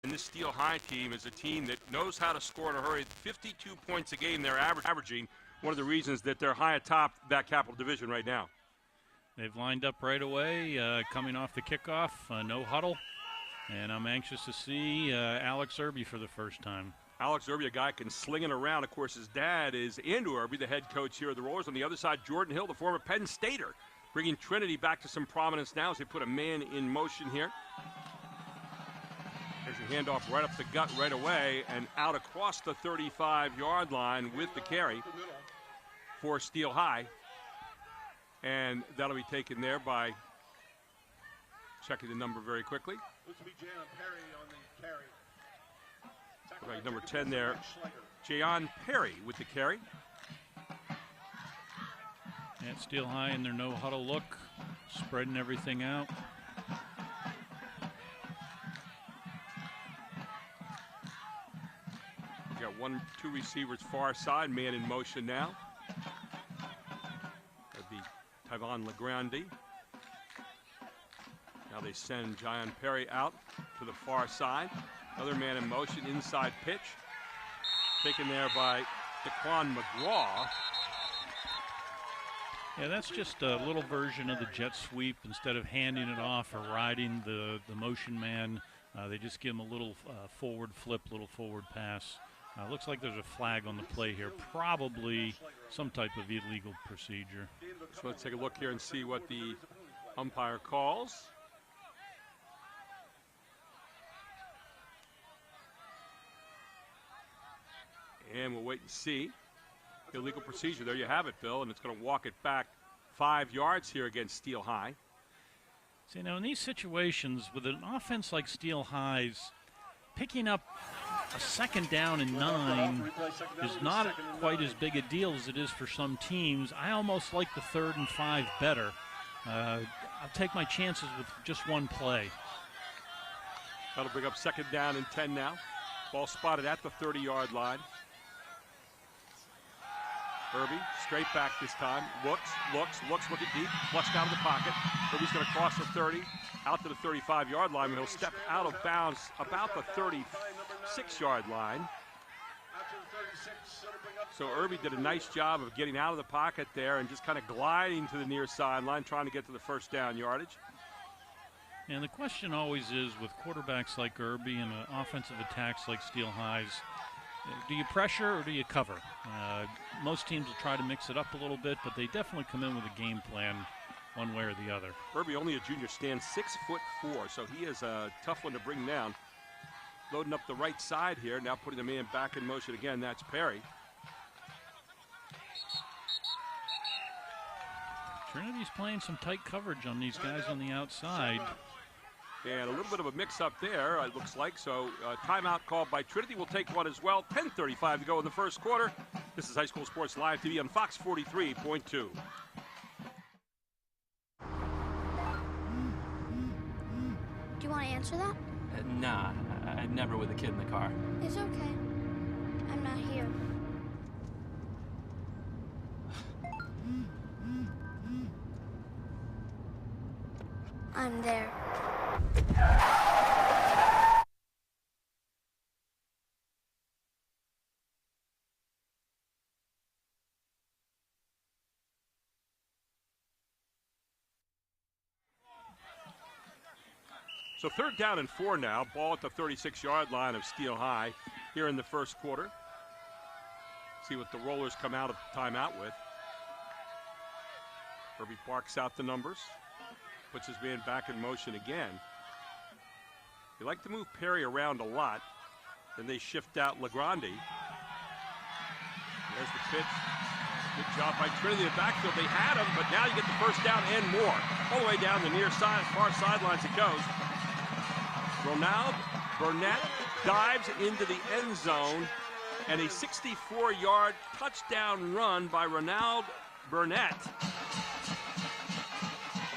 And this Steel High team is a team that knows how to score in a hurry. 52 points a game they're averaging. One of the reasons that they're high atop that Capital Division right now. They've lined up right away, coming off the kickoff, no huddle. And I'm anxious to see Alex Irby for the first time. Alex Irby, a guy can sling it around. Of course, his dad is Andrew Irby, the head coach here at the Rollers. On the other side, Jordan Hill, the former Penn Stater, bringing Trinity back to some prominence now as they put a man in motion here. There's a handoff right up the gut right away and out across the 35-yard line with the carry for Steel High. And that'll be taken there by checking the number very quickly. Right, number 10 there, Jayon Perry with the carry. And Steel High in their no huddle look, spreading everything out. Got two receivers far side, man in motion now. That'd be Tyvon LeGrande. Now they send Jayon Perry out to the far side. Another man in motion, inside pitch. Taken there by Daquan McGraw. Yeah, that's just a little version of the jet sweep. Instead of handing it off or riding the motion man, they just give him a little forward flip, little forward pass. Looks like there's a flag on the play here, probably some type of illegal procedure. So let's take a look here and see what the umpire calls. And we'll wait and see. Illegal procedure. There you have it, Bill, and it's going to walk it back 5 yards here against Steel High. See, now in these situations, with an offense like Steel High's, picking up a second down and 9 is not quite as big a deal as it is for some teams. I almost like the 3rd and 5 better. I'll take my chances with just one play. That'll bring up 2nd down and 10 now. Ball spotted at the 30-yard line. Irby, straight back this time. Looks, looking deep, flushed out of the pocket. Irby's going to cross the 30, out to the 35-yard line, and he'll step out of bounds about the 36-yard line. So Irby did a nice job of getting out of the pocket there and just kind of gliding to the near sideline, trying to get to the 1st down yardage. And the question always is, with quarterbacks like Irby and offensive attacks like Steel High's, do you pressure or do you cover? Most teams will try to mix it up a little bit, but they definitely come in with a game plan one way or the other. Irby, only a junior, stands 6'4", so he is a tough one to bring down. Loading up the right side here, now putting the man back in motion again. That's Perry. Trinity's playing some tight coverage on these guys on the outside. And a little bit of a mix-up there, it looks like. So timeout called by Trinity. We'll take one as well. 10:35 to go in the 1st quarter. This is High School Sports Live TV on Fox 43.2. Do you want to answer that? Nah, I'd never with a kid in the car. It's okay. I'm not here. I'm there. So 3rd down and 4 now. Ball at the 36-yard line of Steel High here in the 1st quarter. See what the Rollers come out of timeout with. Irby barks out the numbers. Puts his man back in motion again. They like to move Perry around a lot. Then they shift out LeGrande. There's the pitch. Good job by Trinity in the backfield. They had him, but now you get the 1st down and more. All the way down the near side, far sidelines it goes. Ronald Burnett dives into the end zone, and a 64-yard touchdown run by Ronald Burnett.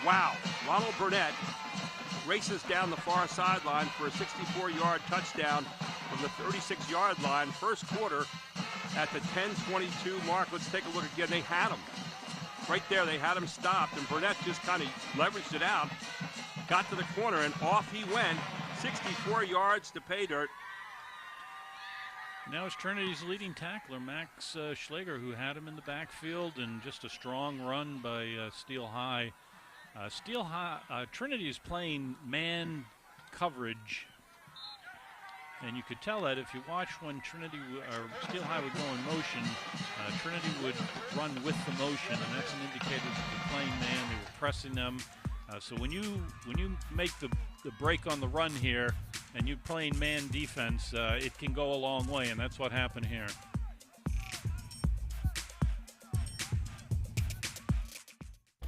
Wow. Ronald Burnett races down the far sideline for a 64-yard touchdown from the 36-yard line. 1st quarter at the 10:22 mark. Let's take a look again. They had him. Right there, they had him stopped, and Burnett just kind of leveraged it out, got to the corner, and off he went. 64 yards to pay dirt. Now it's Trinity's leading tackler, Max Schlager, who had him in the backfield, and just a strong run by Steel High. Trinity is playing man coverage, and you could tell that if you watch when Steel High would go in motion, Trinity would run with the motion, and that's an indicator that they're playing man. They were pressing them. So when you make the break on the run here, and you're playing man defense, it can go a long way, and that's what happened here.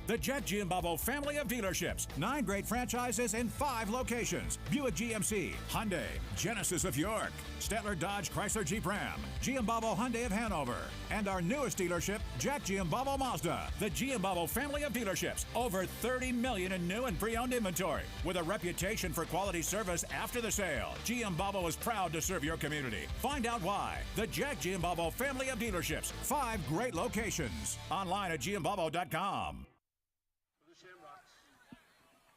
The Jet Giambavo family of dealerships. 9 great franchises in 5 locations. Buick GMC, Hyundai, Genesis of York, Stettler Dodge Chrysler Jeep Ram, Giambavo Hyundai of Hanover, and our newest dealership, Jack Giambavo Mazda. The Giambavo family of dealerships. Over 30 million in new and pre-owned inventory. With a reputation for quality service after the sale, Giambavo is proud to serve your community. Find out why. The Jack Giambavo family of dealerships. 5 great locations. Online at giambavo.com.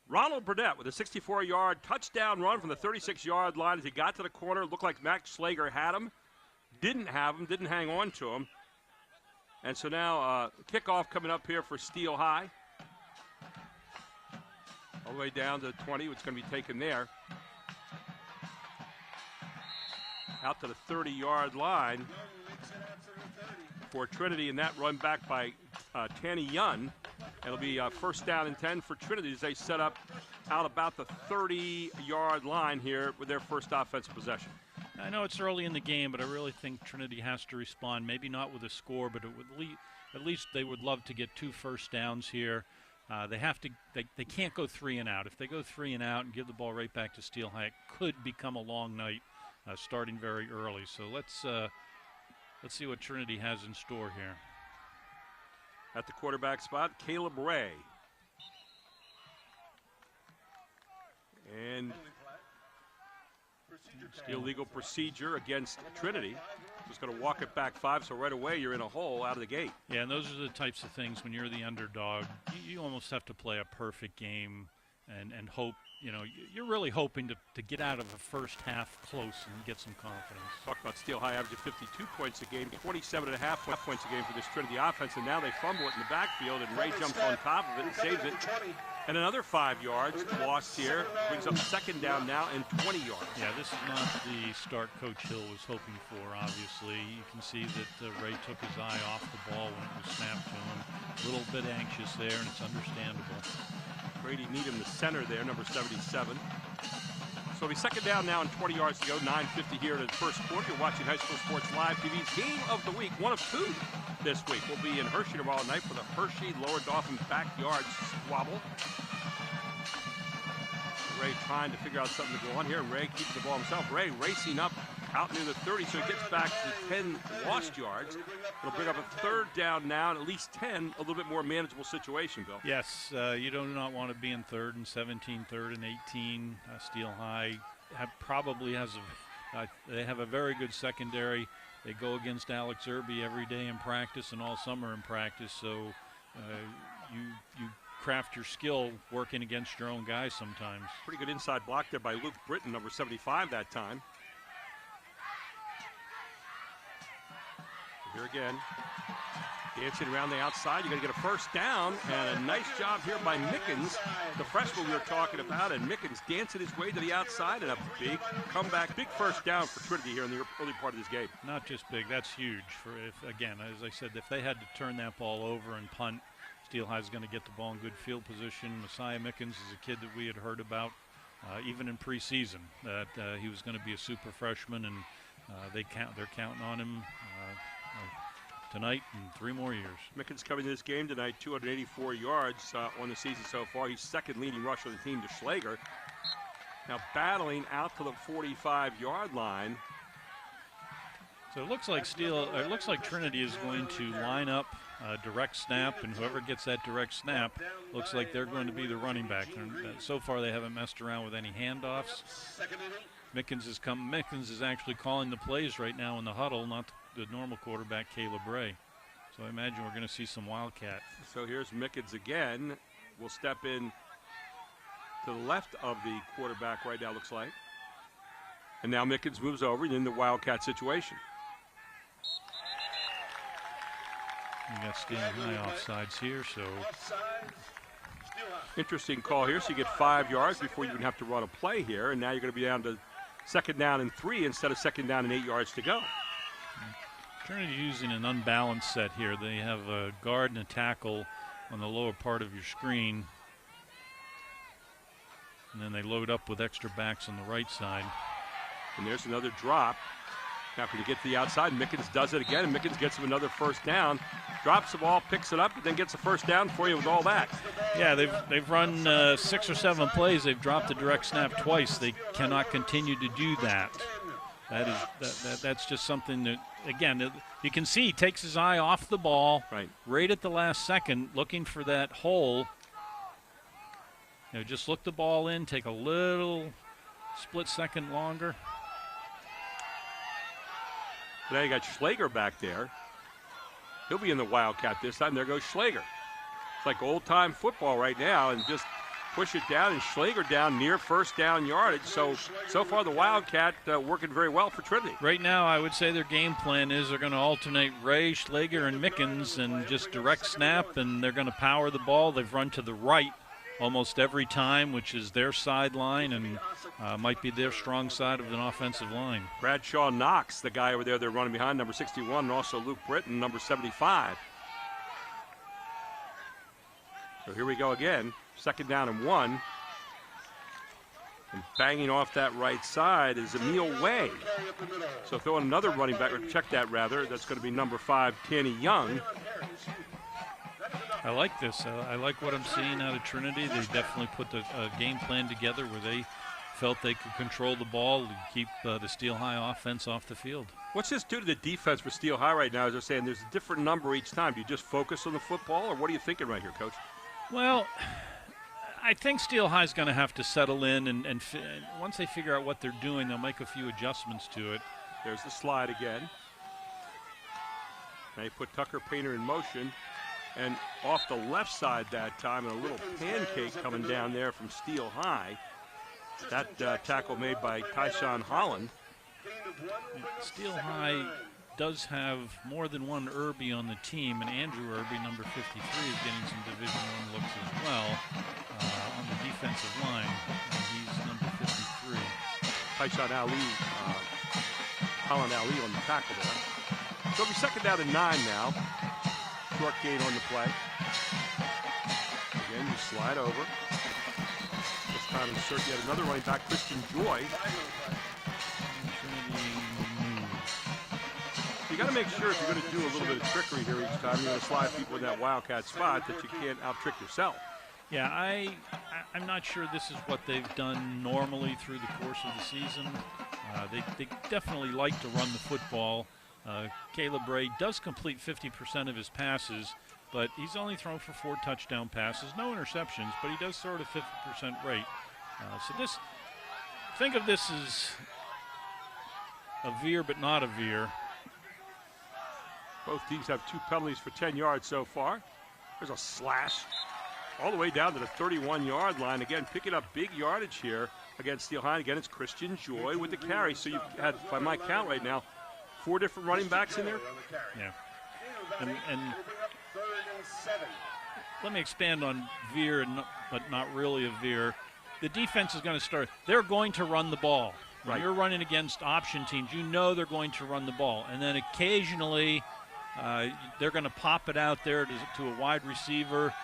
Ronald Burnett with a 64-yard touchdown run from the 36-yard line as he got to the corner. Looked like Max Schlager had him. Didn't have him, didn't hang on to him. And so now kickoff coming up here for Steel High. All the way down to 20, it's going to be taken there. Out to the 30-yard line for Trinity, and that run back by Tanny Yun. It'll be first down and 10 for Trinity as they set up out about the 30-yard line here with their first offensive possession. I know it's early in the game, but I really think Trinity has to respond. Maybe not with a score, but at least they would love to get 2 first downs here. They have to. They can't go 3 and out. If they go 3 and out and give the ball right back to Steel High, it could become a long night, starting very early. So let's see what Trinity has in store here. At the quarterback spot, Caleb Ray. And illegal procedure against Trinity. Just going to walk it back 5, so right away you're in a hole out of the gate. Yeah, and those are the types of things when you're the underdog. You almost have to play a perfect game and hope. You know, you're really hoping to get out of the first half close and get some confidence. Talk about Steel High averaging 52 points a game, 27.5 points a game for this Trinity offense, and now they fumble it in the backfield, and Ray jumps on top of it and saves it. And another 5 yards lost here, brings up second down now and 20 yards. Yeah, this is not the start Coach Hill was hoping for, obviously. You can see that Ray took his eye off the ball when it was snapped to him. A little bit anxious there, and it's understandable. Brady Needham, the center there, number 77. So it'll be second down now and 20 yards to go, 9:50 here in the first quarter. You're watching High School Sports Live TV's Game of the Week, 1 of 2 this week. We'll be in Hershey tomorrow night for the Hershey Lower Dauphin backyard squabble. Ray trying to figure out something to go on here. Ray keeps the ball himself. Ray racing up out near the 30, so he gets back to 10 lost yards. It'll bring up a third down now and at least 10, a little bit more manageable situation, Bill. Yes, you do not want to be in 3rd and 17, 3rd and 18. Steel High probably has they have a very good secondary. They go against Alex Irby every day in practice and all summer in practice, so you craft your skill working against your own guys sometimes. Pretty good inside block there by Luke Britton, number 75 that time. Here again, dancing around the outside. You're going to get a first down, and a nice job here by Mickens, the freshman we were talking about, and Mickens dancing his way to the outside, and a big comeback, big first down for Trinity here in the early part of this game. Not just big, that's huge. Again, as I said, if they had to turn that ball over and punt, Steel High is going to get the ball in good field position. Messiah Mickens is a kid that we had heard about even in preseason, that he was going to be a super freshman, and they're counting on him tonight and 3 more years. Mickens coming to this game tonight, 284 yards on the season so far. He's second leading rusher of the team to Schlager. Now battling out to the 45-yard line. So it looks like Trinity is going to line up direct snap, and whoever gets that direct snap looks like they're going to be the running back. And so far they haven't messed around with any handoffs. Mickens is actually calling the plays right now in the huddle, not the normal quarterback, Caleb Ray. So I imagine we're going to see some Wildcat. So here's Mickens again. We'll step in to the left of the quarterback right now, looks like. And now Mickens moves over and in the Wildcat situation. You got Steel High offsides here, so. Interesting call here. So you get 5 yards before you even have to run a play here. And now you're going to be down to 2nd down and 3 instead of 2nd down and 8 yards to go. Trinity using an unbalanced set here. They have a guard and a tackle on the lower part of your screen. And then they load up with extra backs on the right side. And there's another drop. Happy to get to the outside. Mickens does it again, and Mickens gets him another 1st down. Drops the ball, picks it up, and then gets a 1st down for you with all that. Yeah, they've run 6 or 7 plays. They've dropped the direct snap twice. They cannot continue to do that. That's just something that, again, you can see he takes his eye off the ball right at the last second, looking for that hole. You know, just look the ball in, take a little split second longer. Now you got Schlager back there. He'll be in the Wildcat this time. There goes Schlager. It's like old-time football right now, and just push it down, and Schlager down near 1st down yardage. So far the Wildcat working very well for Trinity. Right now, I would say their game plan is they're going to alternate Ray, Schlager, and Mickens, and just direct snap, and they're going to power the ball. They've run to the right almost every time, which is their sideline and might be their strong side of an offensive line. Bradshaw Knox, the guy over there they're running behind, number 61, and also Luke Britton, number 75. So here we go again, 2nd down and 1. And banging off that right side is Emil Way. So throwing another running back, or check that rather, that's going to be number 5, Tanny Young. I like this. I like what I'm seeing out of Trinity. They definitely put the game plan together where they felt they could control the ball and keep the Steel High offense off the field. What's this do to the defense for Steel High right now? As they're saying, there's a different number each time. Do you just focus on the football, or what are you thinking right here, Coach? Well, I think Steel High's going to have to settle in, and once they figure out what they're doing, they'll make a few adjustments to it. There's the slide again. They put Tucker Painter in motion. And off the left side that time, and a little pancake coming down there from Steel High. That tackle made by Tyshawn Holland. Steel High does have more than one Irby on the team, and Andrew Irby, number 53, is getting some Division I looks as well on the defensive line. And he's number 53. Tyshawn Ali, Holland Ali on the tackle there. So it'll be 2nd down and 9 now. Short gain on the play. Again, you slide over. This time insert yet another running back, Christian Joy. You got to make sure if you're going to do a little bit of trickery here each time, you're going to slide people in that Wildcat spot, that you can't out-trick yourself. Yeah, I'm not sure this is what they've done normally through the course of the season. They definitely like to run the football. Caleb Ray does complete 50% of his passes, but he's only thrown for 4 touchdown passes, no interceptions, but he does sort of 50% rate. Think of this as a veer but not a veer. Both teams have 2 penalties for 10 yards so far. There's a slash all the way down to the 31-yard line. Again, picking up big yardage here against Steel High. Again, it's Christian Joy with the carry. So you've had, by my count right now, 4 different running backs in there? Yeah. And let me expand on veer, but not really a veer. The defense is going to start. They're going to run the ball. When you're running against option teams, you know they're going to run the ball. And then occasionally they're going to pop it out there to a wide receiver.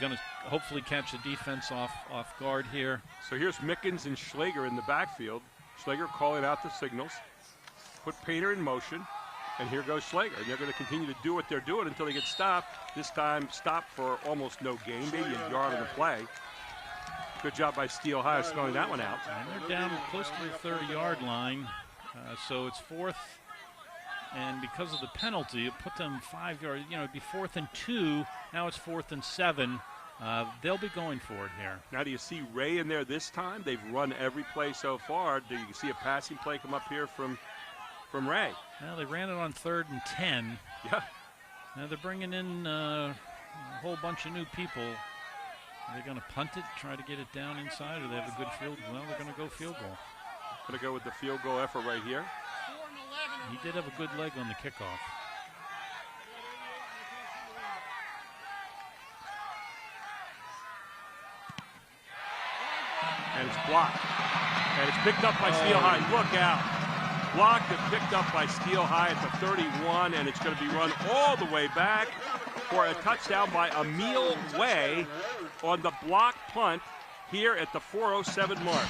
Going to hopefully catch the defense off guard here. So here's Mickens and Schlager in the backfield. Schlager calling out the signals. Put Painter in motion, and here goes Schlager. And they're going to continue to do what they're doing until they get stopped. This time stopped for almost no gain, maybe a yard on the play. Good job by Steel High spelling that one out. And they're down close to the 30-yard line, so it's 4th. And because of the penalty, it put them 5 yards. You know, it'd be 4th and 2. Now it's 4th and 7. They'll be going for it here. Now, do you see Ray in there this time? They've run every play so far. Do you see a passing play come up here from Ray? Well, they ran it on 3rd and 10. Yeah. Now they're bringing in a whole bunch of new people. Are they going to punt it, try to get it down inside, or they have a good field? Well, they're going to go field goal. Going to go with the field goal effort right here. He did have a good leg on the kickoff. And it's blocked. And it's picked up by Steel High. Look out. Blocked and picked up by Steel High at the 31, and it's going to be run all the way back for a touchdown by Emil Way on the block punt here at the 4:07 mark.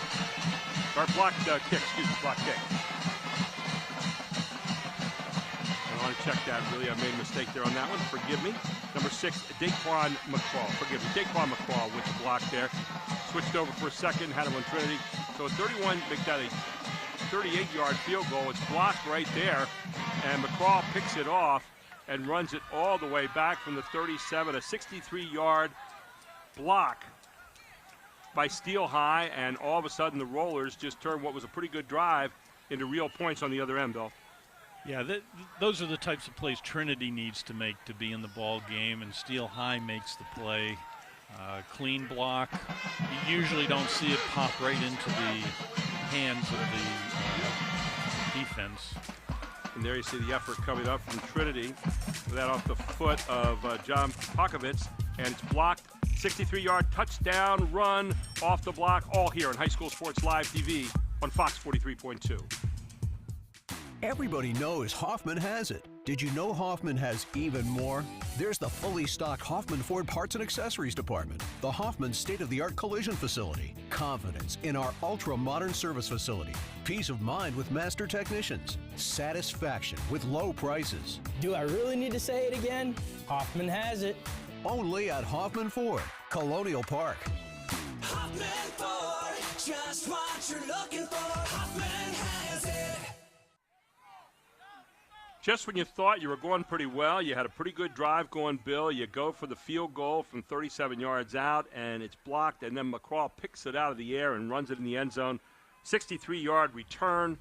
Or block kick, block kick. I want to check that. Really, I made a mistake there on that one. Forgive me. Number 6, Daquan McCraw. Forgive me. Daquan McCraw with the block there. Switched over for a second, had him on Trinity. So 31, make that a 38-yard field goal. It's blocked right there, and McCraw picks it off and runs it all the way back from the 37, a 63-yard block by Steel High, and all of a sudden the Rollers just turned what was a pretty good drive into real points on the other end, Bill. Yeah, those are the types of plays Trinity needs to make to be in the ball game, and Steel High makes the play. Clean block. You usually don't see it pop right into the hands of the defense. And there you see the effort coming up from Trinity. That off the foot of John Pokovitz, and it's blocked. 63-yard touchdown run off the block, all here on High School Sports Live TV on Fox 43.2. Everybody knows Hoffman has it. Did you know Hoffman has even more? There's the fully stocked Hoffman Ford Parts and Accessories Department, the Hoffman state-of-the-art collision facility, confidence in our ultra-modern service facility, peace of mind with master technicians, satisfaction with low prices. Do I really need to say it again? Hoffman has it. Only at Hoffman Ford, Colonial Park. Hoffman Ford, just what you're looking for. Hoffman has it. Just when you thought you were going pretty well, you had a pretty good drive going, Bill. You go for the field goal from 37 yards out, and it's blocked, and then McCraw picks it out of the air and runs it in the end zone. 63-yard return.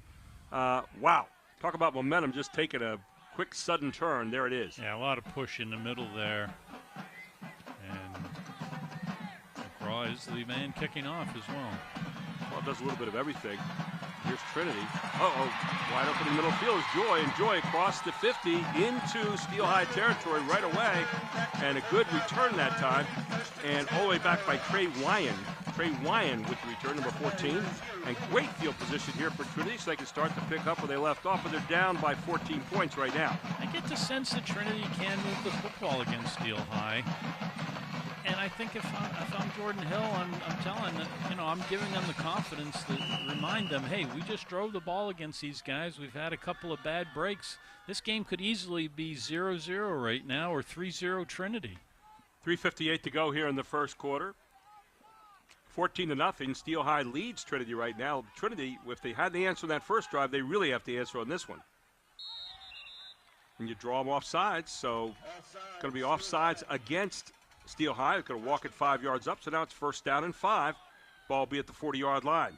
Wow. Talk about momentum, just taking a quick, sudden turn. There it is. Yeah, a lot of push in the middle there. And McCraw is the man kicking off as well. Well, it does a little bit of everything. Here's Trinity. Wide open in the middle field is Joy, and Joy across the 50 into Steel High territory right away, and a good return that time, and all the way back by Trey Wyan. Trey Wyan with the return, number 14, and great field position here for Trinity, so they can start to pick up where they left off, but they're down by 14 points right now. I get the sense that Trinity can move the football against Steel High. And I think if I'm Jordan Hill, I'm telling them, I'm giving them the confidence to remind them, hey, we just drove the ball against these guys. We've had a couple of bad breaks. This game could easily be 0-0 right now or 3-0 Trinity. 3:58 to go here in the first quarter. 14-0. Steel High leads Trinity right now. Trinity, if they had the answer on that first drive, they really have to answer on this one. And you draw them off sides, so it's going to be offsides against Steel High. It's going to walk it 5 yards up, so now it's first down and 5. Ball will be at the 40-yard line.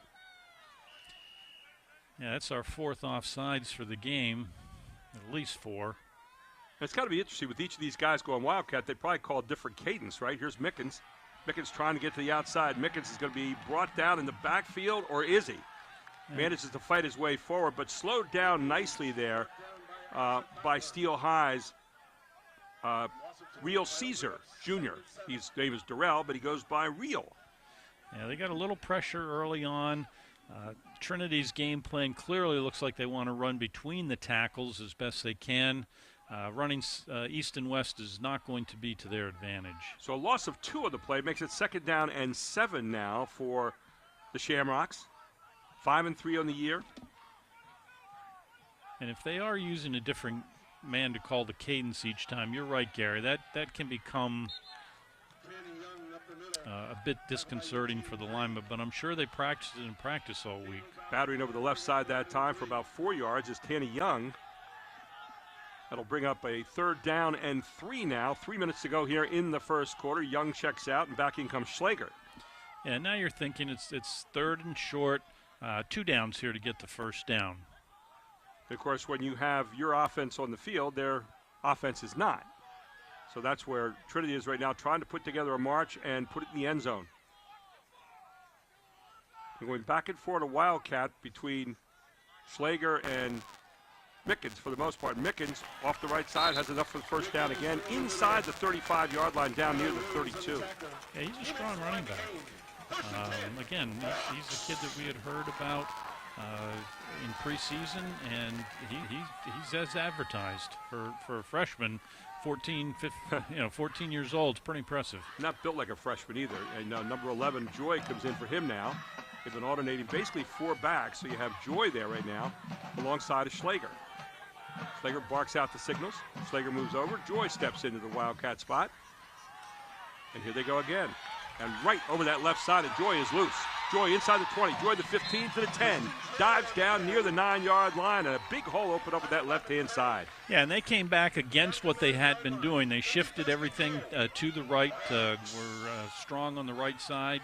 Yeah, that's our fourth offsides for the game, at least 4. And it's got to be interesting with each of these guys going Wildcat. They probably call a different cadence, right? Here's Mickens. Mickens trying to get to the outside. Mickens is going to be brought down in the backfield, or is he? Yeah. Manages to fight his way forward, but slowed down nicely there by Steel High's Real Caesar Jr. His name is Durrell, but he goes by Real. Yeah, they got a little pressure early on. Trinity's game plan clearly looks like they want to run between the tackles as best they can. Running east and west is not going to be to their advantage. So a loss of 2 of the play makes it second down and 7 now for the Shamrocks. 5-3 on the year. And if they are using a different man to call the cadence each time, you're right, Gary. That can become a bit disconcerting for the linemen, but I'm sure they practiced it in practice all week. Battering over the left side that time for about 4 yards is Tanny Young. That'll bring up a third down and 3 now. 3 minutes to go here in the first quarter. Young checks out, and back in comes Schlager. Yeah, now you're thinking it's third and short. 2 downs here to get the first down. Of course, when you have your offense on the field, their offense is not. So that's where Trinity is right now, trying to put together a march and put it in the end zone. Going back and forth a Wildcat between Schlager and Mickens for the most part. Mickens off the right side has enough for the first down again inside the 35-yard line down near the 32. Yeah, he's a strong running back. Again, he's a kid that we had heard about in preseason, and he's as advertised for a freshman. 14 years old. It's pretty impressive. Not built like a freshman either. And number 11, Joy, comes in for him now. They've been alternating basically 4 backs, so you have Joy there right now alongside of Schlager. Schlager barks out the signals. Schlager moves over. Joy steps into the Wildcat spot. And here they go again. And right over that left side of Joy is loose. Joy inside the 20. Joy the 15 to the 10. Dives down near the 9-yard line, and a big hole opened up at that left-hand side. Yeah, and they came back against what they had been doing. They shifted everything to the right, were strong on the right side,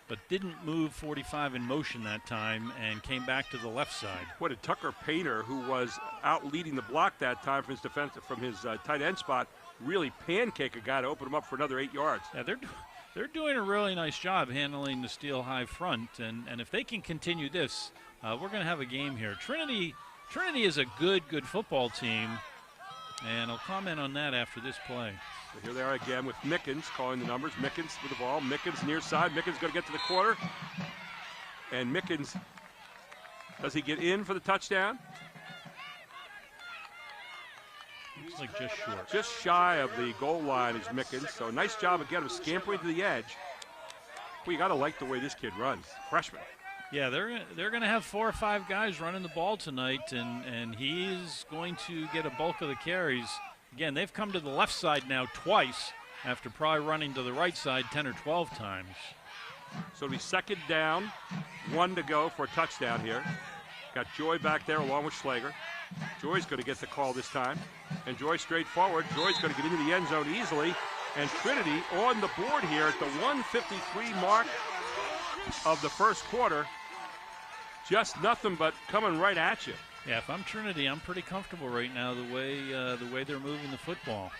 but didn't move 45 in motion that time and came back to the left side. What did Tucker Painter, who was out leading the block that time from his tight end spot, really pancake a guy to open him up for another 8 yards. Yeah, they're doing a really nice job handling the Steel High front, and if they can continue this, we're going to have a game here. Trinity is a good football team, and I'll comment on that after this play. So here they are again with Mickens calling the numbers. Mickens with the ball. Mickens near side. Mickens going to get to the quarter. And Mickens, does he get in for the touchdown? Looks like just short. Just shy of the goal line is Mickens. So nice job again of scampering to the edge. Well, you got to like the way this kid runs. Freshman. Yeah, they're going to have 4 or 5 guys running the ball tonight, and he's going to get a bulk of the carries. Again, they've come to the left side now twice after probably running to the right side 10 or 12 times. So it'll be second down, 1 to go for a touchdown here. Got Joy back there along with Schlager. Joy's going to get the call this time. And Joy straight forward. Joy's going to get into the end zone easily. And Trinity on the board here at the 1:53 mark of the first quarter. Just nothing but coming right at you. Yeah, if I'm Trinity, I'm pretty comfortable right now the way they're moving the football.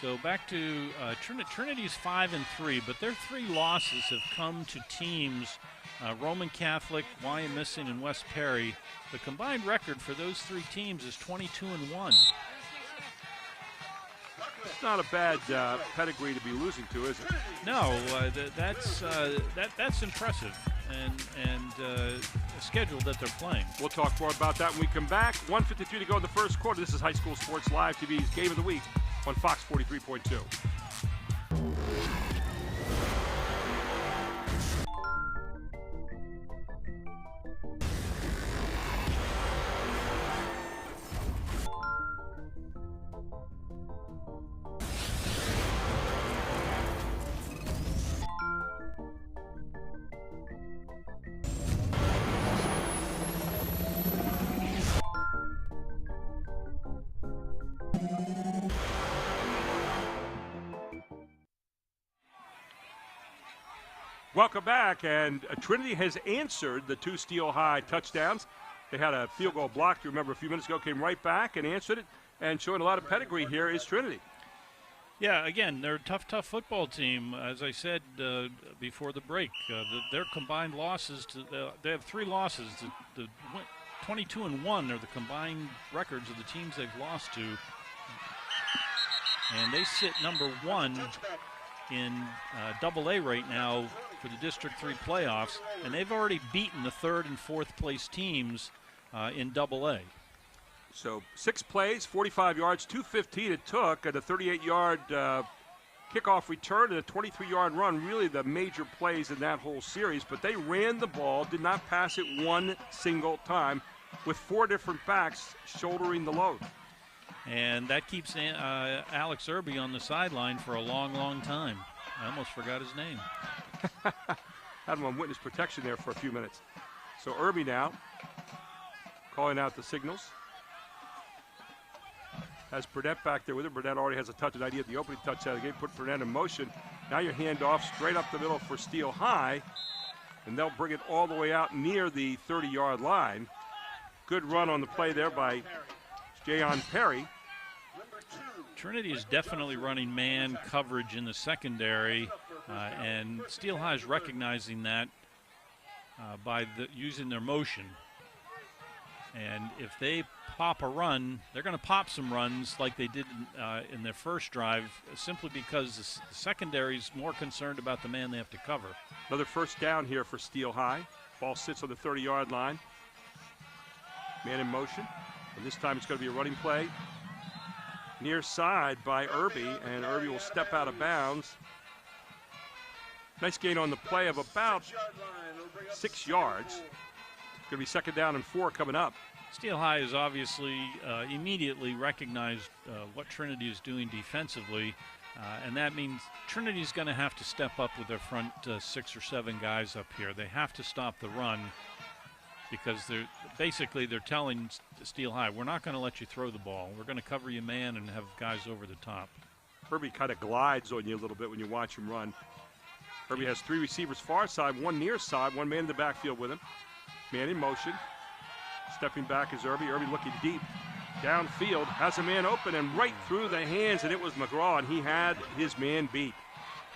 So back to Trinity's 5-3, but their 3 losses have come to teams Roman Catholic, Wyomissing, and West Perry. The combined record for those 3 teams is 22-1. It's not a bad pedigree to be losing to, is it? No, that's impressive, and a schedule that they're playing. We'll talk more about that when we come back. 1:53 to go in the first quarter. This is High School Sports Live TV's Game of the Week on Fox 43.2. Welcome back, and Trinity has answered the 2 Steel High touchdowns. They had a field goal block, you remember, a few minutes ago, came right back and answered it, and showing a lot of pedigree here is Trinity. Yeah, again, they're a tough football team. As I said before the break, their combined losses, they have 3 losses. The 22-1 are the combined records of the teams they've lost to. And they sit number 1 in AA right now for the District 3 playoffs, and they've already beaten the 3rd and 4th place teams in AA. So 6 plays, 45 yards, 2:15 it took, and a 38-yard kickoff return and a 23-yard run, really the major plays in that whole series. But they ran the ball, did not pass it one single time, with 4 different backs shouldering the load. And that keeps Alex Irby on the sideline for a long time. I almost forgot his name. Had him on witness protection there for a few minutes. So Irby now calling out the signals. Has Burnett back there with him. Burnett already has a touch, an idea at the opening touchdown of the game. Put Burnett in motion. Now your handoff straight up the middle for Steel High. And they'll bring it all the way out near the 30-yard line. Good run on the play there by Jayon Perry. Trinity is definitely running man coverage in the secondary, and Steel High is recognizing that. by using their motion. And if they pop a run, they're going to pop some runs like they did in their first drive, simply because the secondary's more concerned about the man they have to cover. Another first down here for Steel High. Ball sits on the 30-yard line. Man in motion. And this time it's going to be a running play. Near side by Irby, and Irby will step out of bounds. Nice gain on the play of about 6 yards. It's going to be second down and 4 coming up. Steel High has obviously immediately recognized what Trinity is doing defensively, and that means Trinity's going to have to step up with their front 6 or 7 guys up here. They have to stop the run, because they're telling Steel High, we're not going to let you throw the ball. We're going to cover you man and have guys over the top. Irby kind of glides on you a little bit when you watch him run. Irby has 3 receivers far side, 1 near side, 1 man in the backfield with him. Man in motion. Stepping back is Irby. Irby looking deep. Downfield, has a man open and right through the hands, and it was McGraw, and he had his man beat.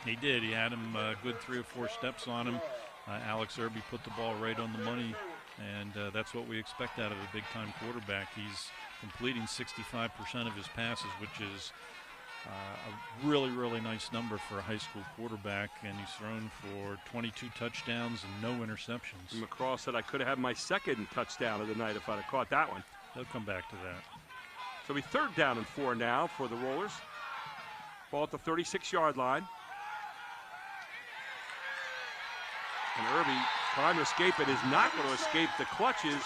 He did. He had him a good 3 or 4 steps on him. Alex Irby put the ball right on the money, and that's what we expect out of a big-time quarterback. He's completing 65% of his passes, which is a really, really nice number for a high school quarterback, and he's thrown for 22 touchdowns and no interceptions. And McCraw said, I could have had my second touchdown of the night if I'd have caught that one. He'll come back to that. So we third down and 4 now for the Rollers. Ball at the 36-yard line. And Irby trying to escape it, is not going to escape the clutches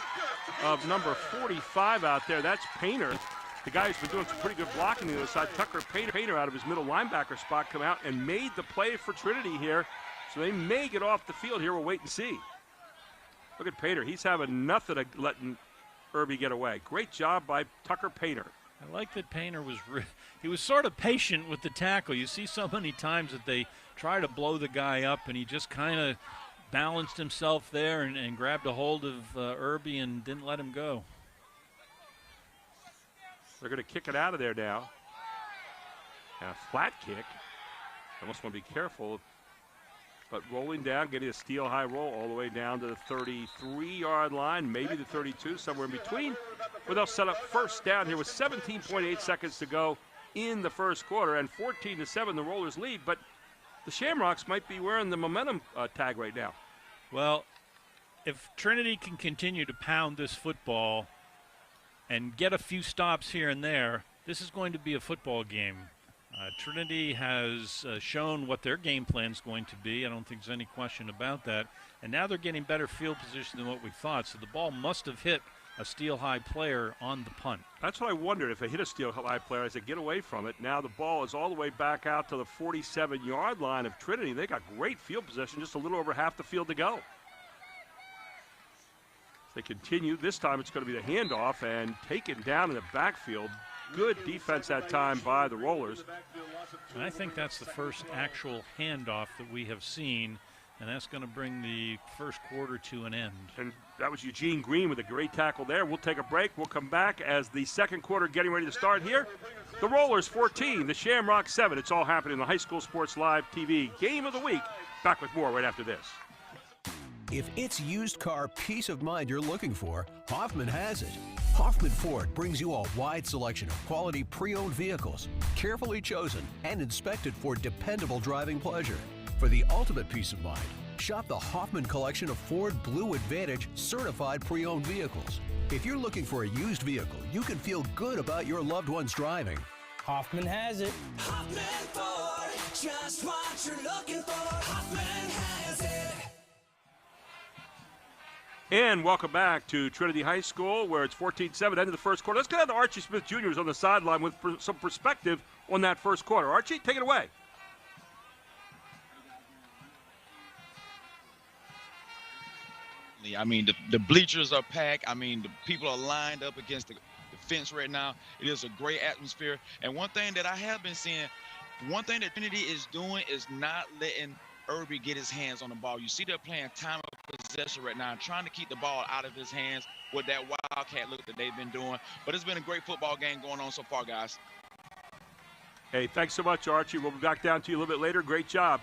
of number 45 out there. That's Painter. The guy who's been doing some pretty good blocking on the other side. Tucker Painter out of his middle linebacker spot come out and made the play for Trinity here. So they may get off the field here. We'll wait and see. Look at Painter. He's having nothing of letting Irby get away. Great job by Tucker Painter. I like that Painter he was sort of patient with the tackle. You see so many times that they try to blow the guy up, and he just kind of balanced himself there and grabbed a hold of Irby and didn't let him go. They're going to kick it out of there now. And a flat kick. Almost want to be careful. But rolling down, getting a Steel High roll all the way down to the 33-yard line, maybe the 32, somewhere in between. Where they'll set up first down here with 17.8 seconds to go in the first quarter. And 14-7, the Rollers lead. But the Shamrocks might be wearing the momentum tag right now. Well, if Trinity can continue to pound this football and get a few stops here and there, this is going to be a football game. Trinity has shown what their game plan is going to be. I don't think there's any question about that. And now they're getting better field position than what we thought. So the ball must have hit a Steel High player on the punt. That's what I wondered. If it hit a Steel High player, I said, get away from it. Now the ball is all the way back out to the 47-yard line of Trinity. They got great field position, just a little over half the field to go. They continue. This time it's going to be the handoff and taken down in the backfield. Good defense that time by the Rollers. And I think that's the first actual handoff that we have seen, and that's going to bring the first quarter to an end. And that was Eugene Green with a great tackle there. We'll take a break. We'll come back as the second quarter getting ready to start here. The Rollers 14, the Shamrocks 7. It's all happening in the High School Sports Live TV Game of the Week. Back with more right after this. If it's used car peace of mind you're looking for, Hoffman has it. Hoffman Ford brings you a wide selection of quality pre-owned vehicles, carefully chosen and inspected for dependable driving pleasure. For the ultimate peace of mind, shop the Hoffman collection of Ford Blue Advantage certified pre-owned vehicles. If you're looking for a used vehicle you can feel good about your loved one's driving, Hoffman has it. Hoffman Ford, just what you're looking for. Hoffman has it. And welcome back to Trinity High School, where it's 14-7, end of the first quarter. Let's get out to Archie Smith Jr., who's on the sideline with some perspective on that first quarter. Archie, take it away. I mean, the bleachers are packed. I mean, the people are lined up against the fence right now. It is a great atmosphere. And one thing that I have been seeing, one thing that Trinity is doing is not letting Irby get his hands on the ball. You see they're playing time of possession right now and trying to keep the ball out of his hands with that wildcat look that they've been doing. But it's been a great football game going on so far, guys. Hey, thanks so much, Archie. We'll be back down to you a little bit later. Great job.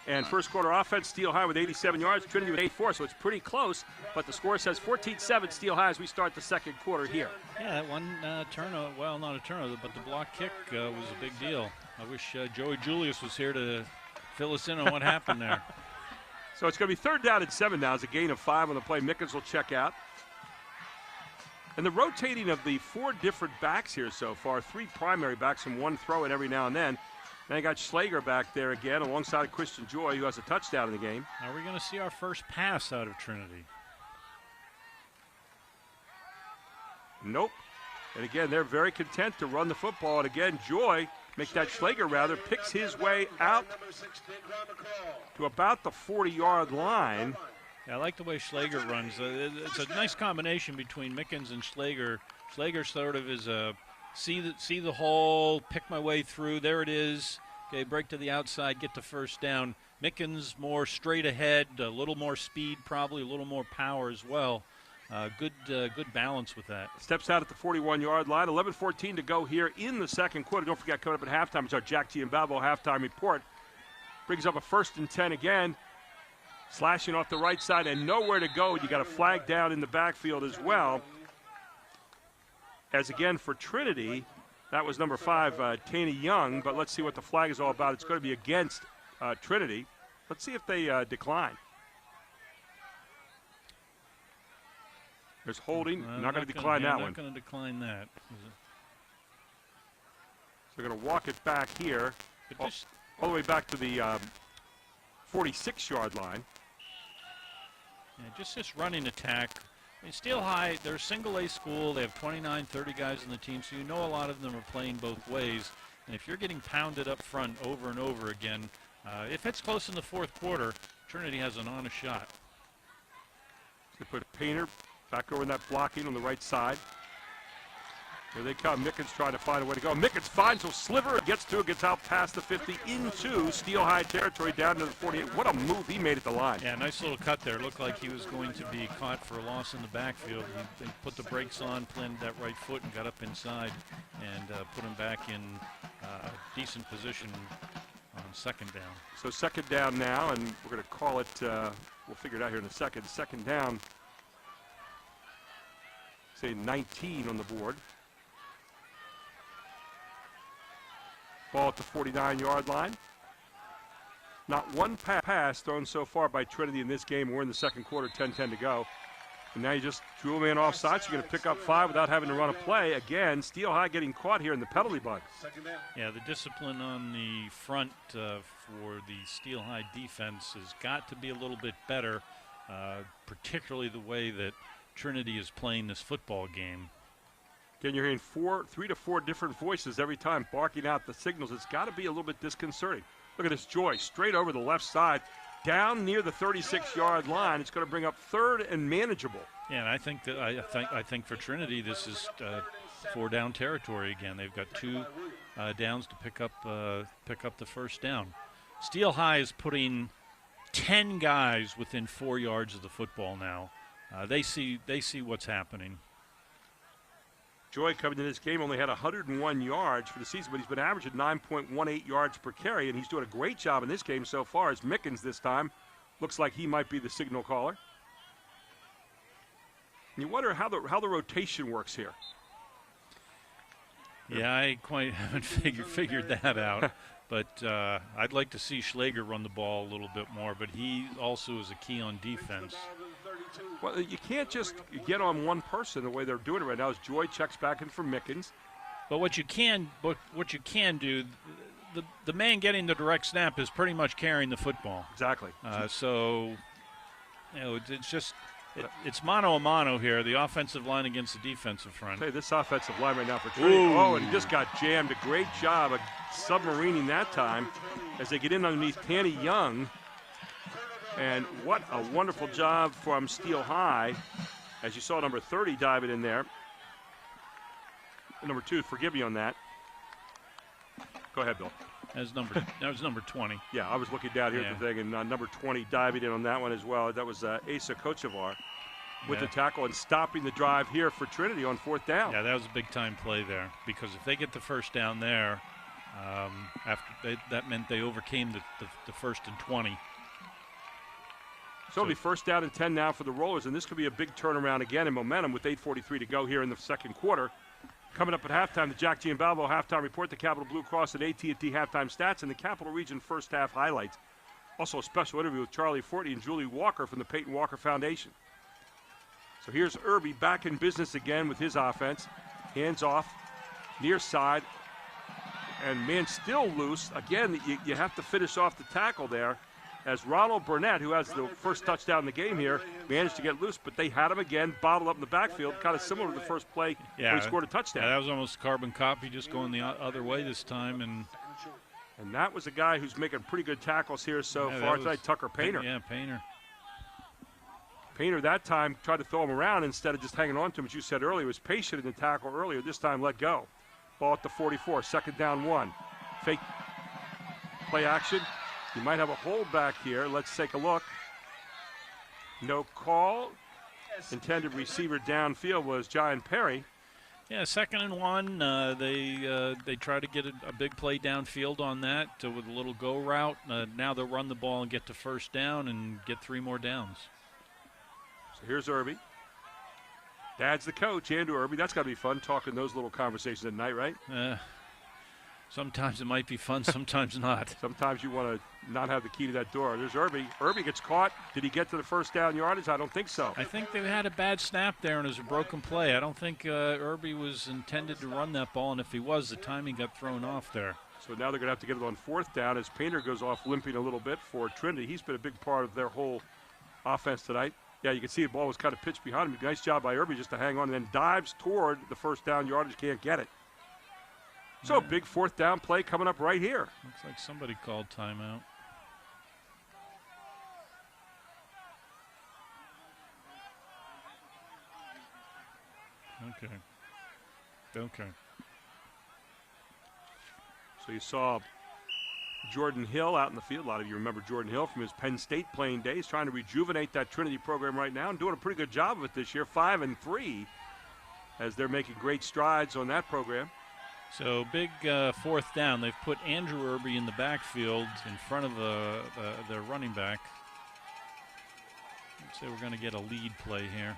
And first quarter offense, Steel High with 87 yards, Trinity with 84, so it's pretty close. But the score says 14-7 Steel High as we start the second quarter here. Yeah, that one turnover, well, not a turnover, but the block kick was a big deal. I wish Joey Julius was here to fill us in on what happened there. So it's going to be 3rd down and 7 now. It's a gain of 5 on the play. Mickens will check out. And the rotating of the 4 different backs here so far, 3 primary backs and 1 throw in every now and then. Then you got Schlager back there again alongside Christian Joy, who has a touchdown in the game. Are we going to see our first pass out of Trinity? Nope. And again, they're very content to run the football. And again, Joy, make that Schlager rather, picks his way out to about the 40-yard line. Yeah, I like the way Schlager runs. It's a nice combination between Mickens and Schlager. Schlager sort of is a see the hole, pick my way through. There it is. Okay, break to the outside, get the first down. Mickens more straight ahead, a little more speed, probably a little more power as well. Good balance with that. Steps out at the 41-yard line. 11:14 to go here in the second quarter. Don't forget, coming up at halftime is our Jack Giambalvo halftime report. Brings up a 1st and 10 again. Slashing off the right side and nowhere to go. You got a flag down in the backfield as well. As again for Trinity, that was number 5, Taney Young. But let's see what the flag is all about. It's going to be against Trinity. Let's see if they decline. There's holding. Not going to decline that one. Not going to decline that. So they're going to walk it back here, all the way back to the 46-yard line. Yeah, just this running attack. I mean, Steel High, they're a single-A school. They have 29, 30 guys on the team, so you know a lot of them are playing both ways. And if you're getting pounded up front over and over again, if it's close in the 4th quarter, Trinity has an honest shot. They put Painter back over in that blocking on the right side. Here they come. Mickens trying to find a way to go. Mickens finds a sliver, gets to it, gets out past the 50 into Steel High territory down to the 48. What a move he made at the line. Yeah, nice little cut there. Looked like he was going to be caught for a loss in the backfield. He put the brakes on, planted that right foot, and got up inside and put him back in decent position on 2nd down. So 2nd down now, and we're going to call it, we'll figure it out here in a second. 2nd down, say 19 on the board. Ball at the 49-yard line. Not one pass thrown so far by Trinity in this game. We're in the second quarter, 10-10 to go. And now you just drew a man offside, so you're going to pick up 5 without having to run a play. Again, Steel High getting caught here in the penalty box. Yeah, the discipline on the front for the Steel High defense has got to be a little bit better, particularly the way that Trinity is playing this football game. Again, you're hearing 3 to 4 different voices every time barking out the signals. It's got to be a little bit disconcerting. Look at this Joy, straight over the left side, down near the 36-yard line. It's going to bring up 3rd and manageable. Yeah, and I think that I think for Trinity this is 4-down territory again. They've got 2 downs to pick up the first down. Steel High is putting 10 guys within 4 yards of the football now. They see what's happening. Joy coming into this game only had 101 yards for the season, but he's been averaging 9.18 yards per carry, and he's doing a great job in this game so far as Mickens this time looks like he might be the signal caller. And you wonder how the rotation works here. Yeah, I quite haven't figured that out. But I'd like to see Schlager run the ball a little bit more, but he also is a key on defense. Well, you can't just get on one person the way they're doing it right now as Joy checks back in for Mickens. But what you can do, the man getting the direct snap is pretty much carrying the football. Exactly. So, you know, it's just it's mano a mano here, the offensive line against the defensive front. Hey, this offensive line right now for Trinity. Ooh. Oh, and he just got jammed. A great job of submarining that time as they get in underneath Tanny Young. And what a wonderful job from Steel High. As you saw, number 30 diving in there. Number 2, forgive me on that. Go ahead, Bill. That was number 20. Yeah, I was looking down here at the thing, and number 20 diving in on that one as well. That was Asa Kochevar with the tackle and stopping the drive here for Trinity on 4th down. Yeah, that was a big-time play there because if they get the first down there, That meant they overcame the 1st and 20. So it'll be 1st down and 10 now for the Rollers, and this could be a big turnaround again in momentum with 8:43 to go here in the second quarter. Coming up at halftime, the Jack Giambalvo halftime report, the Capital Blue Cross and AT&T halftime stats, and the Capital Region first half highlights. Also a special interview with Charlie Fortney and Julie Walker from the Peyton Walker Foundation. So here's Irby back in business again with his offense. Hands off, near side, and man still loose. Again, you have to finish off the tackle there, as Ronald Burnett, who has the first touchdown in the game here, managed to get loose, but they had him again, bottled up in the backfield, kind of similar to the first play where he scored a touchdown. Yeah, that was almost a carbon copy, just going the other way this time. And that was a guy who's making pretty good tackles here so far tonight, Tucker Painter. Yeah, Painter. Painter that time tried to throw him around instead of just hanging on to him, as you said earlier. He was patient in the tackle earlier. This time let go. Ball at the 44, 2nd down 1. Fake play action. You might have a hold back here. Let's take a look. No call. Intended receiver downfield was John Perry. Yeah, 2nd and 1. They try to get a big play downfield on that with a little go route. Now they'll run the ball and get to 1st down and get 3 more downs. So here's Irby. Dad's the coach, Andrew Irby. That's got to be fun, talking those little conversations at night, right? Sometimes it might be fun, sometimes not. Sometimes you want to not have the key to that door. There's Irby. Irby gets caught. Did he get to the 1st down yardage? I don't think so. I think they had a bad snap there and it was a broken play. I don't think Irby was intended to run that ball, and if he was, the timing got thrown off there. So now they're going to have to get it on 4th down as Painter goes off limping a little bit for Trinity. He's been a big part of their whole offense tonight. Yeah, you can see the ball was kind of pitched behind him. Nice job by Irby just to hang on and then dives toward the 1st down yardage. Can't get it. So a big 4th down play coming up right here. Looks like somebody called timeout. Okay. So you saw Jordan Hill out in the field. A lot of you remember Jordan Hill from his Penn State playing days, trying to rejuvenate that Trinity program right now and doing a pretty good job of it this year, 5-3, as they're making great strides on that program. So big 4th down. They've put Andrew Irby in the backfield in front of their running back. Let's say we're going to get a lead play here.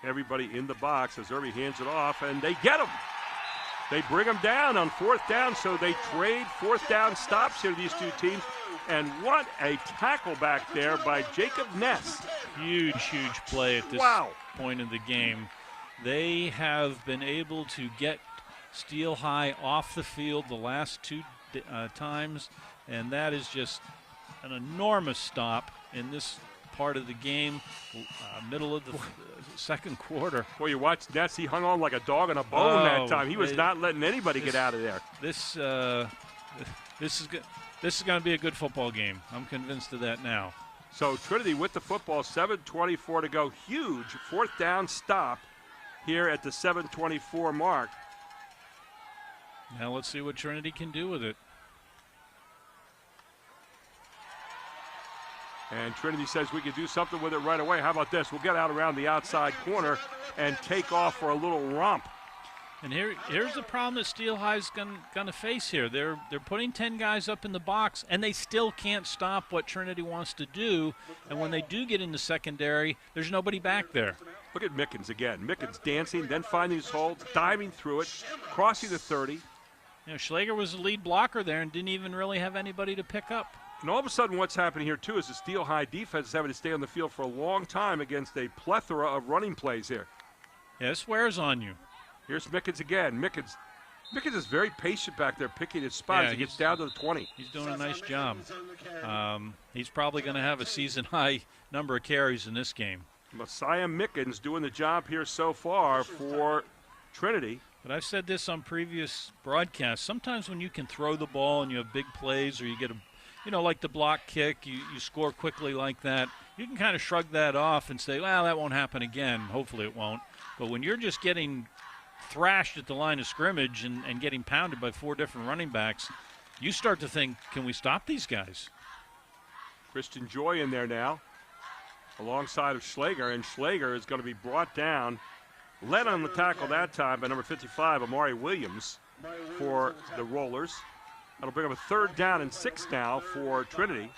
Everybody in the box as Irby hands it off, and they get him. They bring him down on 4th down, so they trade 4th down stops here, these two teams. And what a tackle back there by Jacob Ness. Huge play at this point in the game. They have been able to get Steel High off the field the last 2 times, and that is just an enormous stop in this part of the game, middle of the second quarter. Well, you watched Ness. He hung on like a dog on a bone that time. He was not letting anybody get out of there. This is going to be a good football game. I'm convinced of that now. So Trinity with the football, 7:24 to go. Huge 4th down stop here at the 7:24 mark. Now let's see what Trinity can do with it. And Trinity says we can do something with it right away. How about this? We'll get out around the outside corner and take off for a little romp. And here's the problem that Steel High's going to face here. They're putting 10 guys up in the box, and they still can't stop what Trinity wants to do. And when they do get into secondary, there's nobody back there. Look at Mickens again. Mickens dancing, then finding his hole, diving through it, crossing the 30. You know, Schlager was the lead blocker there and didn't even really have anybody to pick up. And all of a sudden what's happening here, too, is the Steel High defense is having to stay on the field for a long time against a plethora of running plays here. Yeah, this wears on you. Here's Mickens again. Mickens is very patient back there, picking his spot as he gets down to the 20. He's doing a nice job. He's probably going to have a season-high number of carries in this game. Messiah Mickens doing the job here so far for Trinity. But I've said this on previous broadcasts. Sometimes when you can throw the ball and you have big plays, or you get like the block kick, you score quickly like that, you can kind of shrug that off and say, well, that won't happen again. Hopefully it won't. But when you're just getting thrashed at the line of scrimmage and getting pounded by 4 different running backs, you start to think, can we stop these guys? Christian Joy in there now alongside of Schlager, and Schlager is going to be brought down, led on the tackle that time by number 55, Amari Williams. for the Rollers. That'll bring up a 3rd down and 6 now for Trinity.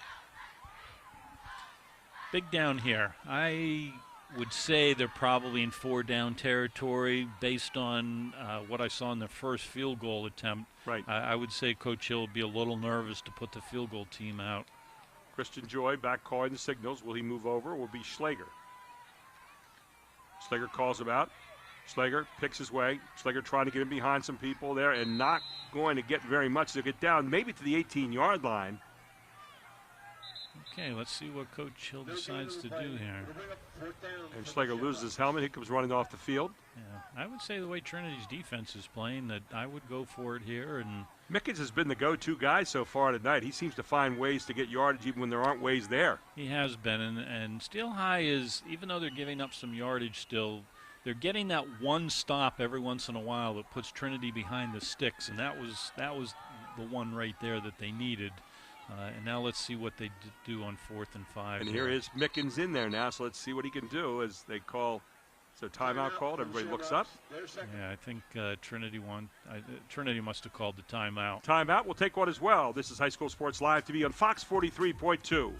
Big down here. I would say they're probably in 4-down territory based on what I saw in the first field goal attempt. Right. I would say Coach Hill would be a little nervous to put the field goal team out. Christian Joy back calling the signals. Will he move over? Will be Schlager. Schlager calls him out. Schlager picks his way. Schlager trying to get in behind some people there and not going to get very much. They'll get down maybe to the 18-yard line. Okay, let's see what Coach Hill decides to do here. And Schlager loses his helmet. He comes running off the field. Yeah, I would say the way Trinity's defense is playing that I would go for it here. And Mickens has been the go-to guy so far tonight. He seems to find ways to get yardage even when there aren't ways there. He has been, and Steel High is, even though they're giving up some yardage still, they're getting that one stop every once in a while that puts Trinity behind the sticks, and that was the one right there that they needed. And now let's see what they do on 4th and 5. And here is Mickens in there now, so let's see what he can do as they call. So timeout called. Everybody looks up. Yeah, I think Trinity must have called the timeout. Timeout. We'll take one as well. This is High School Sports Live TV on Fox 43.2.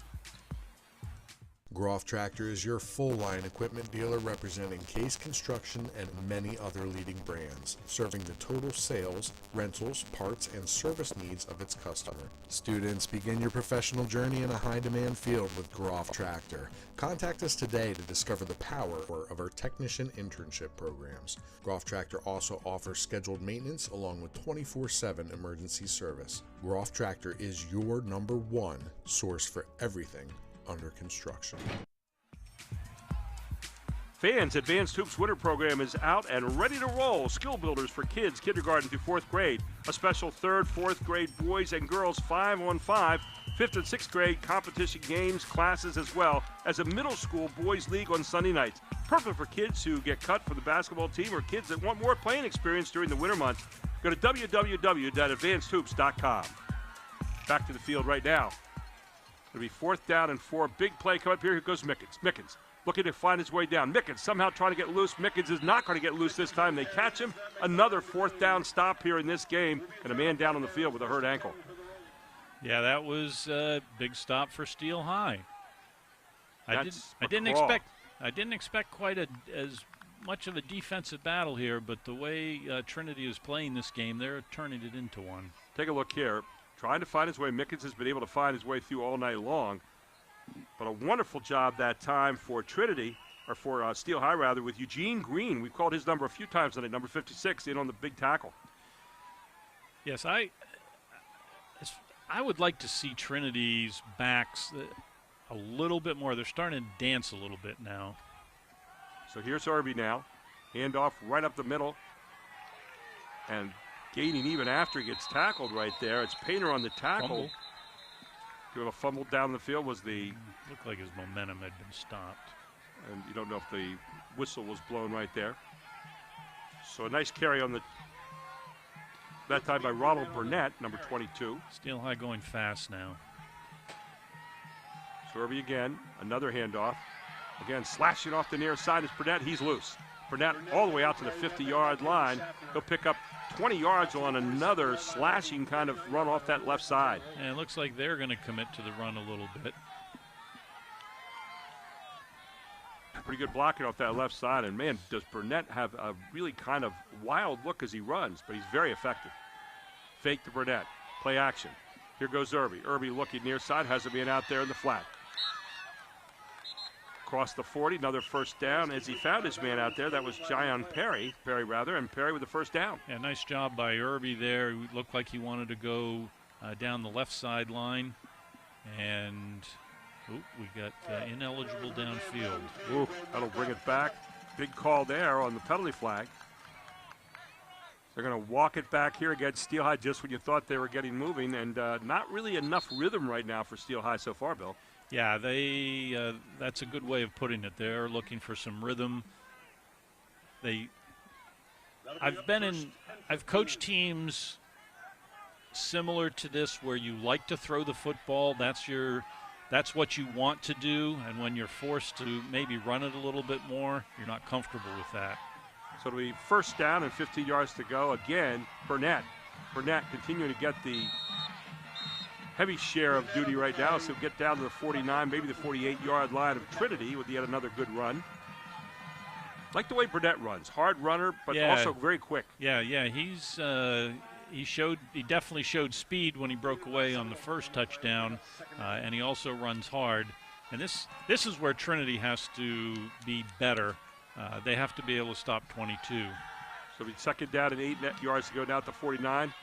Groff Tractor is your full-line equipment dealer representing Case Construction and many other leading brands, serving the total sales, rentals, parts, and service needs of its customer. Students, begin your professional journey in a high-demand field with Groff Tractor. Contact us today to discover the power of our technician internship programs. Groff Tractor also offers scheduled maintenance along with 24/7 emergency service. Groff Tractor is your #1 source for everything under construction. Fans, Advanced Hoops Winter Program is out and ready to roll. Skill builders for kids, kindergarten through 4th grade. A special 3rd, 4th grade boys and girls 5-on-5. 5th and 6th grade competition games, classes, as well as a middle school boys league on Sunday nights. Perfect for kids who get cut for the basketball team or kids that want more playing experience during the winter months. Go to www.advancedhoops.com. Back to the field right now. It'll be 4th down and 4. Big play come up here. Here goes Mickens. Mickens looking to find his way down. Mickens somehow trying to get loose. Mickens is not going to get loose this time. They catch him. Another 4th down stop here in this game, and a man down on the field with a hurt ankle. Yeah, that was a big stop for Steel High. I didn't expect quite as much of a defensive battle here, but the way Trinity is playing this game, they're turning it into one. Take a look here. Trying to find his way. Mickens has been able to find his way through all night long. But a wonderful job that time for Trinity, or for Steel High rather, with Eugene Green. We've called his number a few times tonight, number 56, in on the big tackle. Yes, I would like to see Trinity's backs a little bit more. They're starting to dance a little bit now. So here's Irby now. Handoff right up the middle. And gaining even after he gets tackled right there. It's Painter on the tackle. Fumble. Doing a fumble down the field was the... Looked like his momentum had been stopped. And you don't know if the whistle was blown right there. So a nice carry on that time by Ronald Burnett, number 22. Steel High going fast now. So Irby again, another handoff. Again, slashing off the near side is Burnett. He's loose. Burnett all the way out to the 50-yard line. He'll pick up 20 yards on another slashing kind of run off that left side. And it looks like they're going to commit to the run a little bit. Pretty good blocking off that left side. And, man, does Burnett have a really kind of wild look as he runs, but he's very effective. Fake to Burnett. Play action. Here goes Irby. Irby looking near side, has a man out there in the flat. Across the 40, another 1st down as he found his man out there. That was Jayon Perry, and Perry with the 1st down. Yeah, nice job by Irby there. It looked like he wanted to go down the left sideline. And we got ineligible downfield. Ooh, that'll bring it back. Big call there on the penalty flag. They're going to walk it back here against Steel High just when you thought they were getting moving, and not really enough rhythm right now for Steel High so far, Bill. Yeah, that's a good way of putting it. They're looking for some rhythm. I've coached teams similar to this where you like to throw the football. That's what you want to do, and when you're forced to maybe run it a little bit more, you're not comfortable with that. So it'll be first down and 15 yards to go. Again, Burnett. Burnett continuing to get the heavy share of duty right now, so he'll get down to the 49, maybe the 48-yard line of Trinity with yet another good run. Like the way Burnett runs, hard runner, but also very quick. Yeah. He definitely showed speed when he broke away on the first touchdown, and he also runs hard. And this is where Trinity has to be better. They have to be able to stop 22. So it'll be second down and 8 yards to go down to 49.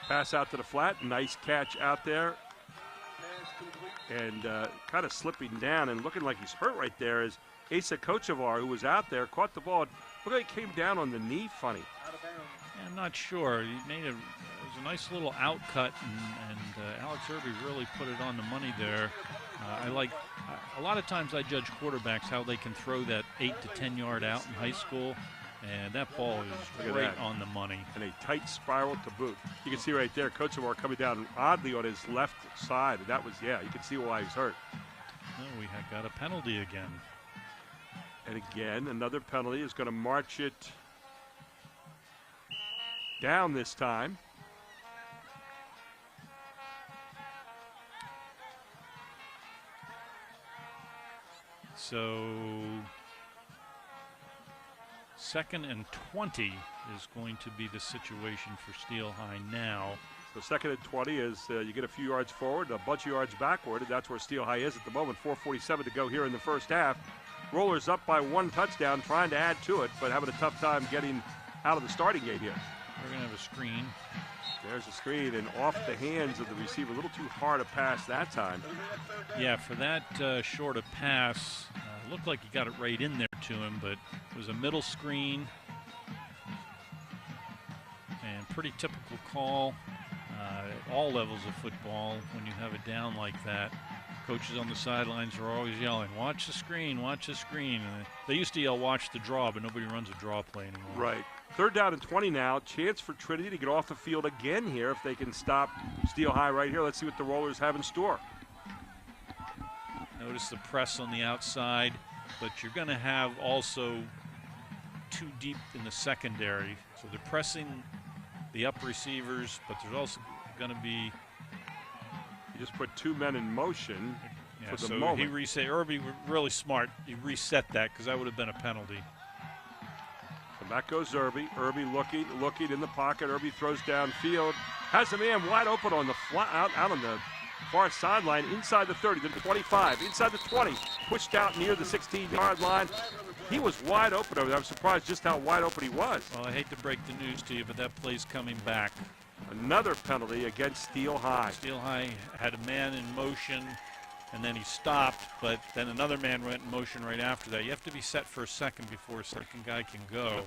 Pass out to the flat. Nice catch out there. And kind of slipping down and looking like he's hurt right there is Asa Kochevar, who was out there, caught the ball. Looked like he came down on the knee funny. Yeah, I'm not sure. It was a nice little out cut, and Alex Irby really put it on the money there. A lot of times I judge quarterbacks how they can throw that 8 to 10 yard out in high school, and that ball is right on the money. And a tight spiral to boot. You can see right there, Kochevar coming down oddly on his left side. And that was, you can see why he's hurt. No, we have got a penalty again. And again, another penalty is going to march it down this time. So, second and 20 is going to be the situation for Steel High now. So second and 20 is you get a few yards forward, a bunch of yards backward, and that's where Steel High is at the moment. 4:47 to go here in the first half. Rollers up by 1 touchdown, trying to add to it, but having a tough time getting out of the starting gate here. We're going to have a screen. There's a screen, and off the hands of the receiver. A little too hard a pass that time. Yeah, for that short a pass, looked like he got it right in there to him, but it was a middle screen. And pretty typical call at all levels of football when you have a down like that. Coaches on the sidelines are always yelling, watch the screen, watch the screen. And they used to yell, watch the draw, but nobody runs a draw play anymore. Right. Third down and 20 now. Chance for Trinity to get off the field again here if they can stop Steel High right here. Let's see what the Rollers have in store. Notice the press on the outside, but you're going to have also too deep in the secondary. So they're pressing the up receivers, but there's also going to be... You just put 2 men in motion for the so moment. He reset. Irby really smart. He reset that because that would have been a penalty. And back goes Irby. Irby looking in the pocket. Irby throws downfield. Has a man wide open on the out on the far sideline, inside the 30, the 25, inside the 20, pushed out near the 16-yard line. He was wide open over there. I'm surprised just how wide open he was. Well, I hate to break the news to you, but that play's coming back. Another penalty against Steel High. Steel High had a man in motion, and then he stopped, but then another man went in motion right after that. You have to be set for a second before a second guy can go.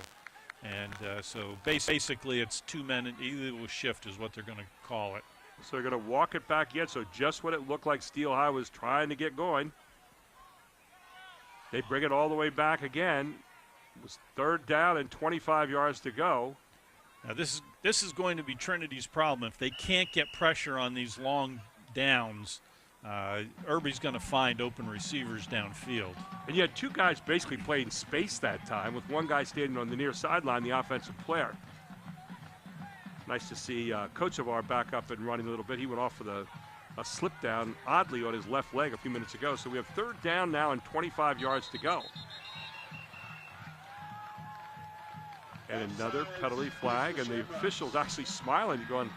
And so basically it's 2 men, and either will shift is what they're going to call it. So they're going to walk it back yet. So just when it looked like Steel High was trying to get going, they bring it all the way back again. It was third down and 25 yards to go. Now this is going to be Trinity's problem. If they can't get pressure on these long downs, Irby's going to find open receivers downfield. And you had 2 guys basically playing space that time, with 1 guy standing on the near sideline, the offensive player. Nice to see Kochevar back up and running a little bit. He went off with a slip down, oddly, on his left leg a few minutes ago. So we have third down now and 25 yards to go. And another penalty flag, and the official's actually smiling, going,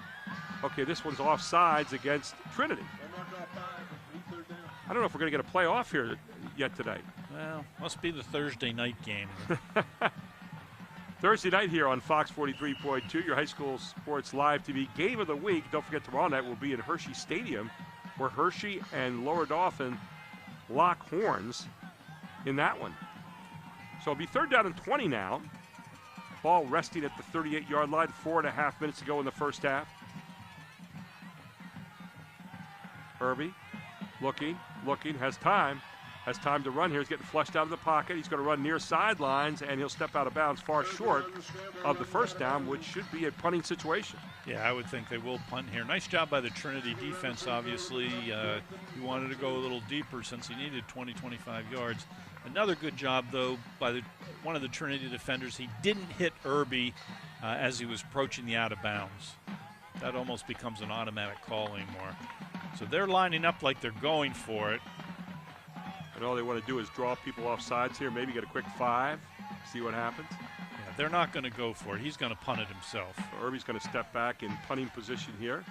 okay, this one's offsides against Trinity. I don't know if we're going to get a playoff here yet today. Well, must be the Thursday night game. Thursday night here on Fox 43.2, your high school sports live TV game of the week. Don't forget, tomorrow night will be at Hershey Stadium, where Hershey and Lower Dauphin lock horns in that one. So it'll be third down and 20 now. Ball resting at the 38-yard line, 4.5 minutes to go in the first half. Irby looking, has time to run here. He's getting flushed out of the pocket. He's going to run near sidelines, and he'll step out of bounds far short of the first down, which should be a punting situation. Yeah, I would think they will punt here. Nice job by the Trinity defense, obviously. He wanted to go a little deeper since he needed 20, 25 yards. Another good job, though, by one of the Trinity defenders. He didn't hit Irby as he was approaching the out of bounds. That almost becomes an automatic call anymore. So they're lining up like they're going for it. And all they want to do is draw people off sides here, maybe get a quick 5, see what happens. Yeah, they're not going to go for it. He's going to punt it himself. So Irby's going to step back in punting position here.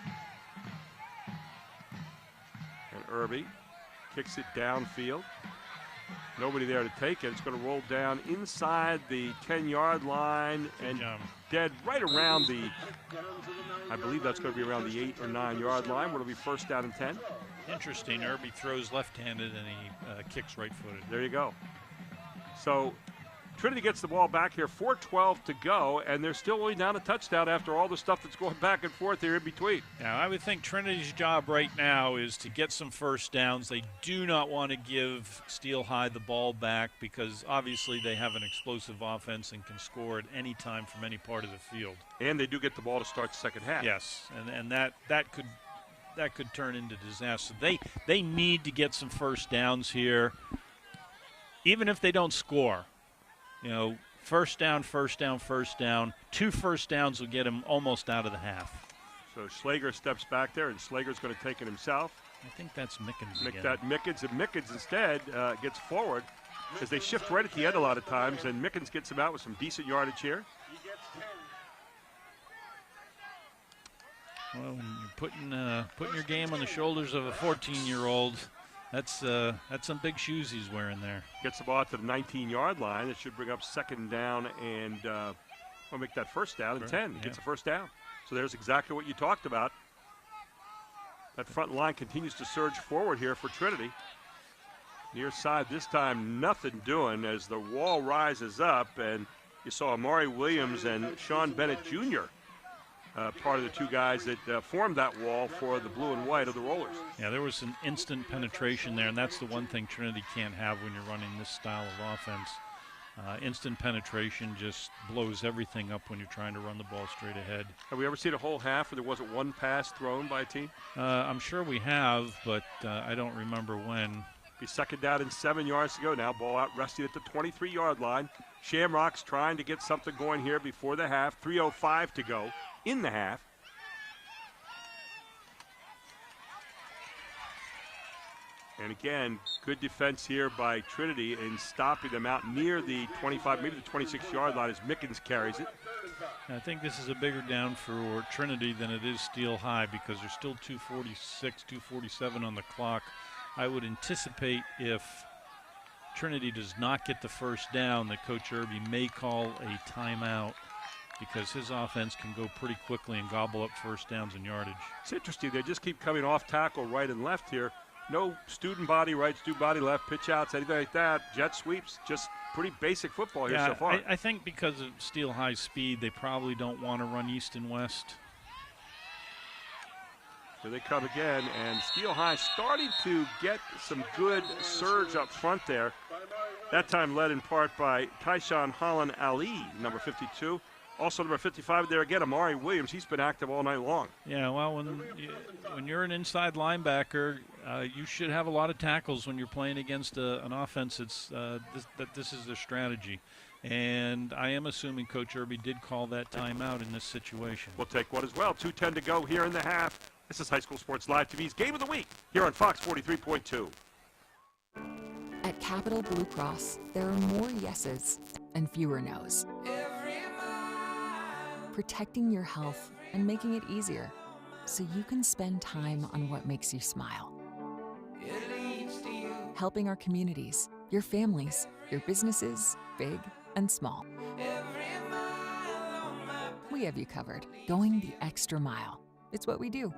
And Irby kicks it downfield. Nobody there to take it. It's going to roll down inside the 10-yard line and dead right around the, I believe that's going to be around the 8 or 9-yard line, where it'll be first down and 10. Interesting. Irby throws left-handed and he kicks right-footed. There you go. So Trinity gets the ball back here, 4:12 to go, and they're still only down a touchdown after all the stuff that's going back and forth here in between. Now, I would think Trinity's job right now is to get some first downs. They do not want to give Steel High the ball back because obviously they have an explosive offense and can score at any time from any part of the field. And they do get the ball to start the second half. Yes, and that could turn into disaster. They need to get some first downs here, even if they don't score. You know, first down, first down, first down. 2 first downs will get him almost out of the half. So Schlager steps back there, and Schlager's going to take it himself. I think that's Mickens again. Mickens, and Mickens instead gets forward as they shift right at the end a lot of times, and Mickens gets him out with some decent yardage here. Well, when you're putting your game on the shoulders of a 14-year-old, that's some big shoes he's wearing there. Gets the ball out to the 19-yard line. It should bring up second down and we'll make that first down and 10. Gets a first down. So there's exactly what you talked about. That front line continues to surge forward here for Trinity. Near side this time, nothing doing as the wall rises up, and you saw Amari Williams and Sean Bennett Jr. Part of the 2 guys that formed that wall for the blue and white of the Rollers. Yeah, there was an instant penetration there, and that's the one thing Trinity can't have when you're running this style of offense. Instant penetration just blows everything up when you're trying to run the ball straight ahead. Have we ever seen a whole half where there wasn't one pass thrown by a team? I'm sure we have, but I don't remember when. Be second down and 7 yards to go now. Ball out resting at the 23-yard line. Shamrocks trying to get something going here before the half. 3:05 to go in the half. And again, good defense here by Trinity in stopping them out near the 25, maybe the 26-yard line as Mickens carries it. I think this is a bigger down for Trinity than it is Steel High because there's still 2:46, 2:47 on the clock. I would anticipate if Trinity does not get the first down that Coach Irby may call a timeout, because his offense can go pretty quickly and gobble up first downs and yardage. It's interesting. They just keep coming off tackle right and left here. No student body right, student body left, pitch outs, anything like that. Jet sweeps, just pretty basic football here so far. I think because of Steel High speed, they probably don't want to run east and west. Here they come again, and Steel High starting to get some good surge up front there. That time led in part by Tyshawn Holland Ali, number 52. Also number 55 there again, Amari Williams. He's been active all night long. Yeah, well, when you're an inside linebacker, you should have a lot of tackles when you're playing against an offense this is their strategy. And I am assuming Coach Irby did call that timeout in this situation. We'll take one as well. 2:10 to go here in the half. This is High School Sports Live TV's Game of the Week here on Fox 43.2. At Capital Blue Cross, there are more yeses and fewer nos. Protecting your health and making it easier so you can spend time on what makes you smile. Helping our communities, your families, your businesses, big and small. We have you covered, going the extra mile. It's what we do.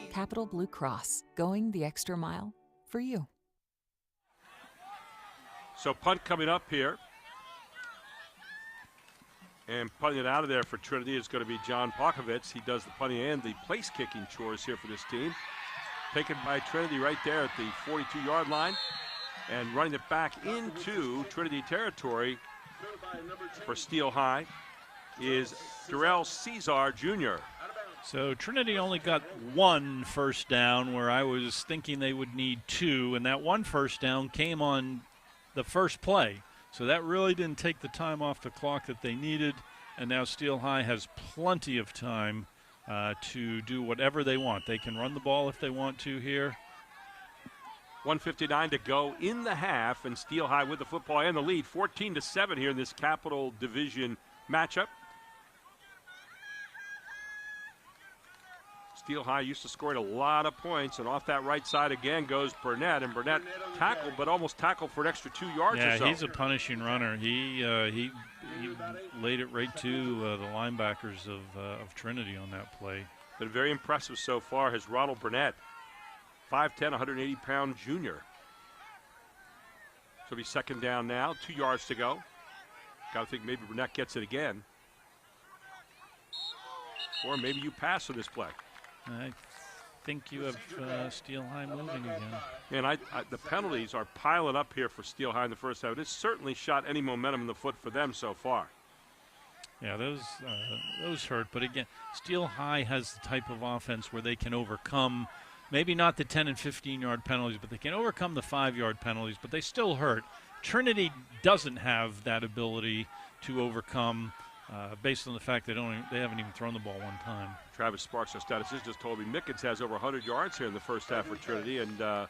Capital Blue Cross, going the extra mile for you. So punt coming up here. And punting it out of there for Trinity is going to be John Pokovitz. He does the punting and the place-kicking chores here for this team. Taken by Trinity right there at the 42-yard line. And running it back into Trinity territory for Steel High is Darrell Cesar Jr. So Trinity only got 1 first down where I was thinking they would need 2. And that 1 first down came on the first play. So that really didn't take the time off the clock that they needed, and now Steel High has plenty of time to do whatever they want. They can run the ball if they want to here. 1:59 to go in the half, and Steel High with the football and the lead, 14-7 here in this Capital Division matchup. Steel High used to scoring a lot of points, and off that right side again goes Burnett, and Burnett tackled, but almost tackled for an extra 2 yards or so. Yeah, he's a punishing runner. He laid it right to the linebackers of Trinity on that play. Been very impressive so far has Ronald Burnett, 5'10", 180-pound junior. So it'll be second down now, 2 yards to go. Got to think maybe Burnett gets it again. Or maybe you pass on this play. I think you have Steel High moving again. And the penalties are piling up here for Steel High in the first half. It's certainly shot any momentum in the foot for them so far. Yeah, those hurt. But again, Steel High has the type of offense where they can overcome, maybe not the 10 and 15-yard penalties, but they can overcome the 5-yard penalties, but they still hurt. Trinity doesn't have that ability to overcome based on the fact they haven't even thrown the ball one time. Travis Sparks, our statistician, just told me Mickens has over 100 yards here in the first half for Trinity, and a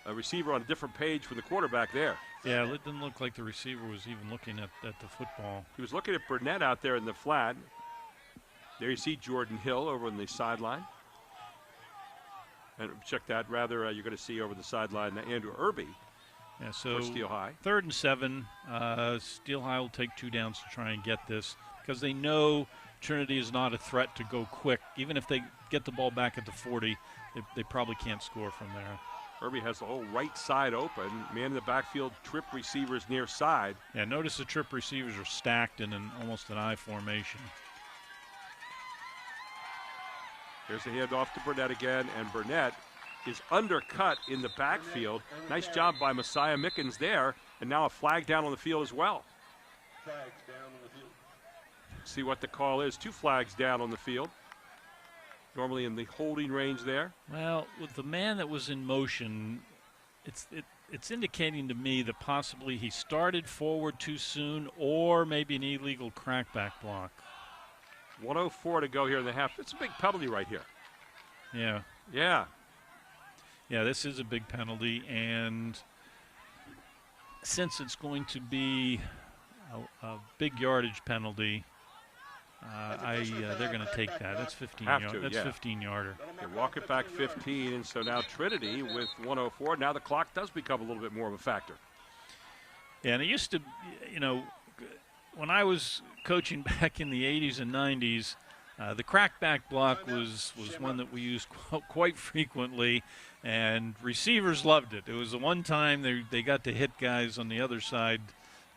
receiver on a different page from the quarterback there. Yeah, it didn't look like the receiver was even looking at the football. He was looking at Burnett out there in the flat. There you see Jordan Hill over on the sideline. And check that, rather, you're going to see over the sideline Andrew Irby. Yeah, so Steel High. 3rd and 7. Steel High will take 2 downs to try and get this because they know Trinity is not a threat to go quick. Even if they get the ball back at the 40, they probably can't score from there. Irby has the whole right side open. Man in the backfield, trip receivers near side. Yeah, notice the trip receivers are stacked in almost an I formation. There's the handoff to Burnett again, and Burnett is undercut in the backfield. Nice job by Messiah Mickens there, and now a flag down on the field as well. See what the call is. 2 flags down on the field. Normally in the holding range there. Well, with the man that was in motion, it's indicating to me that possibly he started forward too soon or maybe an illegal crackback block. 1:04 to go here in the half. It's a big penalty right here. Yeah. Yeah. Yeah, this is a big penalty, and since it's going to be a big yardage penalty, they're going to take that. That's 15 yards. That's 15-yarder. They walk it back 15, and so now Trinity with 1:04. Now the clock does become a little bit more of a factor. Yeah, and it used to, when I was coaching back in the 80s and 90s, the crackback block was one that we used quite frequently, and receivers loved it. It was the one time they got to hit guys on the other side,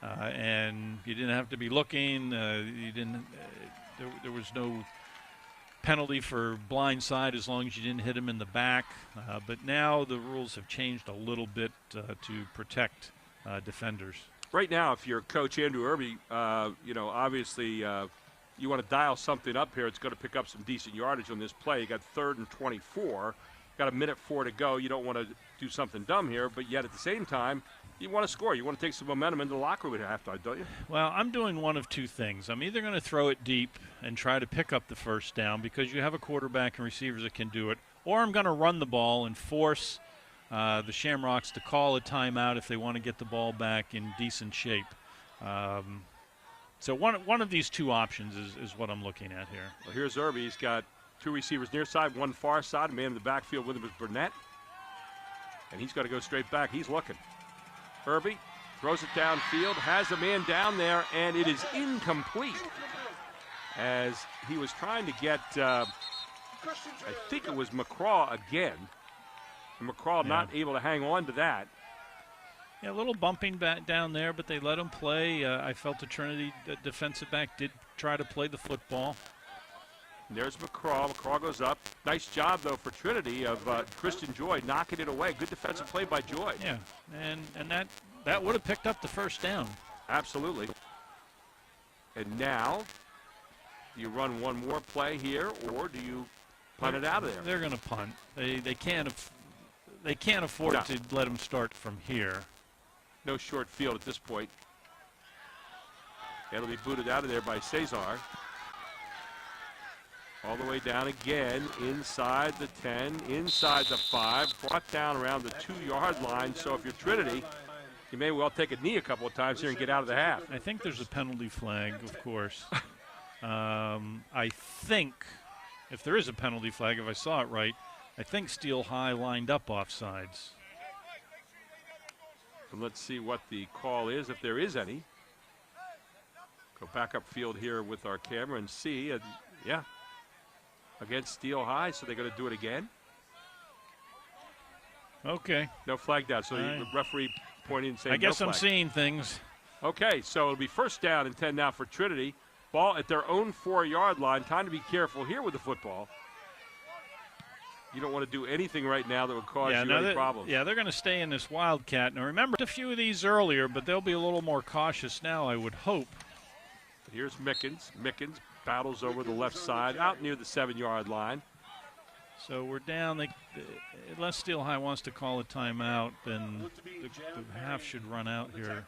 and you didn't have to be looking. There was no penalty for blind side as long as you didn't hit them in the back. But now the rules have changed a little bit to protect defenders. Right now, if you're Coach Andrew Irby, obviously you want to dial something up here. It's going to pick up some decent yardage on this play. You got 3rd and 24. Got 1:04 to go. You don't want to do something dumb here, but yet at the same time, you want to score. You want to take some momentum into the locker room at halftime, don't you? Well, I'm doing one of 2 things. I'm either going to throw it deep and try to pick up the first down because you have a quarterback and receivers that can do it, or I'm going to run the ball and force the Shamrocks to call a timeout if they want to get the ball back in decent shape. So one of these 2 options is what I'm looking at here. Well, here's Irby. He's got 2 receivers near side, 1 far side. A man in the backfield with him is Burnett. And he's got to go straight back. He's looking. Irby throws it downfield, has a man down there, and it is incomplete. As he was trying to get, I think it was McCraw again. And McCraw not able to hang on to that. Yeah, a little bumping back down there, but they let him play. I felt the Trinity defensive back did try to play the football. And there's McCraw. McCraw goes up. Nice job, though, for Trinity of Christian Joy knocking it away. Good defensive play by Joy. Yeah, and that would have picked up the first down. Absolutely. And now, do you run one more play here, or do you punt it out of there? They're going to punt. They can't afford to let him start from here. No short field at this point. It'll be booted out of there by Cesar. All the way down again, inside the 10, inside the 5, brought down around the 2-yard line. So if you're Trinity, you may well take a knee a couple of times here and get out of the half. I think there's a penalty flag, of course. I think, if there is a penalty flag, if I saw it right, I think Steel High lined up offsides. And let's see what the call is, if there is any. Go back upfield here with our camera and see. And yeah, against Steel High, so they're going to do it again. Okay. No flag down, so the referee pointing and saying I guess no I'm flag. seeing things. Okay, so it'll be first down and 10 now for Trinity. Ball at their own 4-yard line. Time to be careful here with the football. You don't want to do anything right now that would cause you any problems. Yeah, they're going to stay in this Wildcat. Now, remember a few of these earlier, but they'll be a little more cautious now, I would hope. But here's Mickens. Mickens battles over the left side, out near the 7-yard line. So we're down. Unless Steel High wants to call a timeout, then the half should run out here.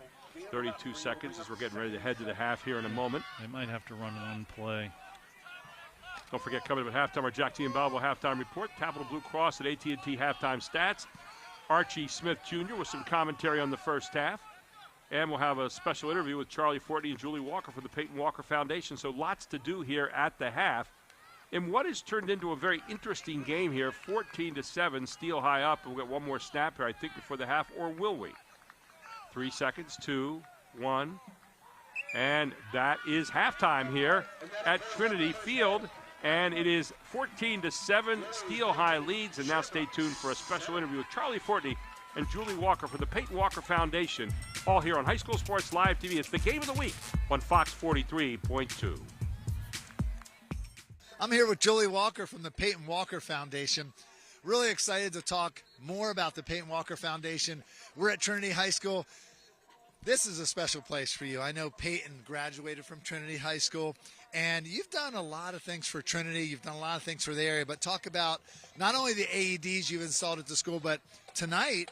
32 seconds as we're getting ready to head to the half here in a moment. They might have to run one play. Don't forget, coming up at halftime, our Jack T. and Balbo halftime report. Capital Blue Cross at AT&T halftime stats. Archie Smith Jr. with some commentary on the first half. And we'll have a special interview with Charlie Fortney and Julie Walker from the Peyton Walker Foundation. So lots to do here at the half. In what has turned into a very interesting game here, 14-7, Steel High up. We'll get one more snap here, I think, before the half, or will we? 3 seconds, 2, 1. And that is halftime here at Trinity Field. And it is 14-7, Steel High leads. And now stay tuned for a special interview with Charlie Fortney and Julie Walker from the Peyton Walker Foundation, all here on High School Sports Live TV. It's the game of the week on Fox 43.2. I'm here with Julie Walker from the Peyton Walker Foundation. Really excited to talk more about the Peyton Walker Foundation. We're at Trinity High School. This is a special place for you. I know Peyton graduated from Trinity High School, and you've done a lot of things for Trinity. You've done a lot of things for the area, but talk about not only the AEDs you've installed at the school, but tonight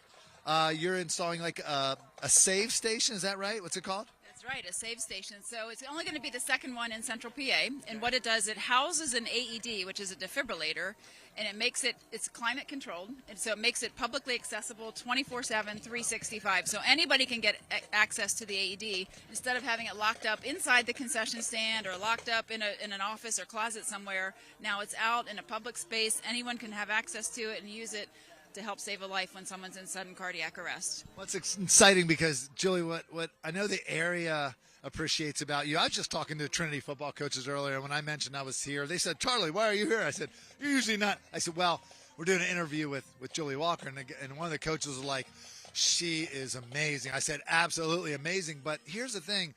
you're installing like a save station. Is that right? What's it called? That's right, a save station. So it's only going to be the second one in Central PA, and what it does, it houses an AED, which is a defibrillator, and it makes it's climate controlled, and so it makes it publicly accessible 24/7, 365. So anybody can get access to the AED instead of having it locked up inside the concession stand or locked up in an office or closet somewhere. Now it's out in a public space. Anyone can have access to it and use it to help save a life when someone's in sudden cardiac arrest. Well, it's exciting because, Julie, what I know the area appreciates about you. I was just talking to Trinity football coaches earlier. When I mentioned I was here, they said, Charlie, why are you here? I said, you're usually not. I said, well, we're doing an interview with Julie Walker, and one of the coaches was like, she is amazing. I said, absolutely amazing. But here's the thing.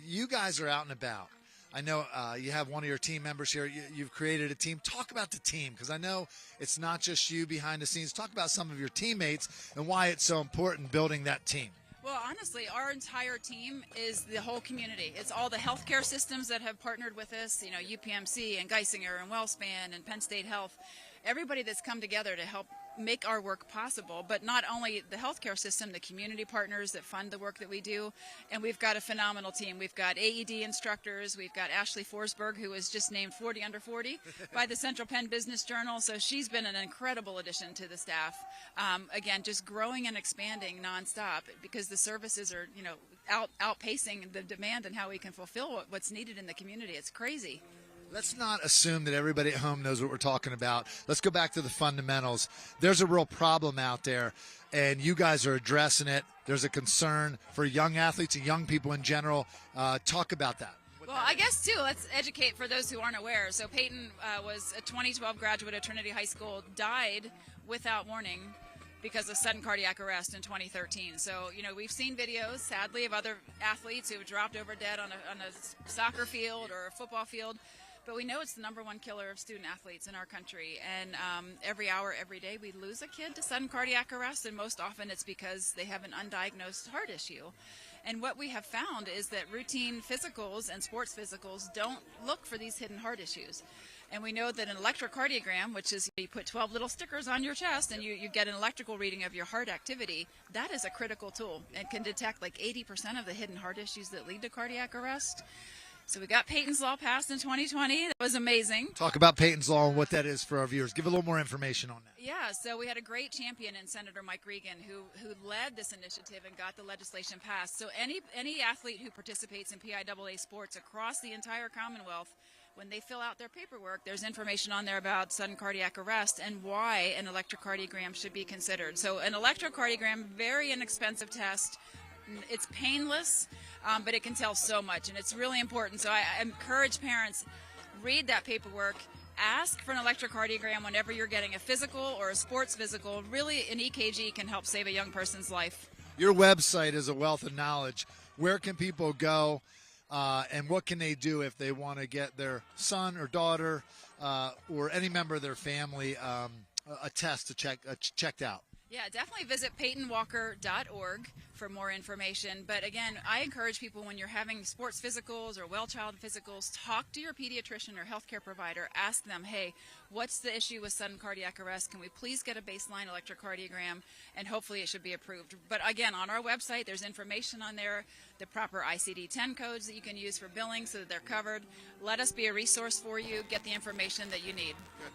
You guys are out and about. I know you have one of your team members here. You've created a team. Talk about the team, because I know it's not just you behind the scenes. Talk about some of your teammates and why it's so important building that team. Well, honestly, our entire team is the whole community. It's all the healthcare systems that have partnered with us, you know, UPMC and Geisinger and WellSpan and Penn State Health. Everybody that's come together to help make our work possible, but not only the healthcare system, the community partners that fund the work that we do, and we've got a phenomenal team. We've got AED instructors. We've got Ashley Forsberg, who was just named 40 under 40 by the Central Penn Business Journal, so she's been an incredible addition to the staff. Again, just growing and expanding nonstop because the services are, you know, outpacing the demand and how we can fulfill what's needed in the community. It's crazy. Let's not assume that everybody at home knows what we're talking about. Let's go back to the fundamentals. There's a real problem out there, and you guys are addressing it. There's a concern for young athletes and young people in general. Talk about that. Well, I guess, too, let's educate for those who aren't aware. So Peyton was a 2012 graduate of Trinity High School, died without warning because of sudden cardiac arrest in 2013. So, you know, we've seen videos, sadly, of other athletes who have dropped over dead on a soccer field or a football field. But we know it's the #1 killer of student athletes in our country. And every hour, every day, we lose a kid to sudden cardiac arrest, and most often it's because they have an undiagnosed heart issue. And what we have found is that routine physicals and sports physicals don't look for these hidden heart issues. And we know that an electrocardiogram, which is you put 12 little stickers on your chest and you get an electrical reading of your heart activity, that is a critical tool and can detect like 80% of the hidden heart issues that lead to cardiac arrest. So we got Peyton's Law passed in 2020. That was amazing. Talk about Peyton's Law and what that is for our viewers. Give a little more information on that. Yeah, so we had a great champion in Senator Mike Regan who led this initiative and got the legislation passed. So any athlete who participates in PIAA sports across the entire Commonwealth, when they fill out their paperwork, there's information on there about sudden cardiac arrest and why an electrocardiogram should be considered. So an electrocardiogram, very inexpensive test. It's painless, but it can tell so much, and it's really important. So I encourage parents, read that paperwork, ask for an electrocardiogram whenever you're getting a physical or a sports physical. Really, an EKG can help save a young person's life. Your website is a wealth of knowledge. Where can people go, and what can they do if they want to get their son or daughter or any member of their family a test checked out? Yeah, definitely visit PeytonWalker.org for more information. But again, I encourage people when you're having sports physicals or well-child physicals, talk to your pediatrician or healthcare provider. Ask them, hey, what's the issue with sudden cardiac arrest? Can we please get a baseline electrocardiogram? And hopefully it should be approved. But again, on our website, there's information on there, the proper ICD-10 codes that you can use for billing so that they're covered. Let us be a resource for you. Get the information that you need. Good.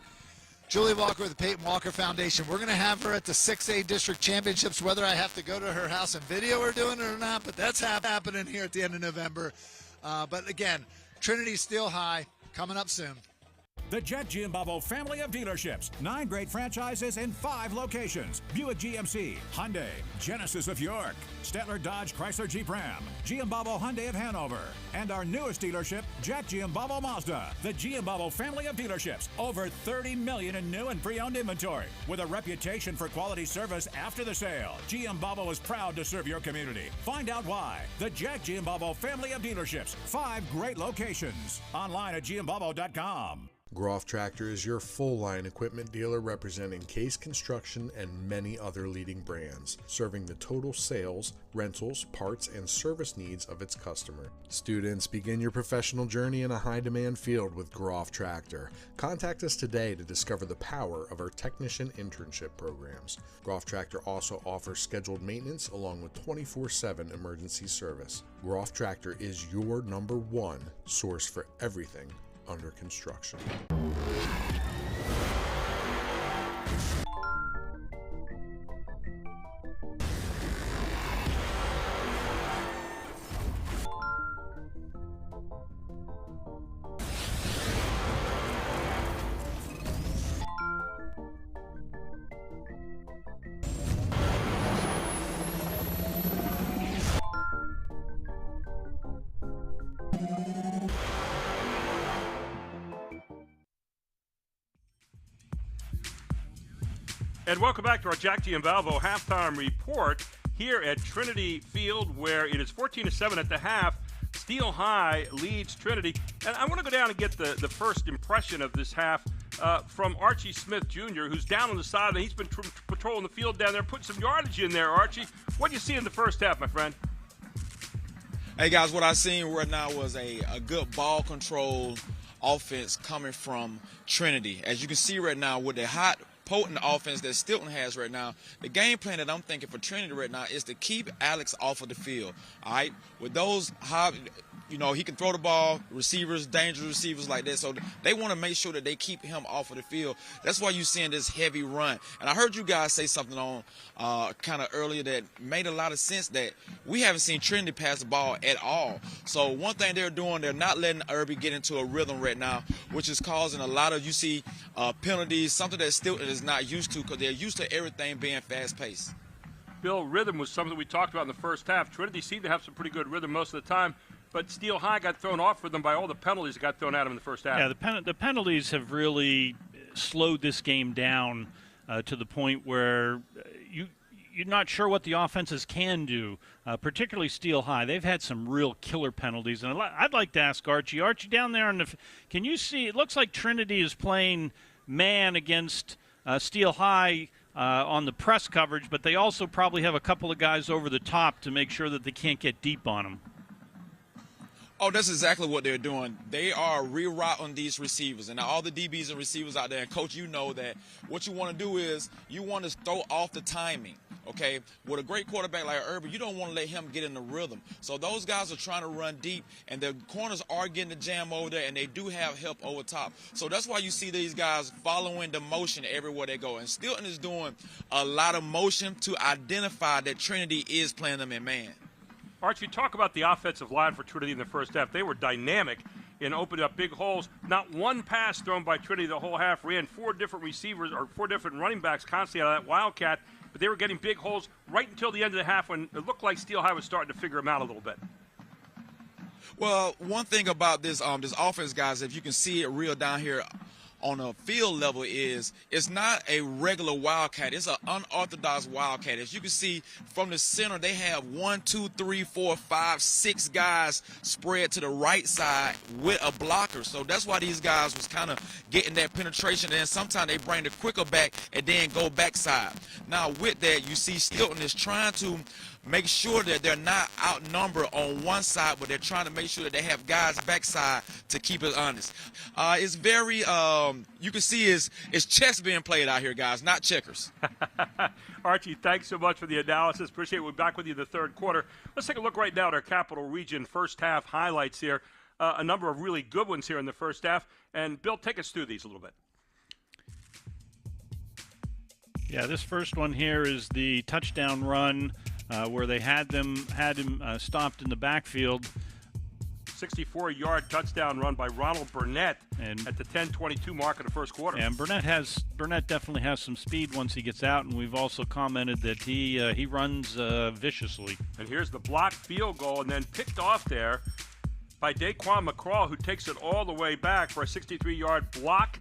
Julie Walker with the Peyton Walker Foundation. We're going to have her at the 6A District Championships, whether I have to go to her house and video her doing it or not, but that's happening here at the end of November. But again, Trinity Steel High coming up soon. The Jet Giambavo family of dealerships. 9 great franchises in 5 locations. Buick GMC, Hyundai, Genesis of York, Stettler Dodge Chrysler Jeep Ram, Giambavo Hyundai of Hanover, and our newest dealership, Jet Giambavo Mazda. The Giambavo family of dealerships. Over 30 million in new and pre-owned inventory. With a reputation for quality service after the sale, Giambavo is proud to serve your community. Find out why. The Jet Giambavo family of dealerships. 5 great locations. Online at Giambavo.com. Groff Tractor is your full-line equipment dealer representing Case Construction and many other leading brands, serving the total sales, rentals, parts, and service needs of its customer. Students, begin your professional journey in a high-demand field with Groff Tractor. Contact us today to discover the power of our technician internship programs. Groff Tractor also offers scheduled maintenance along with 24/7 emergency service. Groff Tractor is your #1 source for everything under construction. And welcome back to our Jack Giambavo halftime report here at Trinity Field, where it is 14-7 at the half. Steel High leads Trinity. And I want to go down and get the first impression of this half from Archie Smith Jr., who's down on the side. He's been patrolling the field down there, putting some yardage in there, Archie. What do you see in the first half, my friend? Hey, guys, what I seen right now was a good ball control offense coming from Trinity. As you can see right now with the hot, potent offense that Stilton has right now, the game plan that I'm thinking for Trinity right now is to keep Alex off of the field. All right, with those high, he can throw the ball, receivers, dangerous receivers like that. So they want to make sure that they keep him off of the field. That's why you're seeing this heavy run. And I heard you guys say something on kind of earlier that made a lot of sense, that we haven't seen Trinity pass the ball at all. So one thing they're doing, they're not letting Irby get into a rhythm right now, which is causing a lot of, penalties, something that Stilton is not used to, because they're used to everything being fast-paced. Bill, rhythm was something we talked about in the first half. Trinity seemed to have some pretty good rhythm most of the time, but Steel High got thrown off for them by all the penalties that got thrown at them in the first half. Yeah, the penalties have really slowed this game down to the point where you're not sure what the offenses can do, particularly Steel High. They've had some real killer penalties, and I'd like to ask Archie. Archie, down there, can you see? It looks like Trinity is playing man against Steel High on the press coverage, but they also probably have a couple of guys over the top to make sure that they can't get deep on them. Oh, that's exactly what they're doing. They are rerouting these receivers, and all the DBs and receivers out there. And, Coach, you know that what you want to do is you want to throw off the timing, okay? With a great quarterback like Urban, you don't want to let him get in the rhythm. So those guys are trying to run deep, and the corners are getting the jam over there, and they do have help over top. So that's why you see these guys following the motion everywhere they go. And Stilton is doing a lot of motion to identify that Trinity is playing them in man. Archie, talk about the offensive line for Trinity in the first half. They were dynamic in opening up big holes. Not one pass thrown by Trinity the whole half. Ran 4 different receivers or 4 different running backs constantly out of that Wildcat, but they were getting big holes right until the end of the half when it looked like Steel High was starting to figure them out a little bit. Well, one thing about this offense, guys, if you can see it real down here on a field level, is it's not a regular Wildcat. It's an unorthodox Wildcat. As you can see from the center, they have 1, 2, 3, 4, 5, 6 guys spread to the right side with a blocker. So that's why these guys was kind of getting that penetration. And sometimes they bring the quicker back and then go backside. Now with that, you see Stilton is trying to make sure that they're not outnumbered on one side, but they're trying to make sure that they have guys backside to keep it honest. It's very, you can see it's chess being played out here, guys, not checkers. Archie, thanks so much for the analysis. Appreciate it. We'll be back with you in the third quarter. Let's take a look right now at our Capital Region first half highlights here. A number of really good ones here in the first half. And, Bill, take us through these a little bit. Yeah, this first one here is the touchdown run where they had him stopped in the backfield. 64-yard touchdown run by Ronald Burnett at the 10:22 mark of the first quarter. And Burnett definitely has some speed once he gets out, and we've also commented that he runs viciously. And here's the blocked field goal, and then picked off there by Daquan McCraw, who takes it all the way back for a 63-yard block.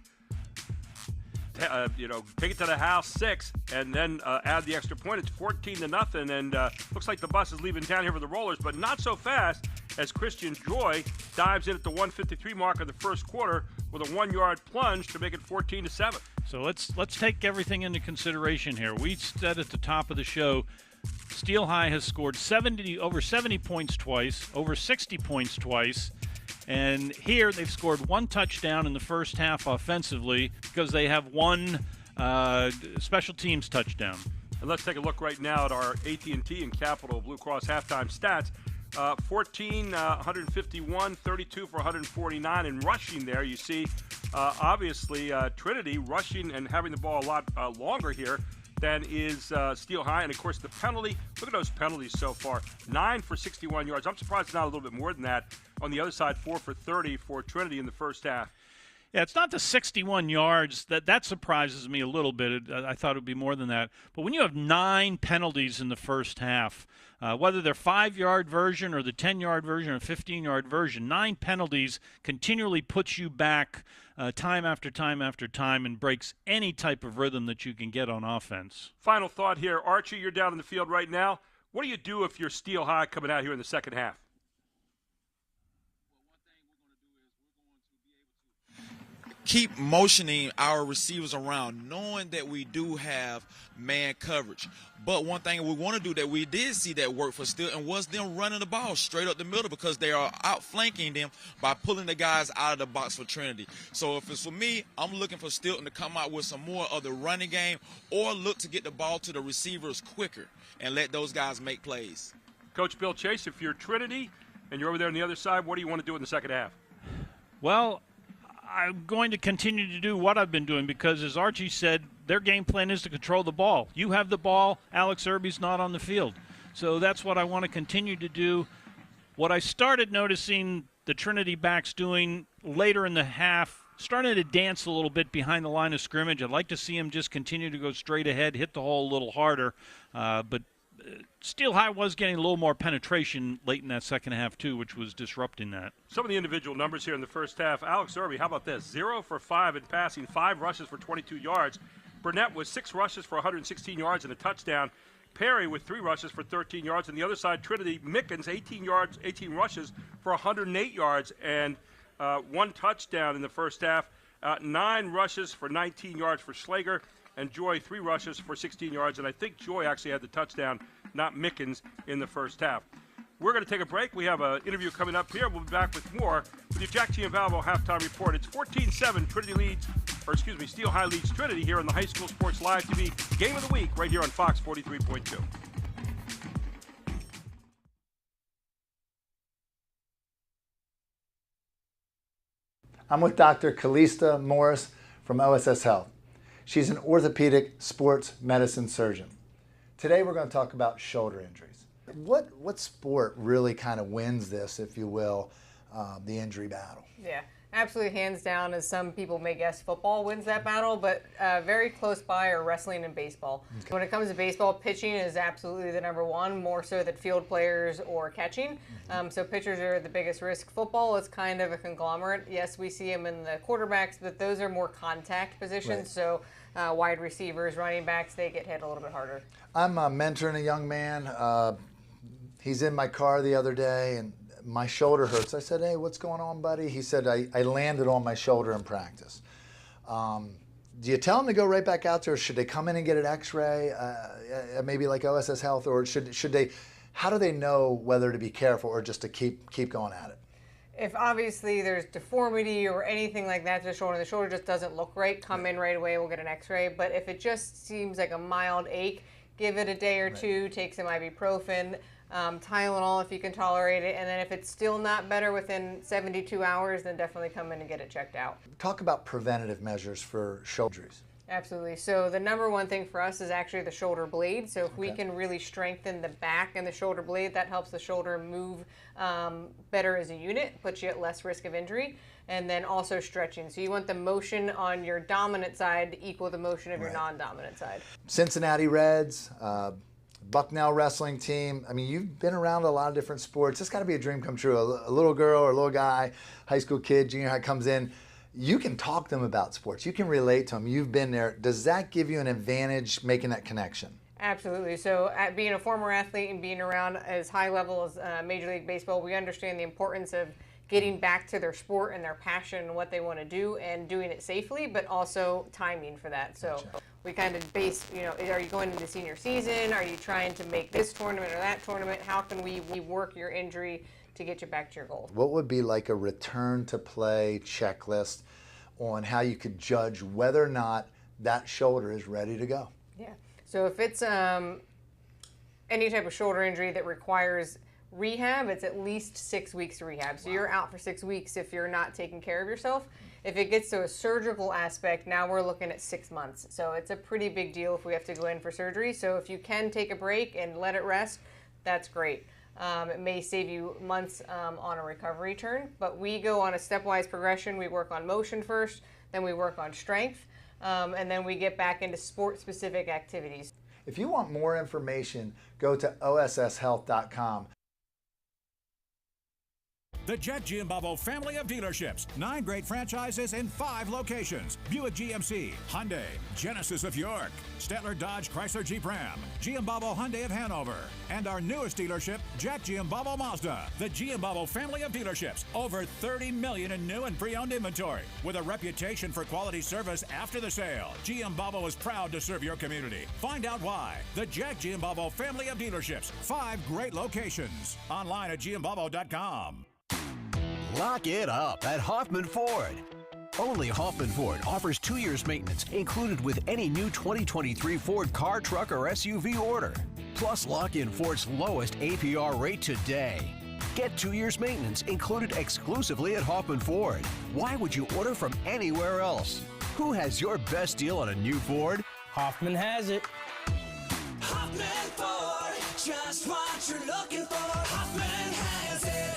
Take it to the house 6, and then add the extra point. It's 14-0, and looks like the bus is leaving town here for the Rollers, but not so fast as Christian Joy dives in at the 1:53 mark of the first quarter with a 1-yard plunge to make it 14-7. So let's take everything into consideration here. We said at the top of the show, Steel High has scored over 70 points twice, over 60 points twice. And here they've scored 1 touchdown in the first half offensively because they have 1 special teams touchdown. And let's take a look right now at our AT&T and Capital Blue Cross halftime stats. 14, 151, 32 for 149 in rushing there. You see, obviously, Trinity rushing and having the ball a lot longer here than is Steel High. And, of course, the penalty. Look at those penalties so far. 9 for 61 yards. I'm surprised it's not a little bit more than that. On the other side, 4 for 30 for Trinity in the first half. Yeah, it's not the 61 yards. That surprises me a little bit. I thought it would be more than that. But when you have 9 penalties in the first half, whether they're 5-yard version or the 10-yard version or 15-yard version, 9 penalties continually puts you back time after time after time and breaks any type of rhythm that you can get on offense. Final thought here. Archie, you're down in the field right now. What do you do if you're Steel High coming out here in the second half? Keep motioning our receivers around, knowing that we do have man coverage. But one thing we want to do that we did see that work for Stilton was them running the ball straight up the middle because they are outflanking them by pulling the guys out of the box for Trinity. So if it's for me, I'm looking for Stilton to come out with some more of the running game or look to get the ball to the receivers quicker and let those guys make plays. Coach Bill Chase, if you're Trinity and you're over there on the other side, what do you want to do in the second half? Well, I'm going to continue to do what I've been doing because, as Archie said, their game plan is to control the ball. You have the ball. Alex Irby's not on the field. So that's what I want to continue to do. What I started noticing the Trinity backs doing later in the half, starting to dance a little bit behind the line of scrimmage. I'd like to see him just continue to go straight ahead, hit the hole a little harder. But Steel High was getting a little more penetration late in that second half, too, which was disrupting that. Some of the individual numbers here in the first half. Alex Irby, how about this? 0 for 5 in passing, 5 rushes for 22 yards. Burnett with 6 rushes for 116 yards and a touchdown. Perry with 3 rushes for 13 yards. On the other side, Trinity, Mickens, 18 rushes for 108 yards and 1 touchdown in the first half. 9 rushes for 19 yards for Schlager. and Joy 3 rushes for 16 yards. And I think Joy actually had the touchdown, not Mickens, in the first half. We're going to take a break. We have an interview coming up here. We'll be back with more with your Jack Giambalvo halftime report. It's 14-7. Steel High leads Trinity here on the High School Sports Live TV Game of the Week right here on Fox 43.2. I'm with Dr. Calista Morris from OSS Health. She's an orthopedic sports medicine surgeon. Today we're going to talk about shoulder injuries. What sport really kind of wins this, if you will, the injury battle? Yeah, absolutely, hands down, as some people may guess, football wins that battle, but very close by are wrestling and baseball. Okay. When it comes to baseball, pitching is absolutely the number one, more so than field players or catching. So pitchers are the biggest risk. Football is kind of a conglomerate. Yes, we see them in the quarterbacks, but those are more contact positions. Right. So wide receivers, running backs, they get hit a little bit harder. I'm mentoring a young man. He's in my car the other day, and my shoulder hurts. I said, hey, what's going on, buddy? He said, I landed on my shoulder in practice. Do you tell them to go right back out there, or should they come in and get an x-ray, maybe like OSS Health, or should they, how do they know whether to be careful or just to keep going at it? If obviously there's deformity or anything like that to the shoulder just doesn't look right, come in right away, we'll get an x-ray. But if it just seems like a mild ache, give it a day or two, take some ibuprofen. Tylenol if you can tolerate it, and then if it's still not better within 72 hours, then definitely come in and get it checked out. Talk about preventative measures for shoulder injuries. Absolutely. So the number one thing for us is actually the shoulder blade. So if we can really strengthen the back and the shoulder blade, that helps the shoulder move better as a unit, puts you at less risk of injury. And then also stretching. So you want the motion on your dominant side to equal the motion of your non-dominant side. Cincinnati Reds, Bucknell wrestling team. I mean, you've been around a lot of different sports. It's got to be a dream come true. A little girl or a little guy, high school kid, junior high comes in. You can talk to them about sports. You can relate to them. You've been there. Does that give you an advantage making that connection? Absolutely. So being a former athlete and being around as high level as Major League Baseball, we understand the importance of getting back to their sport and their passion and what they want to do and doing it safely, but also timing for that. So we kind of base, are you going into senior season? Are you trying to make this tournament or that tournament? How can we work your injury to get you back to your goal? What would be like a return to play checklist on how you could judge whether or not that shoulder is ready to go? Yeah. So if it's any type of shoulder injury that requires rehab, it's at least 6 weeks rehab. So you're out for 6 weeks if you're not taking care of yourself. If it gets to a surgical aspect, now we're looking at 6 months. So it's a pretty big deal if we have to go in for surgery. So if you can take a break and let it rest, that's great. It may save you months on a recovery turn, but we go on a stepwise progression. We work on motion first, then we work on strength, and then we get back into sport-specific activities. If you want more information, go to osshealth.com. The Jet Giambalvo family of dealerships. 9 great franchises in 5 locations. Buick GMC, Hyundai, Genesis of York, Stettler Dodge Chrysler Jeep Ram, Giambalvo Hyundai of Hanover, and our newest dealership, Jack Giambalvo Mazda. The Giambalvo family of dealerships. Over 30 million in new and pre-owned inventory. With a reputation for quality service after the sale, Giambalvo is proud to serve your community. Find out why. The Jack Giambalvo family of dealerships. 5 great locations. Online at giambalvo.com. Lock it up at Hoffman Ford. Only Hoffman Ford offers 2 years maintenance included with any new 2023 Ford car, truck, or SUV order. Plus, lock in Ford's lowest APR rate today. Get 2 years maintenance included exclusively at Hoffman Ford. Why would you order from anywhere else? Who has your best deal on a new Ford? Hoffman has it. Hoffman Ford, just what you're looking for. Hoffman has it.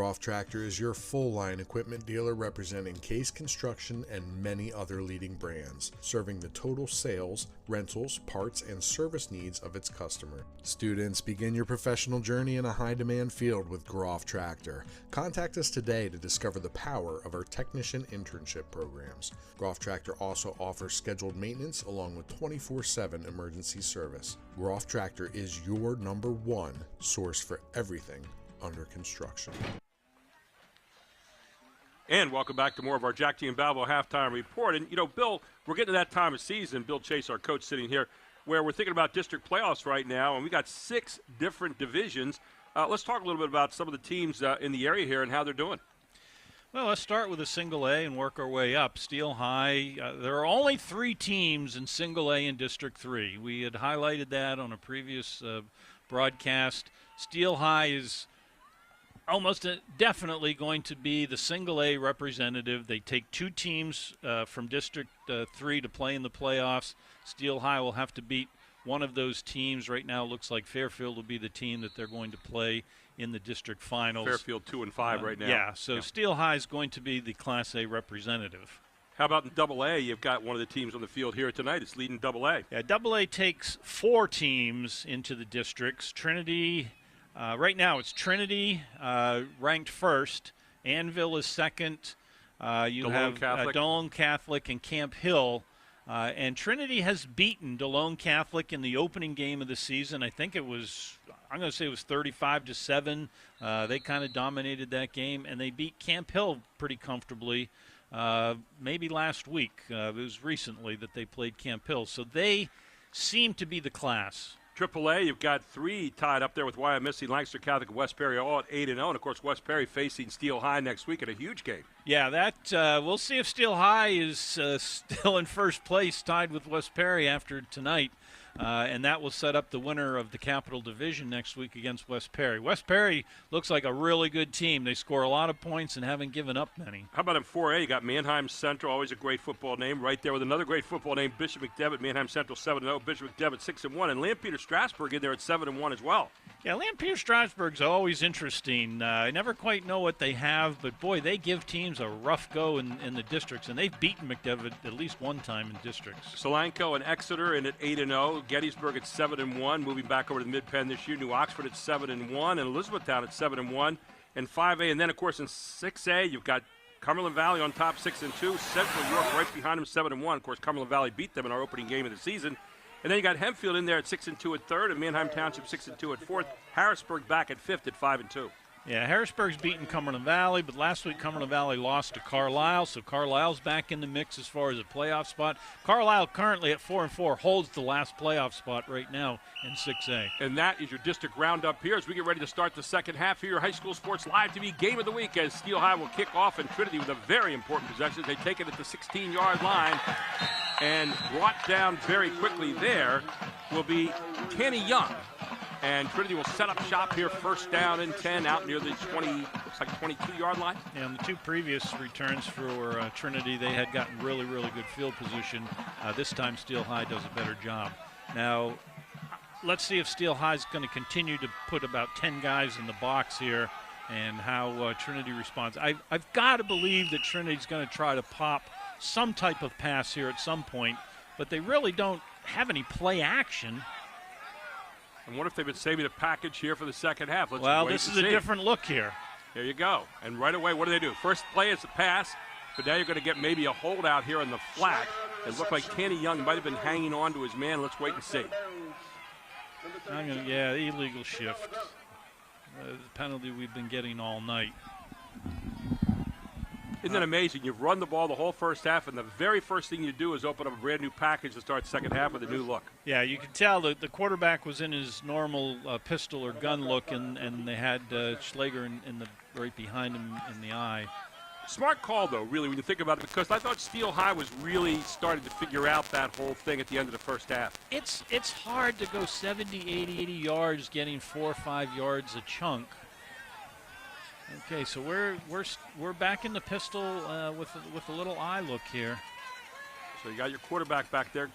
Groff Tractor is your full-line equipment dealer representing Case Construction and many other leading brands, serving the total sales, rentals, parts, and service needs of its customer. Students, begin your professional journey in a high-demand field with Groff Tractor. Contact us today to discover the power of our technician internship programs. Groff Tractor also offers scheduled maintenance along with 24/7 emergency service. Groff Tractor is your #1 source for everything under construction. And welcome back to more of our Jack G. and Balbo halftime report. And, Bill, we're getting to that time of season. Bill Chase, our coach, sitting here, where we're thinking about district playoffs right now, and we got 6 different divisions. Let's talk a little bit about some of the teams in the area here and how they're doing. Well, let's start with a single A and work our way up. Steel High, there are only 3 teams in single A in District 3. We had highlighted that on a previous broadcast. Steel High is almost definitely going to be the single A representative. They take 2 teams from District 3 to play in the playoffs. Steel High will have to beat one of those teams. Right now it looks like Fairfield will be the team that they're going to play in the district finals. Fairfield 2-5 right now. Yeah, so Steel High is going to be the Class A representative. How about in Double A? You've got one of the teams on the field here tonight. It's leading Double A. Yeah, Double A takes 4 teams into the districts. Trinity, right now it's Trinity ranked first. Anvil is second. You have DeLone Catholic and Camp Hill. And Trinity has beaten DeLone Catholic in the opening game of the season. I think it was, I'm going to say it was 35-7. They kind of dominated that game, and they beat Camp Hill pretty comfortably. Maybe last week. It was recently that they played Camp Hill. So they seem to be the class. Triple A, you've got 3 tied up there with Wyomissing, Lancaster Catholic, and West Perry, all at 8-0. And, of course, West Perry facing Steel High next week in a huge game. Yeah, that we'll see if Steel High is still in first place, tied with West Perry after tonight. And that will set up the winner of the Capital Division next week against West Perry. West Perry looks like a really good team. They score a lot of points and haven't given up many. How about in 4A? You got Manheim Central, always a great football name, right there with another great football name, Bishop McDevitt. Manheim Central 7-0, Bishop McDevitt 6-1, and Lampeter Strasburg in there at 7-1 as well. Yeah, Lampeter Strasburg's always interesting. I never quite know what they have, but boy, they give teams a rough go in the districts, and they've beaten McDevitt at least one time in districts. Solanco and Exeter in at 8-0, Gettysburg at 7-1, moving back over to the Mid-Penn this year. New Oxford at 7-1, and Elizabethtown at 7-1, and 5A. And then, of course, in 6A, you've got Cumberland Valley on top, 6-2. Central York right behind them, 7-1. Of course, Cumberland Valley beat them in our opening game of the season. And then you got Hempfield in there at 6-2 at 3rd, and Manheim Township 6-2 at 4th. Harrisburg back at 5th at 5-2. Yeah, Harrisburg's beaten Cumberland Valley, but last week Cumberland Valley lost to Carlisle, so Carlisle's back in the mix as far as a playoff spot. Carlisle currently at 4-4 holds the last playoff spot right now in 6A. And that is your district roundup here as we get ready to start the second half here. Your high school sports live TV game of the week as Steel High will kick off and Trinity with a very important possession. They take it at the 16-yard line, and brought down very quickly there will be Kenny Young. And Trinity will set up shop here, first down and 10 out near the 22-yard line. Yeah, and the 2 previous returns for Trinity, they had gotten really, really good field position. This time Steel High does a better job. Now, let's see if Steel High is going to continue to put about 10 guys in the box here and how Trinity responds. I've got to believe that Trinity's going to try to pop some type of pass here at some point, but they really don't have any play action. I wonder if they've been saving a package here for the second half. Well, this is a different look here. There you go. And right away, what do? First play is a pass, but now you're going to get maybe a holdout here in the flat. It looked like Kenny Young might have been hanging on to his man. Let's wait and see. Yeah, illegal shift. The penalty we've been getting all night. Isn't it amazing? You've run the ball the whole first half, and the very first thing you do is open up a brand new package to start second half with a new look. Yeah, you can tell that the quarterback was in his normal pistol or gun look, and they had Schlager in the right behind him in the eye. Smart call, though, really, when you think about it, because I thought Steel High was really starting to figure out that whole thing at the end of the first half. It's hard to go 70, 80 yards getting 4 or 5 yards a chunk. Okay, so we're back in the pistol with a little eye look here. So you got your quarterback back there,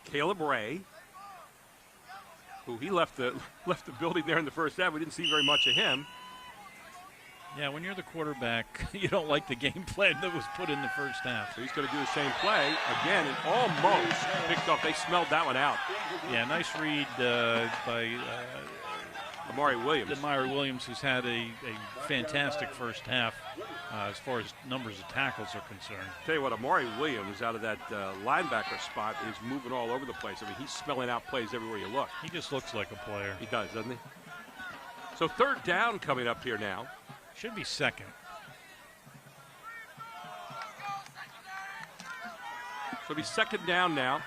Caleb Ray, who he left the building there in the first half. We didn't see very much of him. Yeah, when you're the quarterback, you don't like the game plan that was put in the first half. So he's going to do the same play again, and almost picked off. They smelled that one out. Yeah, nice read by Amari Williams. Williams, who's had a fantastic first half as far as numbers of tackles are concerned. Tell you what, Amari Williams out of that linebacker spot is moving all over the place. I mean, he's smelling out plays everywhere you look. He just looks like a player. He does, doesn't he? So third down coming up here now. Should be second. So it'll be second down now.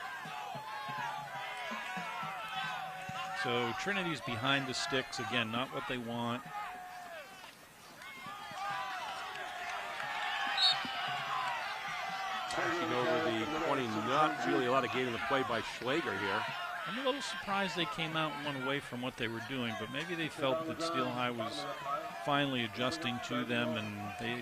So Trinity's behind the sticks. Again, not what they want. Passing over the 20, not really a lot of gain in the play by Schlager here. I'm a little surprised they came out and went away from what they were doing, but maybe they felt that Steel High was finally adjusting to them, and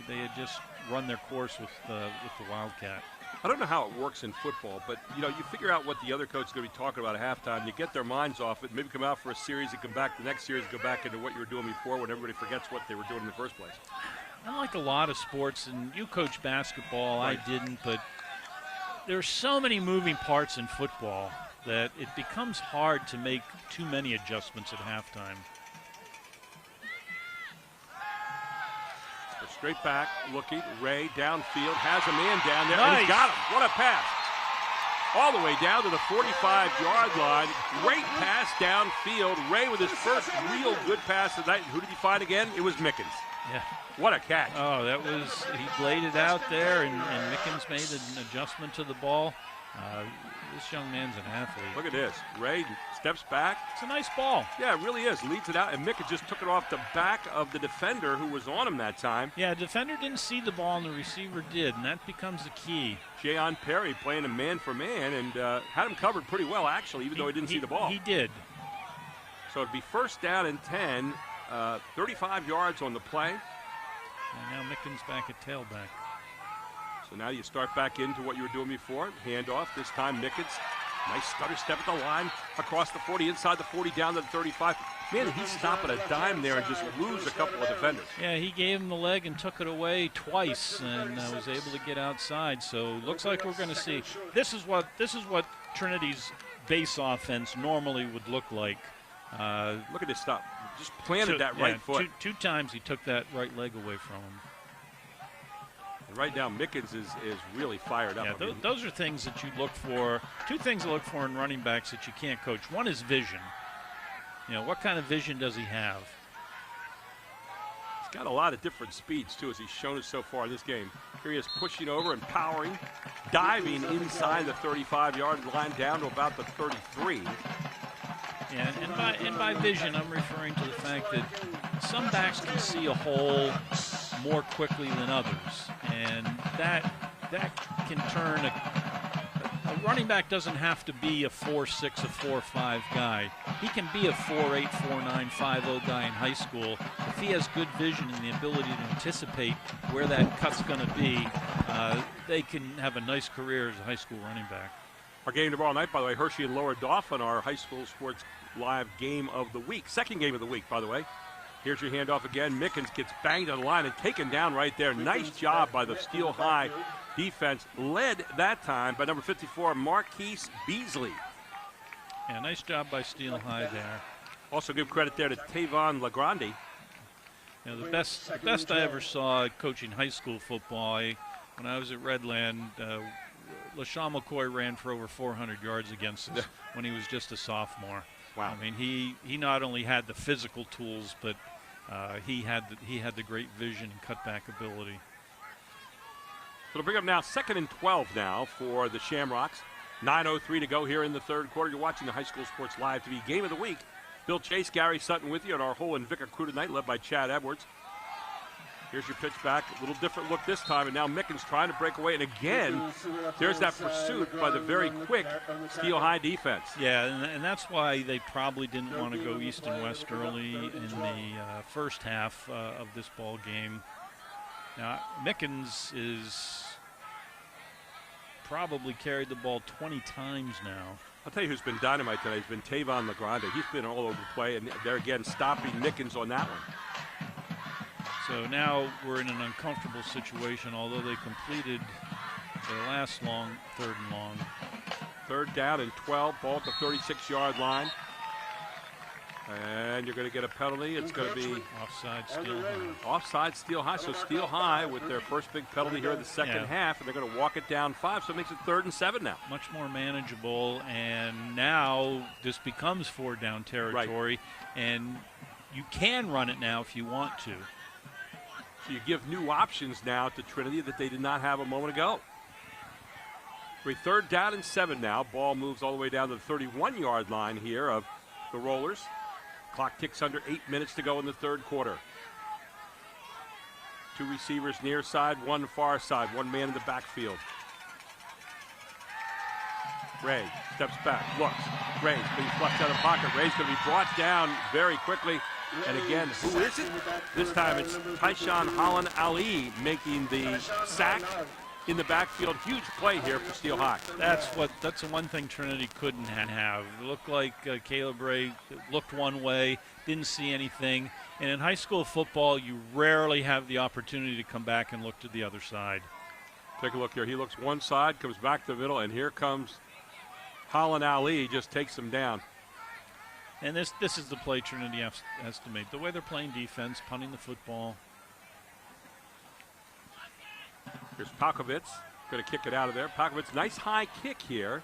they had just run their course with the Wildcat. I don't know how it works in football, but you figure out what the other coach is going to be talking about at halftime. You get their minds off it, maybe come out for a series and come back the next series, go back into what you were doing before when everybody forgets what they were doing in the first place. Unlike a lot of sports, and you coach basketball, right. I didn't, but there's so many moving parts in football that it becomes hard to make too many adjustments at halftime. So straight back, looking, Ray downfield, has a man down there, nice. And he's got him. What a pass. All the way down to the 45-yard line. Great pass downfield. Ray with his first real good pass of the night. Who did he find again? It was Mickens. Yeah. What a catch. Oh, he laid it out there, and Mickens made an adjustment to the ball. This young man's an athlete. Look at this. Ray steps back. It's a nice ball. Yeah, it really is. Leads it out, and Mickens just took it off the back of the defender who was on him that time. Yeah, the defender didn't see the ball, and the receiver did, and that becomes the key. Jayon Perry playing him man for man, and had him covered pretty well, actually, even though he didn't see the ball. He did. So it'd be first down and 10, 35 yards on the play. And now Mickens back at tailback. So now you start back into what you were doing before. Handoff, this time Mickens. Nice stutter step at the line, across the 40, inside the 40, down to the 35. Man, did he stop at a dime there and just lose a couple of defenders. Yeah, he gave him the leg and took it away twice and was able to get outside. So looks like we're going to see. This is what Trinity's base offense normally would look like. Look at this stop. Just planted that right foot. Two times he took that right leg away from him. And right now, Mickens is really fired up. Yeah, those are things that you look for. Two things to look for in running backs that you can't coach. One is vision. What kind of vision does he have? He's got a lot of different speeds, too, as he's shown us so far in this game. Here he is pushing over and powering, diving inside the 35-yard line down to about the 33. Yeah, and by vision, I'm referring to the fact that some backs can see a hole more quickly than others, and that can turn a running back doesn't have to be a 4'6", a 4'5" guy. He can be a 4'8", 4'9", 5'0" guy in high school. If he has good vision and the ability to anticipate where that cut's going to be, they can have a nice career as a high school running back. Our game tomorrow night, by the way, Hershey and Lower Dauphin, our high school sports live game of the week. Second game of the week, by the way. Here's your handoff again. Mickens gets banged on the line and taken down right there. Nice job by the Steel High defense. Led that time by number 54, Marquise Beasley. Yeah, nice job by Steel High there. Also give credit there to Tavon LaGrande. The best I ever saw coaching high school football, when I was at Redland, LaShawn McCoy ran for over 400 yards against us when he was just a sophomore. Wow. I mean, he not only had the physical tools, but he had the great vision and cutback ability. So it'll bring up now 2nd and 12 now for the Shamrocks. 9:03 to go here in the third quarter. You're watching the High School Sports Live TV Game of the Week. Bill Chase, Gary Sutton with you, and our whole Invicta crew tonight, led by Chad Edwards. Here's your pitch back. A little different look this time, and now Mickens trying to break away. And again, there's that pursuit by the very quick Steel High defense. Yeah, and that's why they probably didn't want to go east and west early in the first half of this ball game. Now, Mickens is probably carried the ball 20 times now. I'll tell you who's been dynamite tonight. He's been Tavon LaGrande. He's been all over the play, and they're again stopping Mickens on that one. So now we're in an uncomfortable situation, although they completed their last long, 3rd and long. 3rd down and 12, ball at the 36-yard line. And you're going to get a penalty. It's going to be offside, Steel High. Offside, Steel High. So Steel High with their first big penalty here in the second half, and they're going to walk it down 5, so it makes it 3rd and 7 now. Much more manageable, and now this becomes 4-down territory, and you can run it now if you want to. So you give new options now to Trinity that they did not have a moment ago. We're 3rd down and 7 now. Ball moves all the way down to the 31-yard line here of the Rollers. Clock ticks under 8 minutes to go in the 3rd quarter. 2 receivers near side, 1 far side, 1 man in the backfield. Ray steps back, looks. Ray's being flushed out of the pocket. Ray's going to be brought down very quickly. And again, who is it? This time it's Tyshawn Holland Ali making the sack in the backfield. Huge play here for Steel High. That's the one thing Trinity couldn't have. It looked like Caleb Ray looked one way, didn't see anything. And in high school football, you rarely have the opportunity to come back and look to the other side. Take a look here. He looks one side, comes back to the middle, and here comes Holland Ali, just takes him down. And this is the play Trinity has to make. The way they're playing defense, punting the football. Here's Palkovitz, going to kick it out of there. Palkovitz, nice high kick here.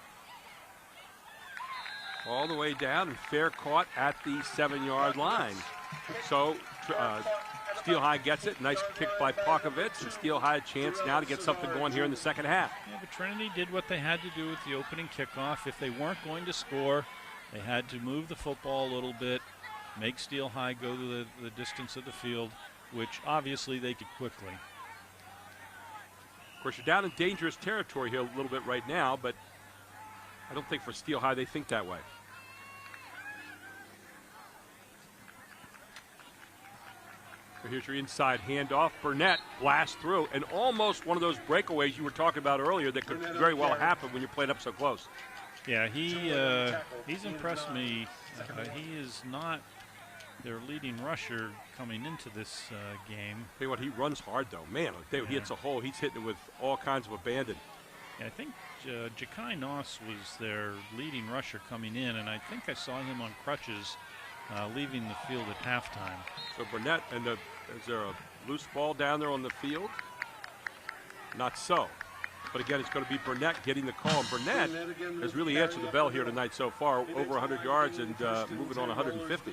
All the way down and fair caught at the 7-yard line. So Steel High gets it. Nice kick by Palkovitz, and Steel High a chance now to get something going here in the second half. Yeah, but Trinity did what they had to do with the opening kickoff. If they weren't going to score, they had to move the football a little bit, make Steel High go to the distance of the field, which obviously they could quickly. Of course, you're down in dangerous territory here a little bit right now, but I don't think for Steel High they think that way. So here's your inside handoff. Burnett blasts through, and almost one of those breakaways you were talking about earlier that could very well happen when you're playing up so close. Yeah, he's impressed me. He is not their leading rusher coming into this game. Tell you what, he runs hard though. Man, he hits a hole. He's hitting it with all kinds of abandon. Yeah, I think Ja'Kai Noss was their leading rusher coming in, and I think I saw him on crutches leaving the field at halftime. So Burnett, and is there a loose ball down there on the field? Not so. But again, it's going to be Burnett getting the call. And Burnett has really answered the bell here tonight so far, over 100 yards and moving on 150.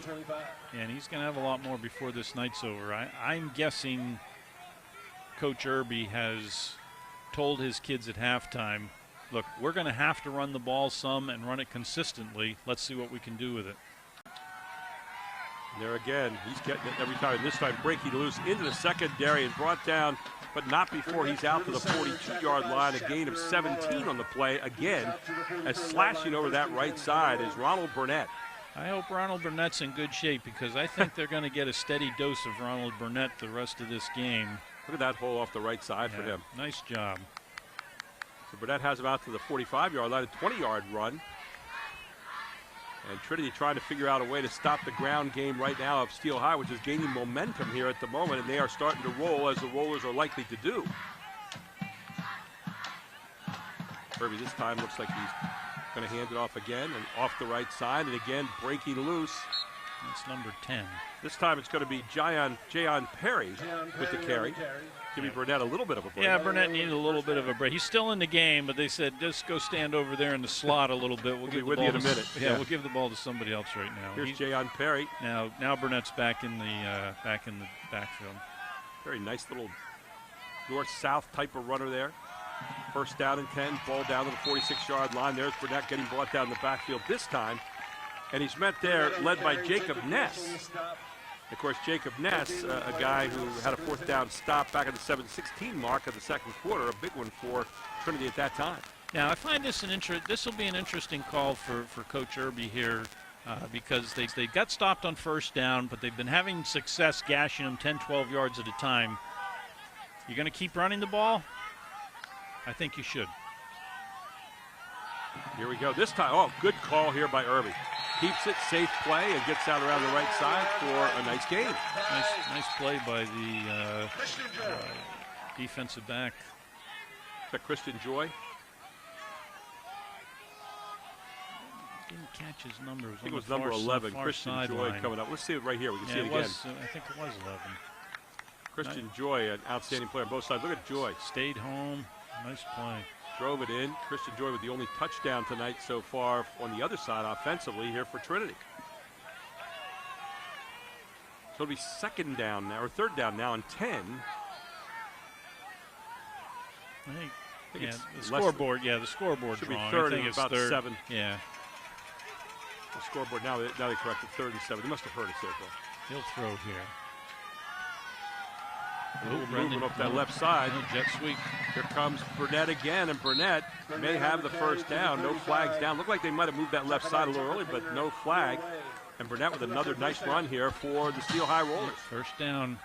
And he's going to have a lot more before this night's over. I'm guessing Coach Irby has told his kids at halftime, look, we're going to have to run the ball some and run it consistently. Let's see what we can do with it. And there again, he's getting it every time. This time breaking loose into the secondary and brought down, but not before he's out to the 42-yard line. A gain of 17 on the play again, as slashing over that right side is Ronald Burnett. I hope Ronald Burnett's in good shape, because I think they're going to get a steady dose of Ronald Burnett the rest of this game. Look at that hole off the right side for him. Nice job. So Burnett has him out to the 45-yard line, a 20-yard run. And Trinity trying to figure out a way to stop the ground game right now of Steel High, which is gaining momentum here at the moment, and they are starting to roll as the Rollers are likely to do. Kirby this time looks like he's going to hand it off again and off the right side, and again breaking loose. That's number 10. This time it's going to be Jayon Perry with the carry. Give Burnett a little bit of a break. Yeah, Burnett needed a little bit of a break. He's still in the game, but they said, just go stand over there in the slot a little bit. We'll give the ball in a minute. Yeah, we'll give the ball to somebody else right now. Here's Jayon Perry. Now Burnett's back in the backfield. Very nice little north-south type of runner there. First down and 10, ball down to the 46-yard line. There's Burnett getting brought down the backfield this time. And he's met there, led by Jacob Ness. Of course, Jacob Ness, a guy who had a fourth down stop back at the 7:16 mark of the second quarter, a big one for Trinity at that time. Now, I find this this will be an interesting call for Coach Irby here, because they got stopped on first down, but they've been having success gashing them 10, 12 yards at a time. You're going to keep running the ball? I think you should. Here we go. This time, oh, good call here by Irby. Keeps it, safe play, and gets out around the right side for a nice gain. Nice play by the defensive back. Is that Christian Joy? Didn't catch his number. I think it was number 11, Christian Joy coming up. Let's see it right here. We can see it again. I think it was 11. Christian Joy, an outstanding player on both sides. Look at Joy. Stayed home. Nice play. Drove it in. Christian Joy with the only touchdown tonight so far on the other side offensively here for Trinity. So it'll be second down now, or third down now, and 10. I think yeah, the scoreboard. Yeah, the scoreboard should wrong. Be third I think and it's about third. 7. Yeah. The scoreboard now they corrected 3rd and 7. They must have heard us there, Bill. He'll throw here. Moving up that left side. Jet sweep. Here comes Burnett again, and Burnett may have the first down. No flags down. Looked like they might have moved that left side a little early, but no flag. And Burnett with another nice run here for the Steel High Rollers. First down.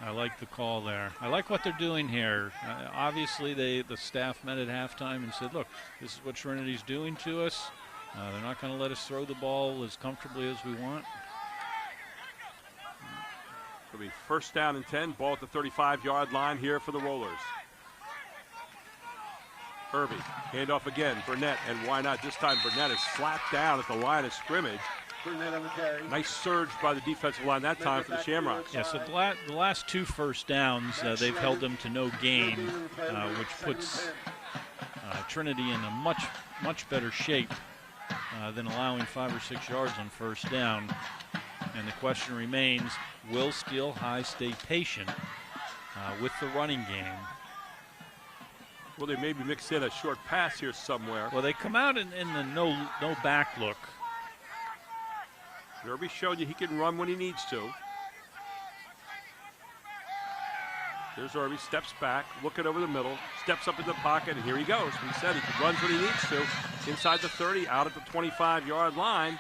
I like the call there. I like what they're doing here. Obviously, the staff met at halftime and said, look, this is what Trinity's doing to us. They're not going to let us throw the ball as comfortably as we want. It'll be first down and 10. Ball at the 35-yard line here for the Rollers. Irby, handoff again. Burnett, and why not? This time Burnett is slapped down at the line of scrimmage. Nice surge by the defensive line that time for the Shamrocks. Yeah, so the last 2 first downs, they've held them to no gain, which puts Trinity in a much better shape than allowing 5 or 6 yards on first down. And the question remains, will Steel High stay patient with the running game? Well, they maybe mix in a short pass here somewhere. Well, they come out in the no back look. Irby showed you he can run when he needs to. There's Irby, steps back, looking over the middle, steps up in the pocket, and here he goes. We said he runs when he needs to. Inside the 30, out at the 25-yard line.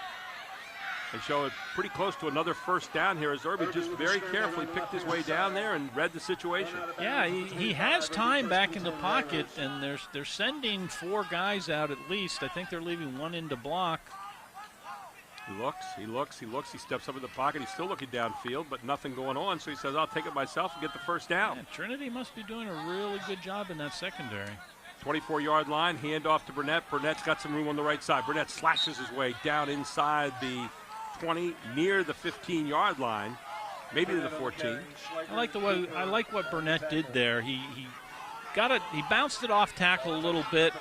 And show it pretty close to another first down here as Irby just very carefully picked his way down there and read the situation. Yeah, he has time back in the pocket, and they're sending 4 guys out at least. I think they're leaving 1 in to block. He looks, he steps up in the pocket. He's still looking downfield, but nothing going on. So he says, I'll take it myself and get the first down. Yeah, Trinity must be doing a really good job in that secondary. 24-yard line, handoff to Burnett. Burnett's got some room on the right side. Burnett slashes his way down inside the 20, near the 15-yard line, maybe to the 14. I like what Burnett did there. He bounced it off tackle a little bit,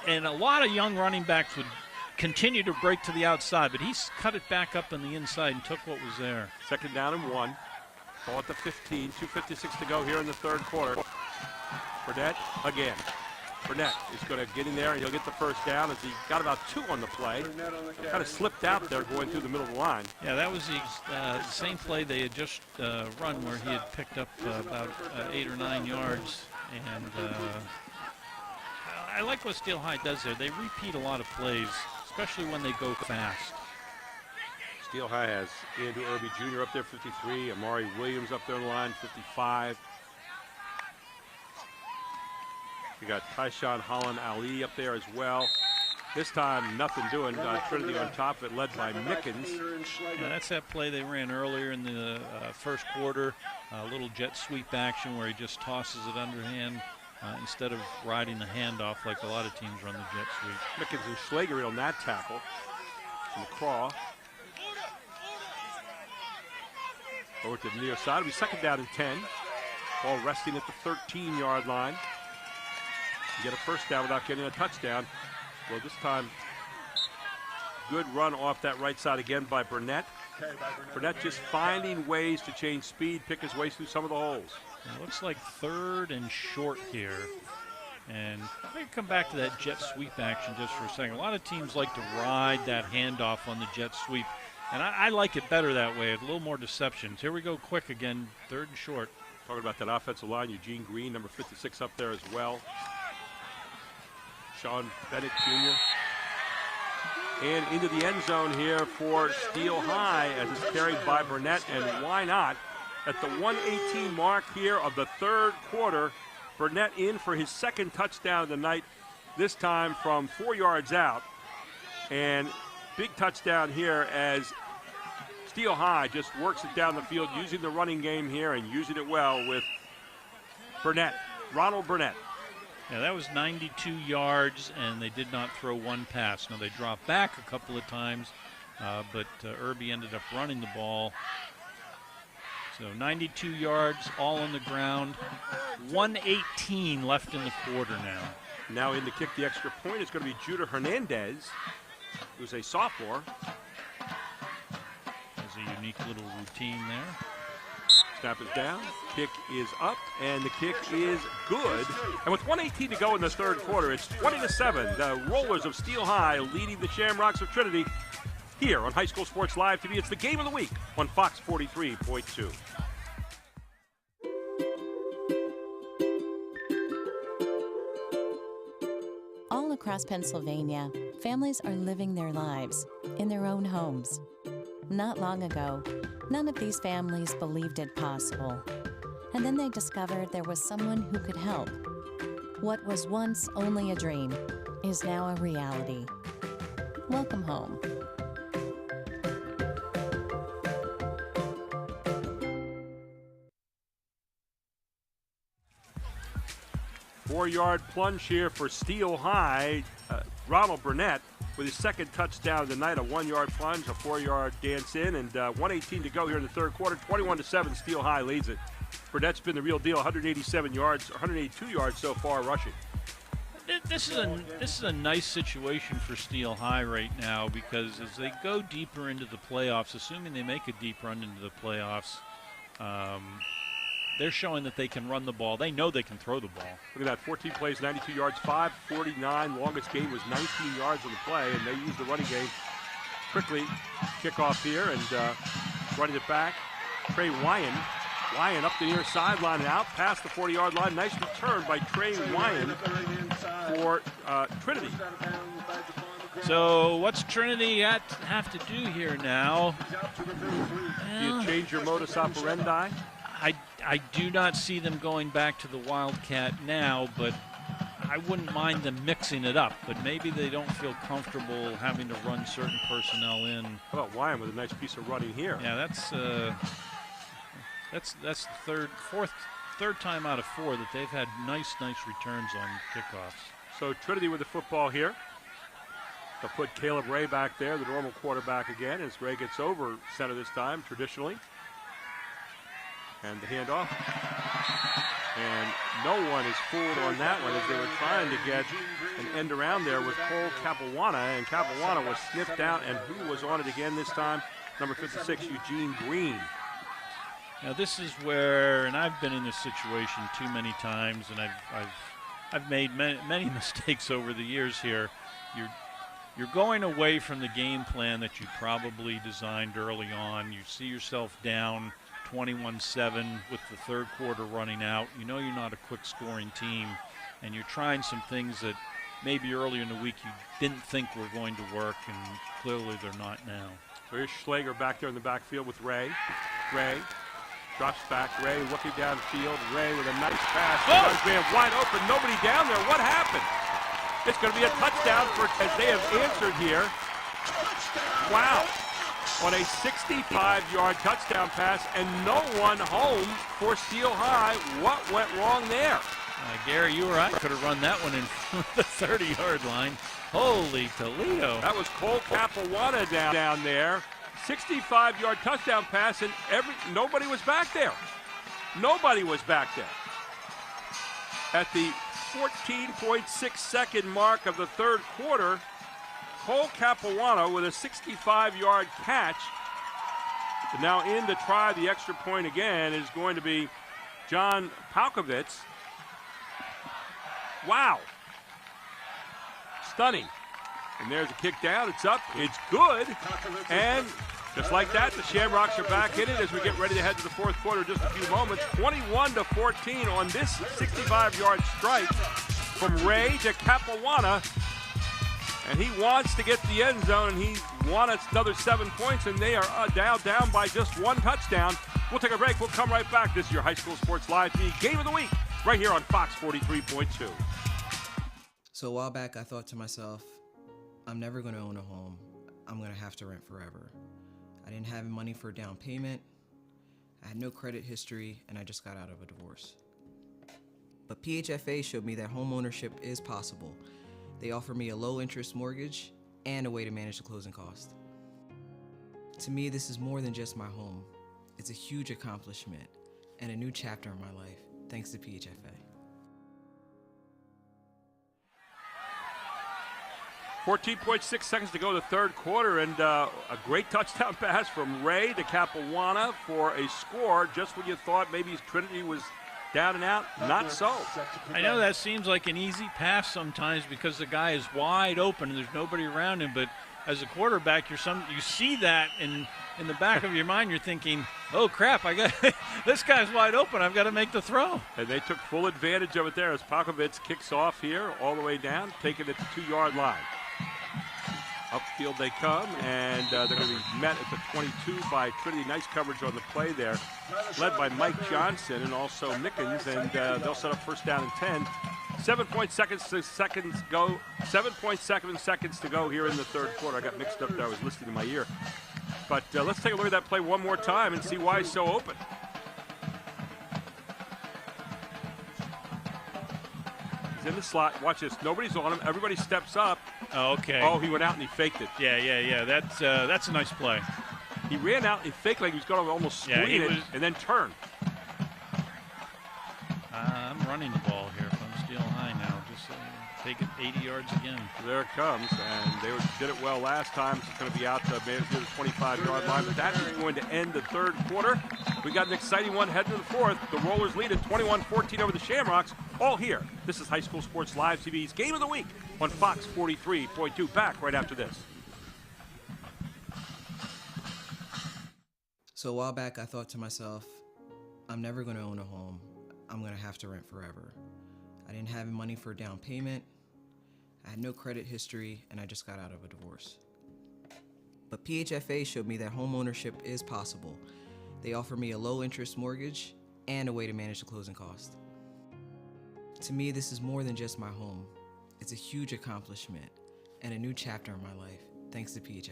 and a lot of young running backs would continue to break to the outside, but he's cut it back up on the inside and took what was there. Second down and 1. Ball at the 15, 2:56 to go here in the third quarter. Burnett again. Burnett is going to get in there and he'll get the first down as he got about 2 on the play. Kind of slipped out there going through the middle of the line. Yeah, that was the same play they had just run where he had picked up about 8 or 9 yards. And I like what Steel High does there. They repeat a lot of plays, especially when they go fast. Steel High has Andrew Irby Jr. up there, 53. Amari Williams up there on the line, 55. We got Tyshawn Holland Ali up there as well. This time, nothing doing. Trinity on top of it, led by Mickens. Yeah, that's that play they ran earlier in the first quarter. A little jet sweep action where he just tosses it underhand instead of riding the handoff like a lot of teams run the jet sweep. Mickens and Schlager on that tackle. McCraw. Over to the near side. It'll be second down and 10. Ball resting at the 13-yard line. You get a first down without getting a touchdown. Well, this time, good run off that right side again by Burnett. Burnett just finding ways to change speed, pick his way through some of the holes. It looks like 3rd and short here. And I'm going to come back to that jet sweep action just for a second. A lot of teams like to ride that handoff on the jet sweep. And I like it better that way, a little more deceptions. Here we go quick again, 3rd and short. Talking about that offensive line, Eugene Green, number 56 up there as well. Sean Bennett Jr. And into the end zone here for Steel High as it's carried by Burnett. And why not? At the 1:18 mark here of the third quarter, Burnett in for his 2nd touchdown of the night. this time from 4 yards out. And big touchdown here as Steel High just works it down the field, using the running game here and using it well with Burnett, Ronald Burnett. Yeah, that was 92 yards, and they did not throw one pass. Now, they dropped back a couple of times, but Irby ended up running the ball. So 92 yards, all on the ground. 1:18 left in the quarter now. Now in to kick the extra point is going to be Judah Hernandez, who's a sophomore. There's a unique little routine there. Snap is down, kick is up, and the kick is good. And with 1:18 to go in the third quarter, it's 20-7. The Rollers of Steel High leading the Shamrocks of Trinity here on High School Sports Live TV. It's the game of the week on Fox 43.2. All across Pennsylvania, families are living their lives in their own homes. Not long ago, none of these families believed it possible. And then they discovered there was someone who could help. What was once only a dream is now a reality. Welcome home. Four-yard plunge here for Steel High. Ronald Burnett with his second touchdown of the night, a 1-yard plunge, a 4-yard dance in, and 1:18 to go here in the third quarter. 21-7, Steel High leads it. Burnett's been the real deal, 187 yards, 182 yards so far rushing. This is a nice situation for Steel High right now, because as they go deeper into the playoffs, assuming they make a deep run into the playoffs, they're showing that they can run the ball. They know they can throw the ball. Look at that, 14 plays, 92 yards, 5:49. Longest gain was 19 yards on the play, and they used the running game quickly. Kickoff here, and running it back. Trey Wyan up the near sideline and out past the 40-yard line. Nice return by Trey Wyan for Trinity. So what's Trinity have to do here now? Do you change your modus operandi? I do not see them going back to the Wildcat now, but I wouldn't mind them mixing it up. But maybe they don't feel comfortable having to run certain personnel in. How about Wyan with a nice piece of running here? Yeah, that's the third time out of 4 that they've had nice returns on kickoffs. So Trinity with the football here. They'll put Caleb Ray back there, the normal quarterback again, as Ray gets over center this time, traditionally. And the handoff. And no one is fooled on that one, as they were trying to get an end around there with Cole Capuana, and Capuana was sniffed out, and who was on it again this time? Number 56, Eugene Green. Now this is where, and I've been in this situation too many times, and I've made many mistakes over the years here. You're going away from the game plan that you probably designed early on. You see yourself down 21-7 with the third quarter running out. You know you're not a quick scoring team, and you're trying some things that maybe earlier in the week you didn't think were going to work, and clearly they're not now. So here's Schlager back there in the backfield with Ray. Ray drops back. Ray looking downfield. Ray with a nice pass. Oh! Man wide open. Nobody down there. What happened? It's going to be a touchdown as they have answered here. Wow. On a 65-yard touchdown pass, and no one home for Steel High. What went wrong there? Gary, you or I could have run that one in the 30-yard line. Holy Toledo. That was Cole Capuana down there. 65-yard touchdown pass, and nobody was back there. Nobody was back there. At the 14.6-second mark of the third quarter, Cole Capuana with a 65-yard catch. But now in to try the extra point again is going to be John Palkovitz. Wow. Stunning. And there's a kick down. It's up. It's good. And just like that, the Shamrocks are back in it as we get ready to head to the fourth quarter in just a few moments. 21-14 on this 65-yard strike from Ray to Capuana. And he wants to get to the end zone, and he wants another 7 points, and they are down by just one touchdown. We'll take a break. We'll come right back. This is your High School Sports Live TV Game of the Week right here on Fox 43.2. So a while back, I thought to myself, I'm never going to own a home. I'm going to have to rent forever. I didn't have money for a down payment. I had no credit history, and I just got out of a divorce. But PHFA showed me that home ownership is possible. They offer me a low-interest mortgage and a way to manage the closing cost. To me, this is more than just my home. It's a huge accomplishment and a new chapter in my life, thanks to PHFA. 14.6 seconds to go in the third quarter, and a great touchdown pass from Ray to Capuana for a score just when you thought maybe Trinity was down and out. Not so. I know that seems like an easy pass sometimes because the guy is wide open and there's nobody around him, but as a quarterback, you see that in the back of your mind. You're thinking, oh crap, this guy's wide open, I've got to make the throw. And they took full advantage of it there as Pakovitz kicks off here all the way down, taking it to 2-yard line. Upfield they come, and they're going to be met at the 22 by Trinity. Nice coverage on the play there, led by Mike Johnson and also Mickens, and they'll set up first down and 10. 7.7 seconds to go here in the third quarter. I got mixed up there. I was listening to my ear. But let's take a look at that play one more time and see why he's so open. He's in the slot. Watch this. Nobody's on him. Everybody steps up. Oh, okay. Oh, he went out and he faked it. Yeah. That's a nice play. He ran out and he faked like he was going to almost screen it and then turn. I'm running the ball here from Steel High now. Just take it 80 yards again. There it comes, and they did it well last time. It's going to be out to the 25-yard line, but that is going to end the third quarter. We got an exciting one heading to the fourth. The Rollers lead at 21-14 over the Shamrocks. All here. This is High School Sports Live TV's Game of the Week on Fox 43.2. Back right after this. So a while back, I thought to myself, I'm never going to own a home. I'm going to have to rent forever. I didn't have money for a down payment. I had no credit history, and I just got out of a divorce. But PHFA showed me that home ownership is possible. They offer me a low-interest mortgage and a way to manage the closing cost. To me, this is more than just my home. It's a huge accomplishment and a new chapter in my life, thanks to PHFA.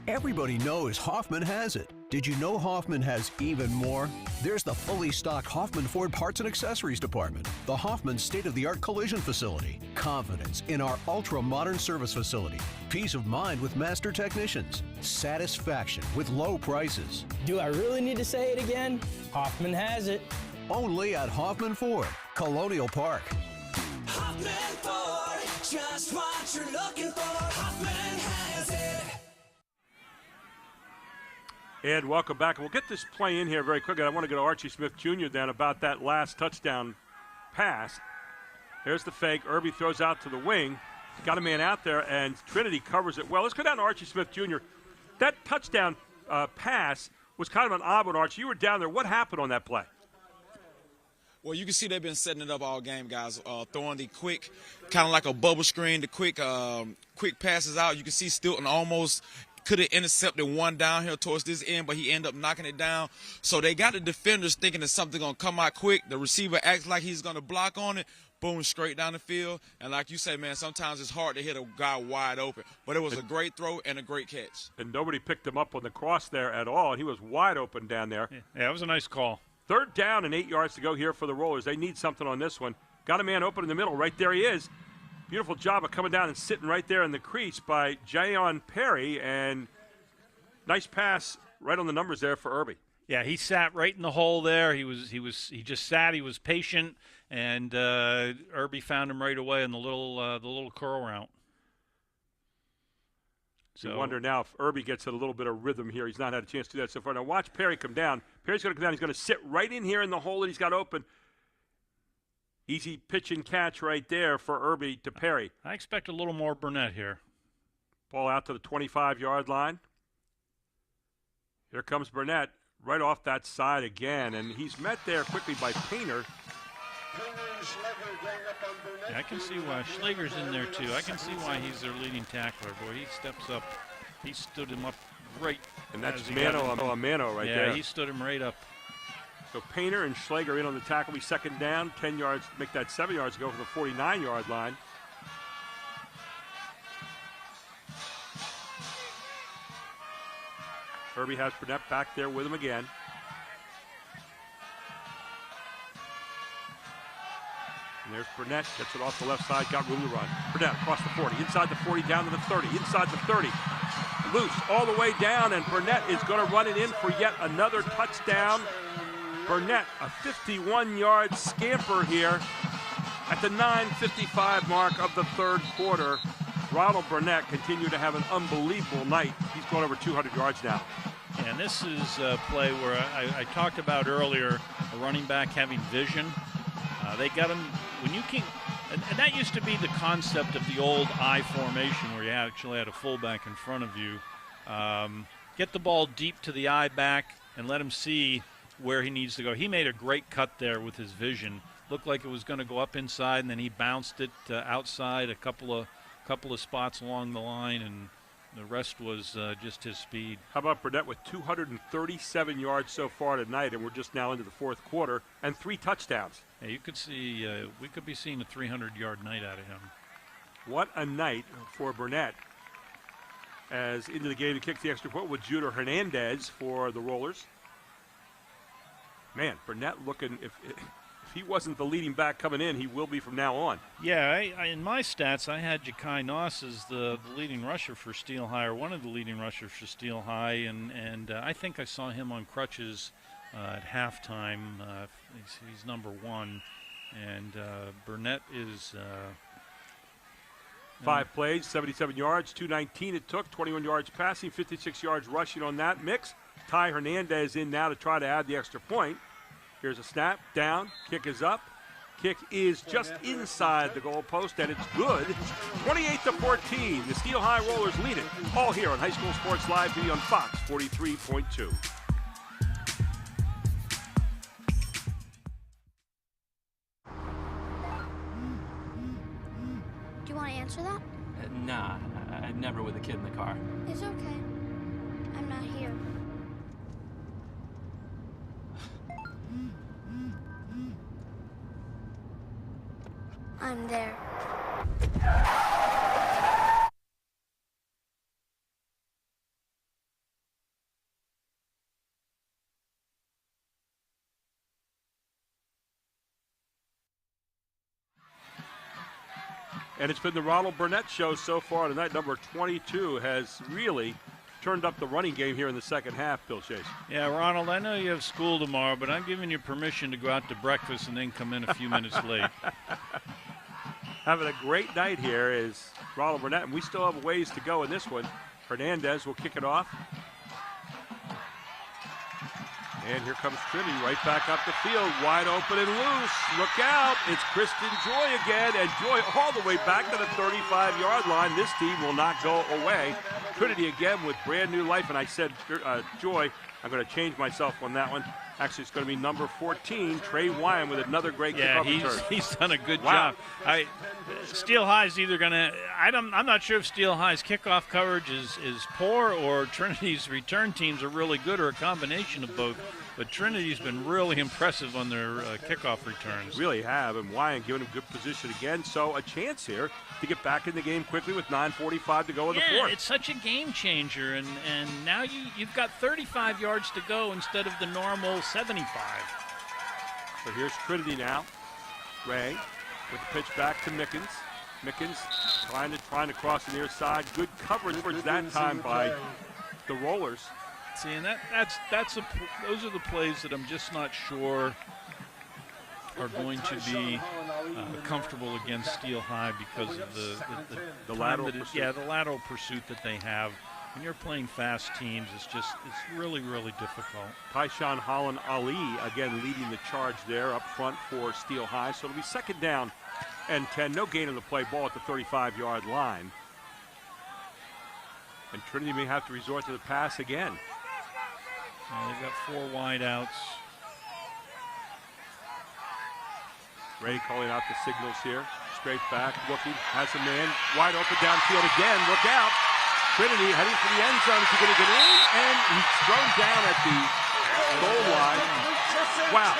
Everybody knows Hoffman has it. Did you know Hoffman has even more? There's the fully stocked Hoffman Ford Parts and Accessories Department, the Hoffman state-of-the-art collision facility, confidence in our ultra-modern service facility, peace of mind with master technicians, satisfaction with low prices. Do I really need to say it again? Hoffman has it. Only at Hoffman Ford, Colonial Park. Hoffman Ford, just what you're looking for. Hoffman has it. And welcome back. We'll get this play in here very quickly. I want to go to Archie Smith Jr. then about that last touchdown pass. There's the fake. Irby throws out to the wing. Got a man out there, and Trinity covers it well. Let's go down to Archie Smith Jr. That touchdown pass was kind of an odd one, Archie. You were down there. What happened on that play? Well, you can see they've been setting it up all game, guys. Throwing the quick, kind of like a bubble screen, the quick passes out. You can see Stilton almost could have intercepted one down here towards this end, but he ended up knocking it down. So they got the defenders thinking that something going to come out quick. The receiver acts like he's going to block on it. Boom, straight down the field. And like you say, man, sometimes it's hard to hit a guy wide open. But it was a great throw and a great catch. And nobody picked him up on the cross there at all. He was wide open down there. Yeah, it was a nice call. Third down and 8 yards to go here for the Rollers. They need something on this one. Got a man open in the middle. Right there he is. Beautiful job of coming down and sitting right there in the crease by Jayon Perry. And nice pass right on the numbers there for Irby. Yeah, he sat right in the hole there. He just sat. He was patient, and Irby found him right away in the little curl route. So you wonder now if Irby gets a little bit of rhythm here. He's not had a chance to do that so far. Now watch Perry come down. Perry's going to come down. He's going to sit right in here in the hole that he's got open. Easy pitch and catch right there for Irby to Perry. I expect a little more Burnett here. Ball out to the 25-yard line. Here comes Burnett right off that side again, and he's met there quickly by Painter. Yeah, I can see why Schlager's in there too. I can see why he's their leading tackler. Boy, he steps up. He stood him up right. And that's mano a mano right there. Yeah, he stood him right up. So Painter and Schlager in on the tackle. Be second down, 10 yards, make that 7 yards, go for the 49-yard line. Herbie has Burnett back there with him again. And there's Burnett, gets it off the left side, got room to run. Burnett across the 40, inside the 40, down to the 30, inside the 30. Loose all the way down, and Burnett is going to run it in for yet another touchdown. Burnett, a 51-yard scamper here at the 9:55 mark of the third quarter. Ronald Burnett continued to have an unbelievable night. He's going over 200 yards now. And this is a play where I talked about earlier, a running back having vision. They got him when you can, and that used to be the concept of the old I formation where you actually had a fullback in front of you. Get the ball deep to the I back and let him see where he needs to go. He made a great cut there with his vision. Looked like it was going to go up inside, and then he bounced it outside a couple of spots along the line, and the rest was just his speed. How about Burnett with 237 yards so far tonight, and we're just now into the fourth quarter, and 3 touchdowns. Yeah, you could see we could be seeing a 300-yard night out of him. What a night for Burnett. As into the game to kick the extra point with Judah Hernandez for the Rollers. Man, Burnett looking, if he wasn't the leading back coming in, he will be from now on. Yeah, in my stats, I had Ja'Kai Noss as the leading rusher for Steel High, or one of the leading rushers for Steel High, and I think I saw him on crutches at halftime. He's number 1, and Burnett is... 5 plays, 77 yards, 219 it took, 21 yards passing, 56 yards rushing on that mix. Ty Hernandez in now to try to add the extra point. Here's a snap, down, kick is up. Kick is just inside the goalpost, and it's good. 28-14, the Steel High Rollers lead it. All here on High School Sports Live TV on Fox 43.2. Do you want to answer that? Nah, I'd never with a kid in the car. It's okay. I'm not here. I'm there. And it's been the Ronald Burnett show so far tonight. Number 22 has really turned up the running game here in the second half, Bill Chase. Yeah, Ronald, I know you have school tomorrow, but I'm giving you permission to go out to breakfast and then come in a few minutes late. Having a great night here is Ronald Burnett, and we still have a ways to go in this one. Hernandez will kick it off. And here comes Trinity right back up the field, wide open and loose. Look out, it's Kristen Joy again, and Joy all the way back to the 35-yard line. This team will not go away. Trinity again with brand new life, and I said, Joy, I'm going to change myself on that one. Actually, it's going to be number 14, Trey Wyan, with another great kickoff return. He's done a good job. Steel High's either going to – I'm not sure if Steel High's kickoff coverage is poor or Trinity's return teams are really good, or a combination of both. But Trinity's been really impressive on their kickoff returns. Really have, and Wyan giving him good position again. So a chance here to get back in the game quickly with 9:45 to go in the fourth. Yeah, it's such a game changer, and now you've got 35 yards to go instead of the normal 75. So here's Trinity now. Ray with the pitch back to Mickens. Mickens trying to cross the near side. Good coverage that time by the Rollers. See, and those are the plays that I'm just not sure are going to be comfortable against Steel High because of the lateral pursuit. Yeah, the lateral pursuit that they have. When you're playing fast teams, it's really, really difficult. Tyshawn Holland Ali again leading the charge there up front for Steel High. So it'll be second down and 10. No gain on the play, ball at the 35-yard line. And Trinity may have to resort to the pass again. They've got 4 wideouts. Ray calling out the signals here. Straight back, looking, has a man wide open downfield again. Look out. Trinity heading for the end zone. Is he going to get in? And he's thrown down at the goal line. Wow.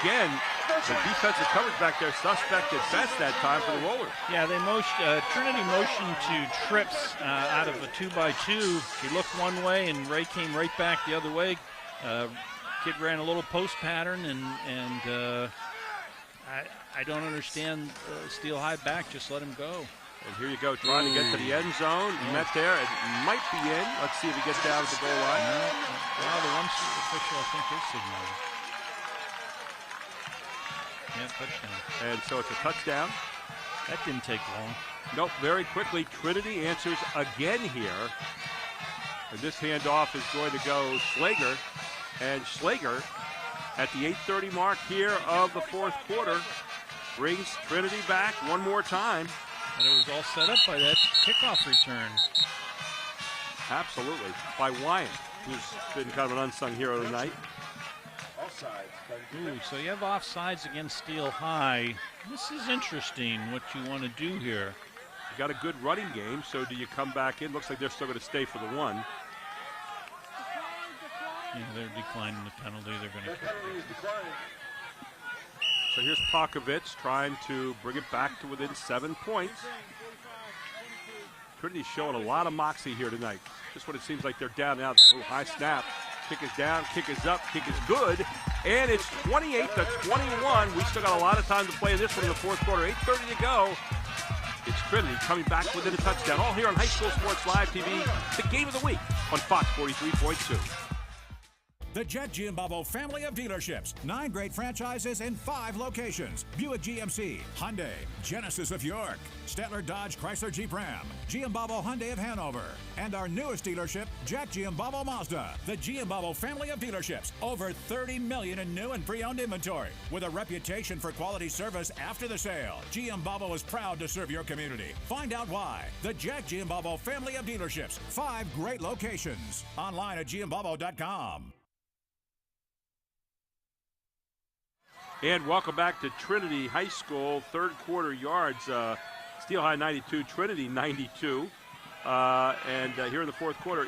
Again, the defensive coverage back there, suspect at best that time for the Rollers. Yeah, they Trinity motioned to trips out of a 2x2. She looked one way, and Ray came right back the other way. Kid ran a little post pattern, and I don't understand Steel High back. Just let him go. And here you go, trying to get to the end zone. Met there. It might be in. Let's see if he gets down to the goal line. Well, the one official, I think, is signaling. Yeah, touchdown. And so it's a touchdown. That didn't take long. Nope, very quickly. Trinity answers again here. And this handoff is going to go Schlager. And Schlager, at the 8:30 mark here of the fourth quarter, brings Trinity back one more time. And it was all set up by that kickoff return. Absolutely. By Wyatt, who's been kind of an unsung hero tonight. Ooh, so you have offsides against Steel High. This is interesting what you want to do here. You got a good running game, so do you come back in? Looks like they're still going to stay for the one. Yeah, they're declining the penalty. They're going to kick it. So here's Pakovich trying to bring it back to within 7 points. Trinity's showing a lot of moxie here tonight. Just what it seems like they're down now. Oh, high snap. Kick is down, kick is up, kick is good. And it's 28-21. We still got a lot of time to play in this one in the fourth quarter. 8:30 to go. It's Trinity coming back within a touchdown. All here on High School Sports Live TV. The game of the week on Fox 43.2. The Jet Giambavo family of dealerships. 9 great franchises in 5 locations. Buick GMC, Hyundai, Genesis of York, Stettler Dodge Chrysler Jeep Ram, Giambavo Hyundai of Hanover, and our newest dealership, Jack Giambavo Mazda. The Giambavo family of dealerships. Over 30 million in new and pre-owned inventory. With a reputation for quality service after the sale, Giambavo is proud to serve your community. Find out why. The Jack Giambavo family of dealerships. 5 great locations. Online at giambavo.com. And welcome back to Trinity High School. Third quarter yards. Steel High 92, Trinity 92. And here in the fourth quarter,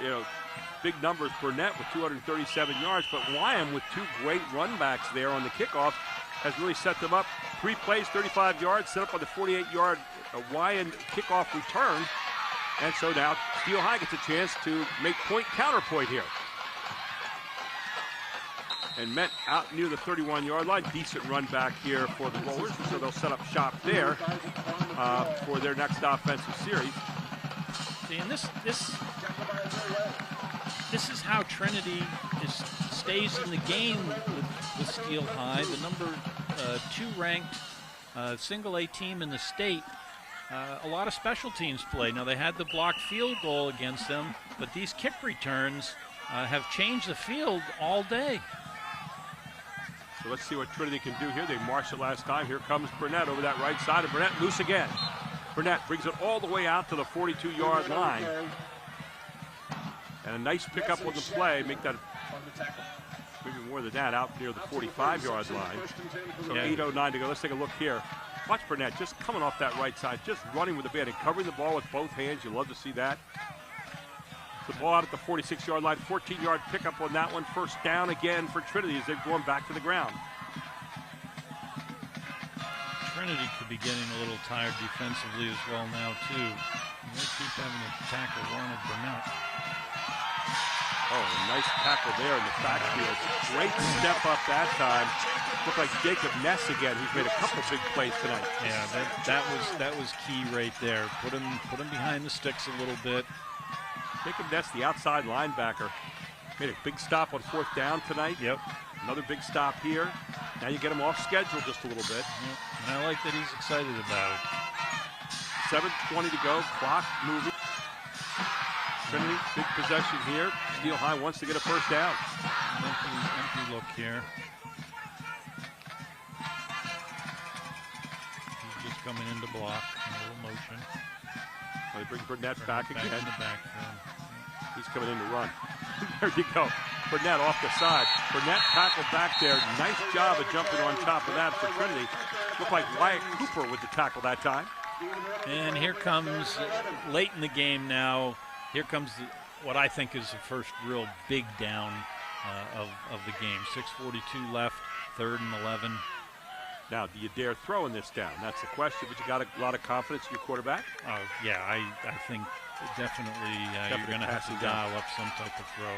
big numbers. Burnett with 237 yards, but Wyam with 2 great run backs there on the kickoff has really set them up. 3 plays, 35 yards, set up on the 48-yard Wyam kickoff return. And so now Steel High gets a chance to make counterpoint here. And Met out near the 31-yard line. Decent run back here for the Rollers, so they'll set up shop there for their next offensive series. See, and this is how Trinity stays in the game with Steel High, the number 2 ranked single A team in the state. A lot of special teams play. Now, they had the blocked field goal against them, but these kick returns have changed the field all day. So let's see what Trinity can do here. They marched it last time. Here comes Burnett over that right side, and Burnett loose again. Burnett brings it all the way out to the 42-yard line. And a nice pickup on the play. Make that maybe more than that out near the 45-yard line. So 8:09 to go. Let's take a look here. Watch Burnett just coming off that right side, just running with the band and covering the ball with both hands. You love to see that. The ball out at the 46-yard line, 14-yard pickup on that one. First down again for Trinity as they're going back to the ground. Trinity could be getting a little tired defensively as well now, too. And they keep having to tackle Ronald Burnett. Oh, a nice tackle there in the backfield. Great step up that time. Looked like Jacob Ness again. He's made a couple big plays tonight. Yeah, that was key right there. Put him behind the sticks a little bit. Jacob Ness, the outside linebacker, made a big stop on 4th down tonight. Yep. Another big stop here. Now you get him off schedule just a little bit. Yep. And I like that he's excited about it. 7:20 to go. Clock moving. Trinity, big possession here. Steel High wants to get a first down. Empty look here. He's just coming in to block. A little motion. They bring Burnett back again. In the backfield. He's coming in to run. There you go. Burnett off the side. Burnett tackled back there. Nice job of jumping on top of that for Trinity. Looked like Wyatt Cooper with the tackle that time. And here comes, late in the game now, here comes what I think is the first real big down of the game. 6:42 left, 3rd and 11. Now, do you dare throw in this down? That's the question, but you got a lot of confidence in your quarterback? Oh, yeah, I think definitely you're going to have to dial up some type of throw.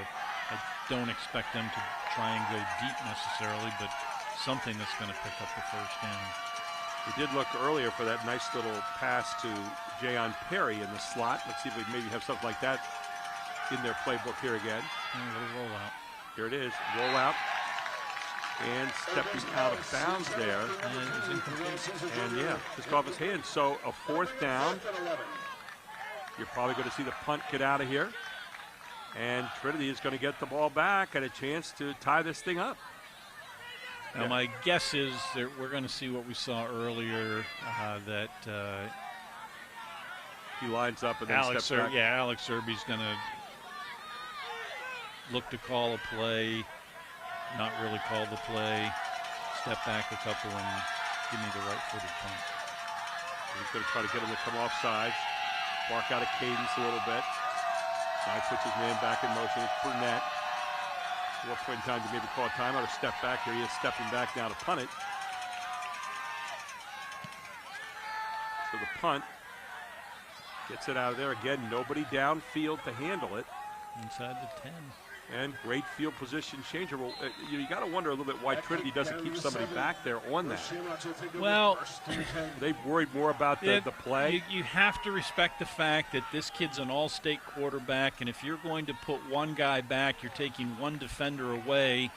I don't expect them to try and go deep necessarily, but something that's going to pick up the first down. We did look earlier for that nice little pass to Jayon Perry in the slot. Let's see if we maybe have something like that in their playbook here again. And a little rollout. Here it is, rollout. And stepping out of bounds there. And it was incomplete. And yeah, just off his hands. So a 4th down. You're probably going to see the punt get out of here. And Trinity is going to get the ball back and a chance to tie this thing up. Now, my guess is that we're going to see what we saw earlier, that he lines up and then steps back. Yeah, Alex Irby's going to look to call a play, not really call the play, step back a couple, and give me the right-footed punt. He's going to try to get him to come off sides, bark out of cadence a little bit. Now he puts his man back in motion. It's Burnett. At what point in time do you maybe call a timeout or step back? Here he is stepping back now to punt it. So the punt gets it out of there. Again, nobody downfield to handle it. Inside the 10. And great field position changer. Well, you got to wonder a little bit why Trinity doesn't keep somebody back there on that. Well, they worried more about the play. You have to respect the fact that this kid's an all-state quarterback, and if you're going to put one guy back, you're taking one defender away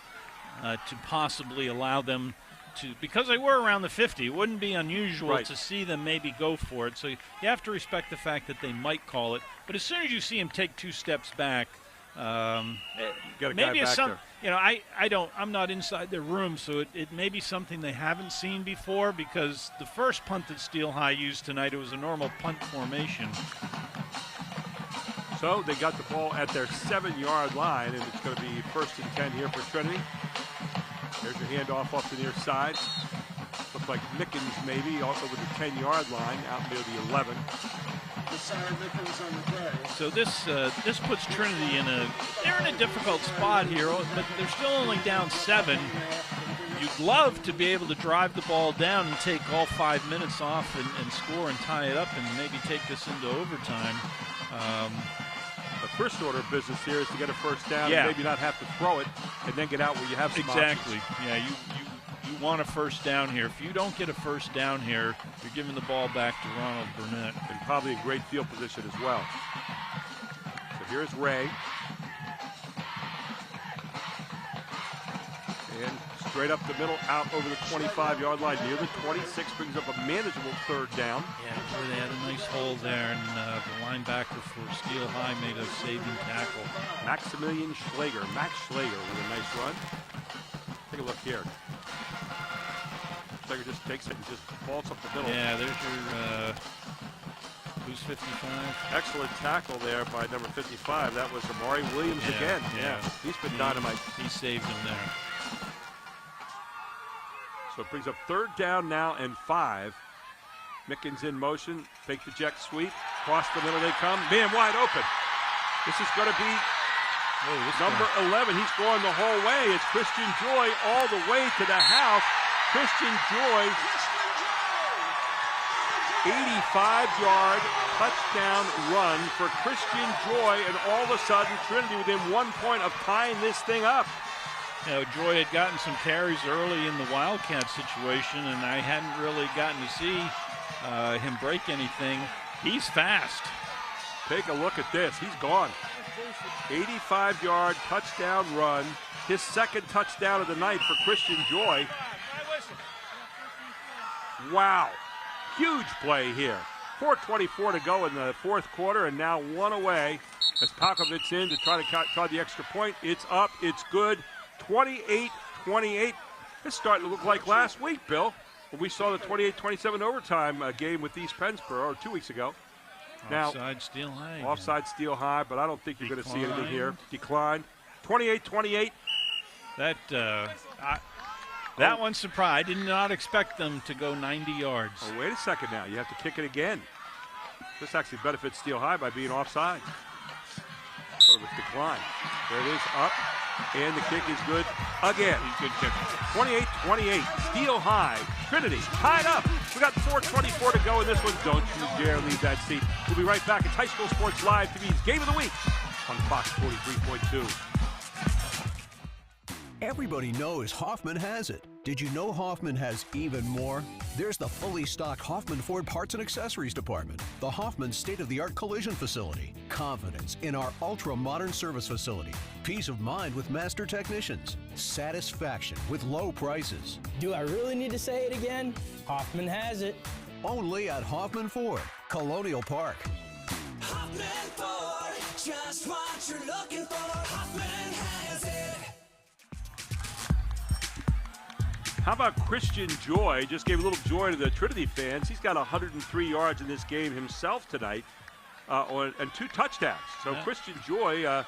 to possibly allow them to, because they were around the 50, it wouldn't be unusual to see them maybe go for it. So you have to respect the fact that they might call it. But as soon as you see him take 2 steps back, maybe it's some, I'm not inside their room, so it may be something they haven't seen before, because the first punt that Steel High used tonight, it was a normal punt formation. So they got the ball at their 7-yard line, and it's going to be 1st and 10 here for Trinity. There's your handoff off the near side. Looks like Mickens maybe also with the 10-yard line out near the 11. So this puts Trinity they're in a difficult spot here, but they're still only down 7. You'd love to be able to drive the ball down and take all 5 minutes off and score and tie it up and maybe take this into overtime. The first order of business here is to get a first down and maybe not have to throw it and then get out where you have some Exactly. options. Yeah, you want a first down here. If you don't get a first down here, you're giving the ball back to Ronald Burnett. And probably a great field position as well. So here's Ray. And straight up the middle, out over the 25-yard line, near the 26, brings up a manageable 3rd down. Yeah, boy, they had a nice hole there, and the linebacker for Steel High made a saving tackle. Maximilian Schlager. Max Schlager with a nice run. Take a look here. Schlager just takes it and just falls up the middle. Yeah, there's your, who's 55? Excellent tackle there by number 55. That was Amari Williams again. Yeah, he's been dynamite. He saved him there. So it brings up 3rd down now and 5. Mickens in motion, fake the jet sweep, cross the middle they come, man wide open. This is going to be number 11. He's going the whole way. It's Christian Joy all the way to the house. Christian Joy, 85-yard touchdown run for Christian Joy, and all of a sudden Trinity within 1 point of tying this thing up. Joy had gotten some carries early in the Wildcat situation, and I hadn't really gotten to see him break anything. He's fast. Take a look at this. He's gone. 85-yard touchdown run. His 2nd touchdown of the night for Christian Joy. Wow. Huge play here. 4:24 to go in the 4th quarter, and now 1 away as Palkovic's in to try the extra point. It's up. It's good. 28-28. It's starting to look like last week, Bill, when we saw the 28-27 overtime game with East Pennsboro, or 2 weeks ago. Offside Steel High. Offside Steel High, but I don't think you're going to see anything here. Declined. 28-28. That one surprised. I did not expect them to go 90 yards. Oh, wait a second now. You have to kick it again. This actually benefits Steel High by being offside. So it was declined. There it is, up. And the kick is good again. He's a good kicker. 28-28. Steel High. Trinity tied up. We got 4:24 to go in this one. Don't you dare leave that seat. We'll be right back. It's High School Sports Live TV's Game of the Week on Fox 43.2. Everybody knows Hoffman has it. Did you know Hoffman has even more? There's the fully stocked Hoffman Ford Parts and Accessories Department, the Hoffman state-of-the-art collision facility, confidence in our ultra-modern service facility, peace of mind with master technicians, satisfaction with low prices. Do I really need to say it again? Hoffman has it. Only at Hoffman Ford, Colonial Park. Hoffman Ford, just what you're looking for. Hoffman has it. How about Christian Joy? Just gave a little joy to the Trinity fans. He's got 103 yards in this game himself tonight and 2 touchdowns. So yeah. Christian Joy.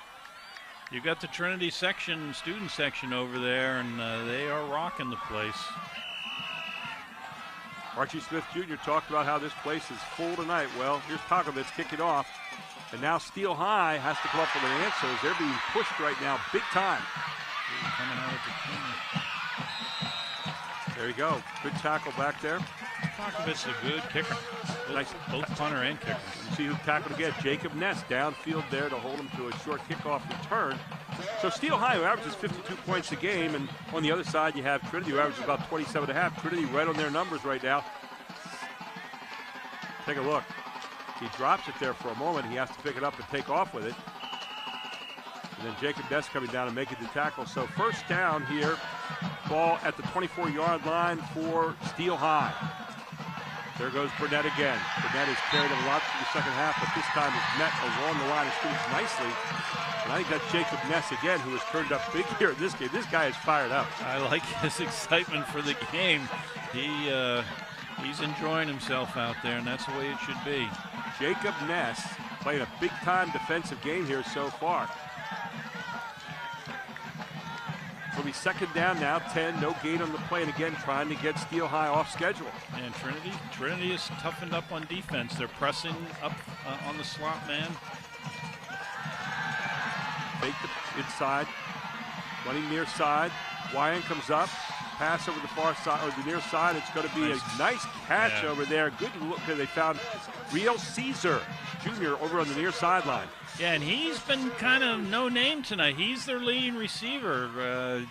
You got the Trinity section, student section over there, and they are rocking the place. Archie Smith Jr. talked about how this place is full tonight. Well, here's Pakovitz kicking off. And now Steel High has to come up with an answer as they're being pushed right now big time. Coming out of the corner. There you go. Good tackle back there. Pakovitz is a good kicker. Nice. Both punter and kicker. You see who tackled again. Jacob Ness downfield there to hold him to a short kickoff return. So Steel High, who averages 52 points a game, and on the other side you have Trinity, who averages about 27.5. Trinity right on their numbers right now. Take a look. He drops it there for a moment. He has to pick it up and take off with it. And then Jacob Ness coming down and making the tackle. So first down here. Ball at the 24-yard line for Steel High. There goes Burnett again. Burnett has carried a lot through the second half, but this time is met along the line of scrimmage nicely. And I think that's Jacob Ness again, who has turned up big here in this game. This guy is fired up. I like his excitement for the game. He's enjoying himself out there, and that's the way it should be. Jacob Ness playing a big-time defensive game here so far. It'll be second down now, 10, no gain on the play, and again trying to get Steel High off schedule. And Trinity is toughened up on defense. They're pressing up on the slot man. Fake the inside, running near side. Wyan comes up, pass over the far side or the near side. It's going to be a nice catch over there. Good look. They found Real Caesar Jr. over on the near sideline. Yeah, and he's been kind of no name tonight. He's their leading receiver.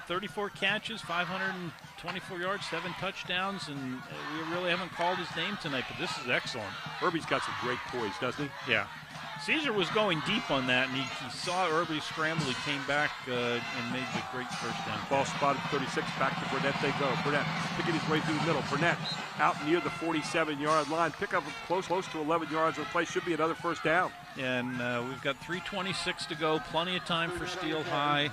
34 catches, 524 yards, 7 touchdowns, and we really haven't called his name tonight, but this is excellent. Herbie's got some great poise, doesn't he? Yeah. Caesar was going deep on that, and he saw Irby scramble. He came back and made the great first down. Ball spotted 36, back to Burnett they go. Burnett picking his way through the middle. Burnett out near the 47-yard line. Pick up close to 11 yards of the play. Should be another first down. And we've got 3:26 to go. Plenty of time for Steel High.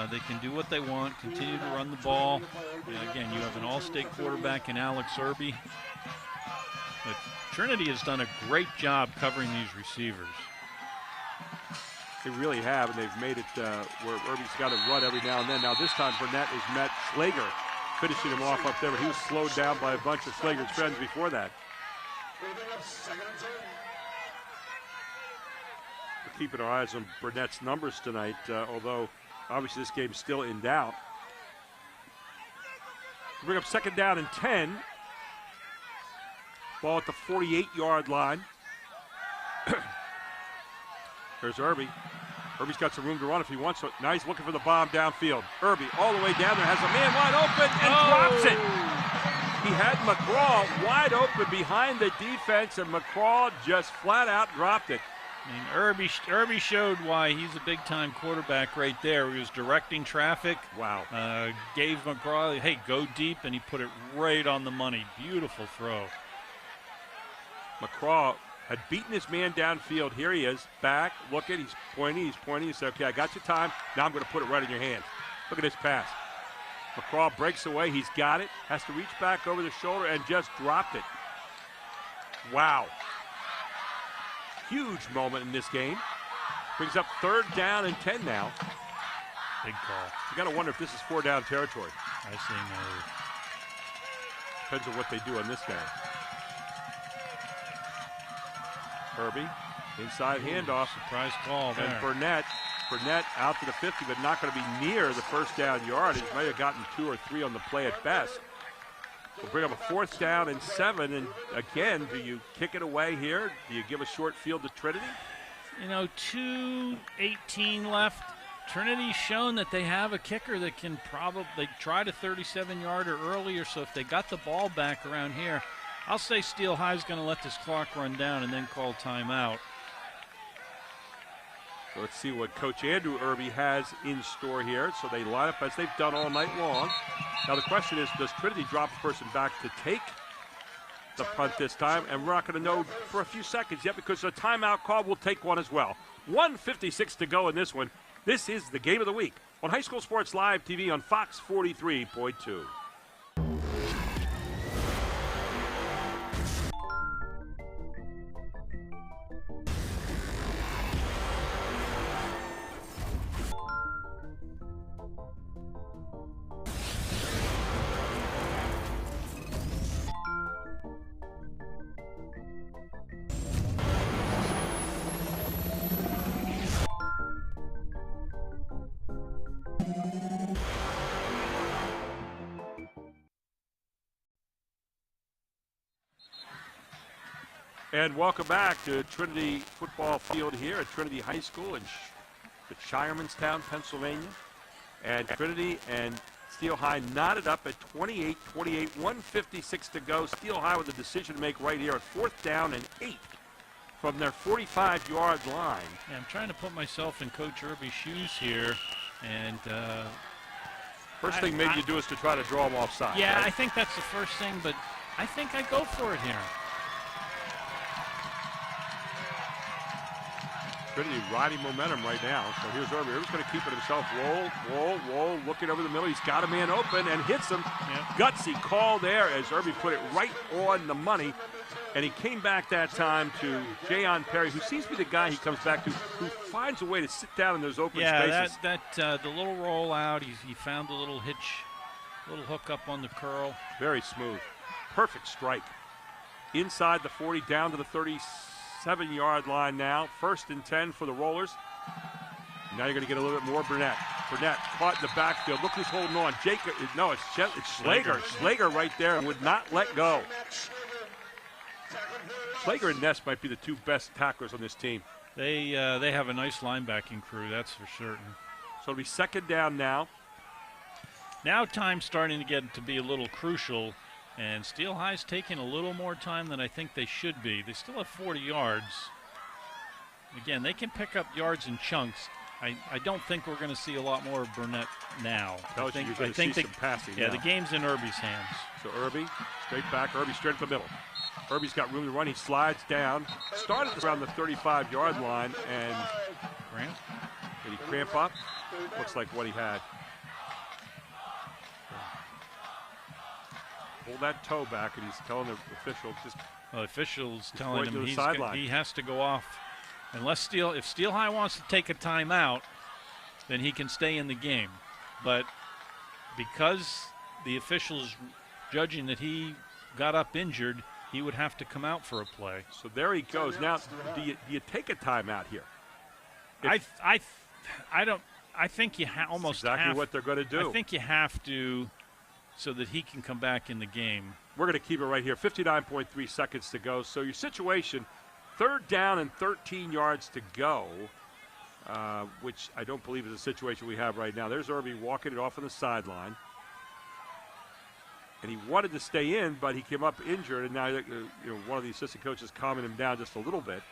They can do what they want, continue to run the ball. And again, you have an all-state quarterback in Alex Irby. But Trinity has done a great job covering these receivers. They really have, and they've made it where Irby's got to run every now and then. Now this time Burnett has met Slager, finishing him off up there, but he was slowed down by a bunch of Slager's friends before that. We're keeping our eyes on Burnett's numbers tonight, although obviously this game's still in doubt. We bring up second down and 10. Ball at the 48-yard line. There's Irby. Irby's got some room to run if he wants to. Now he's looking for the bomb downfield. Irby all the way down there, has a man wide open and drops it. He had McCraw wide open behind the defense, and McCraw just flat out dropped it. I mean, Irby showed why he's a big-time quarterback right there. He was directing traffic. Wow. Gave McCraw, hey, go deep, and he put it right on the money. Beautiful throw. McCraw had beaten his man downfield. Here he is, back, looking, he's pointing. He said, okay, I got your time. Now I'm going to put it right in your hand. Look at this pass. McCraw breaks away. He's got it. Has to reach back over the shoulder and just dropped it. Wow. Huge moment in this game. Brings up third down and 10 now. Big call. You got to wonder if this is 4-down territory. I see no. Depends on what they do on this guy. Irby, inside handoff. Surprise call there. And Burnett Burnett out to the 50, but not going to be near the first down yardage. Might have gotten 2 or 3 on the play at best. We'll bring up a 4th down and 7. And again, do you kick it away here? Do you give a short field to Trinity? 2:18 left. Trinity's shown that they have a kicker that can probably try to 37-yarder earlier. So if they got the ball back around here, I'll say Steel High's going to let this clock run down and then call timeout. So let's see what Coach Andrew Irby has in store here. So they line up as they've done all night long. Now the question is, does Trinity drop a person back to take the punt this time? And we're not going to know for a few seconds yet because the timeout call will take one as well. 1:56 to go in this one. This is the game of the week on High School Sports Live TV on Fox 43.2. And welcome back to Trinity football field here at Trinity High School in Shiremanstown, Pennsylvania. And Trinity and Steel High knotted up at 28-28, 1:56 to go. Steel High with a decision to make right here at 4th down and 8 from their 45-yard line. Yeah, I'm trying to put myself in Coach Irby's shoes here. And first thing maybe you do is to try to draw them offside. Yeah, right? I think that's the first thing, but I think I go for it here. Trinity riding momentum right now. So here's Irby. Irby's going to keep it himself. Roll, looking over the middle. He's got a man open and hits him. Yep. Gutsy call there as Irby put it right on the money. And he came back that time to Jayon Perry, who seems to be the guy he comes back to, who finds a way to sit down in those open spaces. Yeah, the little roll out, he found the little hitch, little hook up on the curl. Very smooth. Perfect strike. Inside the 40, down to the 37-yard line now. 1st and 10 for the Rollers. Now you're going to get a little bit more Burnett. Burnett caught in the backfield. Look who's holding on. Jacob. No, it's Schlager. Schlager right there would not let go. Schlager and Ness might be the 2 best tacklers on this team. They have a nice linebacking crew, that's for certain. So it'll be 2nd down now. Now time's starting to get to be a little crucial. And Steel High's taking a little more time than I think they should be. They still have 40 yards. Again, they can pick up yards in chunks. I don't think we're going to see a lot more of Burnett now. I think some passing yeah, now. the game's in Irby's hands. So Irby, straight back. Irby straight up the middle. Irby's got room to run. He slides down. Started around the 35-yard line. And did he cramp up? Looks like what he had. Pull that toe back, and he's telling the official just. Well, the official's telling him he has to go off. Unless if Steel High wants to take a timeout, then he can stay in the game. But because the official's judging that he got up injured, he would have to come out for a play. So there he goes. Now, do you take a timeout here? I think you almost exactly what they're going to do. I think you have to, so that he can come back in the game. We're going to keep it right here. 59.3 seconds to go. So your situation, 3rd down and 13 yards to go, which I don't believe is the situation we have right now. There's Irby walking it off on the sideline. And he wanted to stay in, but he came up injured, and now one of the assistant coaches calming him down just a little bit.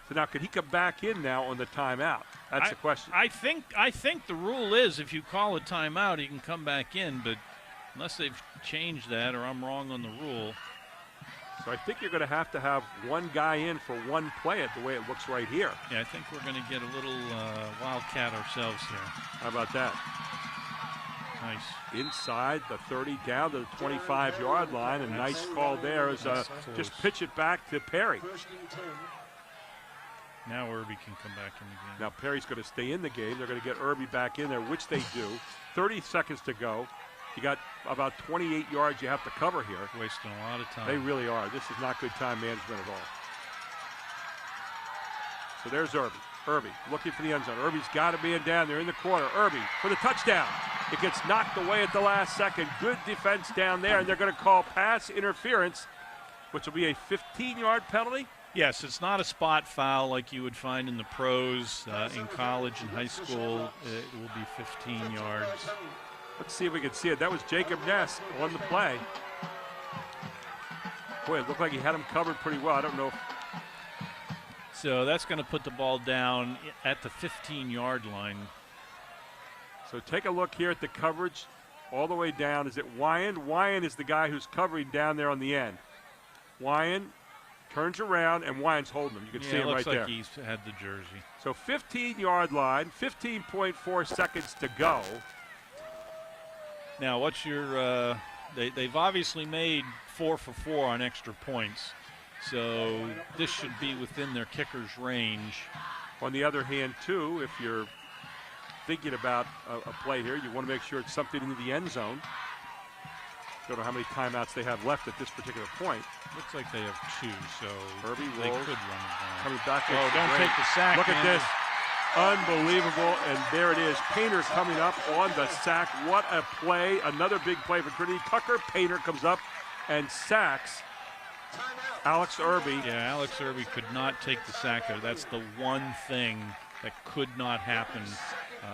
So now, could he come back in now on the timeout? That's the question. I think the rule is if you call a timeout, he can come back in, but unless they've changed that or I'm wrong on the rule. So I think you're going to have one guy in for one play at the way it looks right here. Yeah, I think we're going to get a little wildcat ourselves here. How about that? Nice. Inside the 30, down to the 25-yard line. A nice call there is just pitch it back to Perry. Now Irby can come back in the game. Now Perry's going to stay in the game. They're going to get Irby back in there, which they do. 30 seconds to go. You got about 28 yards you have to cover here. Wasting a lot of time. They really are. This is not good time management at all. So there's Irby. Irby looking for the end zone. Irby's got a man down there in the corner. Irby for the touchdown. It gets knocked away at the last second. Good defense down there, and they're going to call pass interference, which will be a 15-yard penalty. Yes, it's not a spot foul like you would find in the pros. In college and high school, it will be 15 yards. Let's see if we can see it. That was Jacob Ness on the play. Boy, it looked like he had him covered pretty well. I don't know if... So that's going to put the ball down at the 15-yard line. So take a look here at the coverage all the way down. Is it Wyan? Wyan is the guy who's covering down there on the end. Wyan turns around, and Wyan's holding him. You can see him right there. Looks like he's had the jersey. So 15-yard line, 15.4 seconds to go. Now, what's your they've obviously made 4 for 4 on extra points. So this should be within their kicker's range. On the other hand, too, if you're thinking about a play here, you want to make sure it's something into the end zone. Don't know how many timeouts they have left at this particular point. Looks like they have 2, so Irby they rolls, could run it down. coming back. Oh, don't take the sack. Look at this. Unbelievable, and there it is. Painter coming up on the sack. What a play. Another big play for Trinity. Tucker Painter comes up and sacks Alex Irby. Yeah, Alex Irby could not take the sack there. That's the one thing that could not happen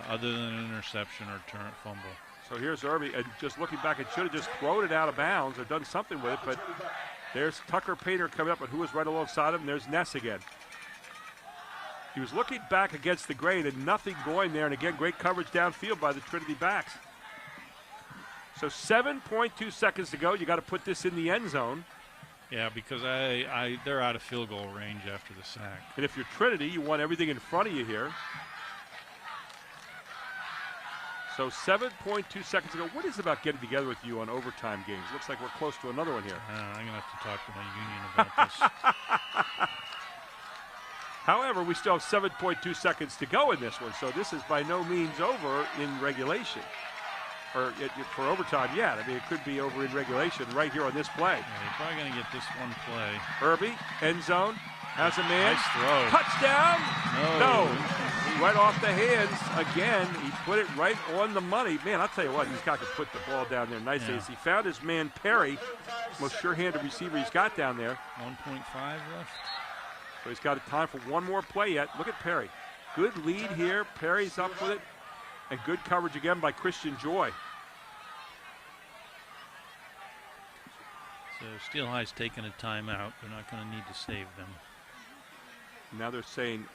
other than an interception or turn fumble. So here's Irby, and just looking back, it should have just thrown it out of bounds or done something with it, but there's Tucker Painter coming up, and who was right alongside him? There's Ness again. He was looking back against the grain and nothing going there, and again, great coverage downfield by the Trinity backs. So 7.2 seconds to go. You got to put this in the end zone. Yeah, because they're out of field goal range after the sack. And if you're Trinity, you want everything in front of you here. So 7.2 seconds ago. What is it about getting together with you on overtime games? Looks like we're close to another one here. I'm going to have to talk to my union about this. However, we still have 7.2 seconds to go in this one, so this is by no means over in regulation. Or for overtime yet. I mean, it could be over in regulation right here on this play. Yeah, you're probably going to get this one play. Irby, end zone, has a man. Nice throw. Touchdown! No. Right off the hands again. He put it right on the money. Man, I'll tell you what, he's got to put the ball down there nicely. Yeah. As he found his man Perry, most sure-handed receiver he's got down there. 1.5 left. So he's got time for one more play yet. Look at Perry. Good lead here. Perry's up with it. And good coverage again by Christian Joy. So Steel High's taking a timeout. They're not going to need to save them. Now they're saying,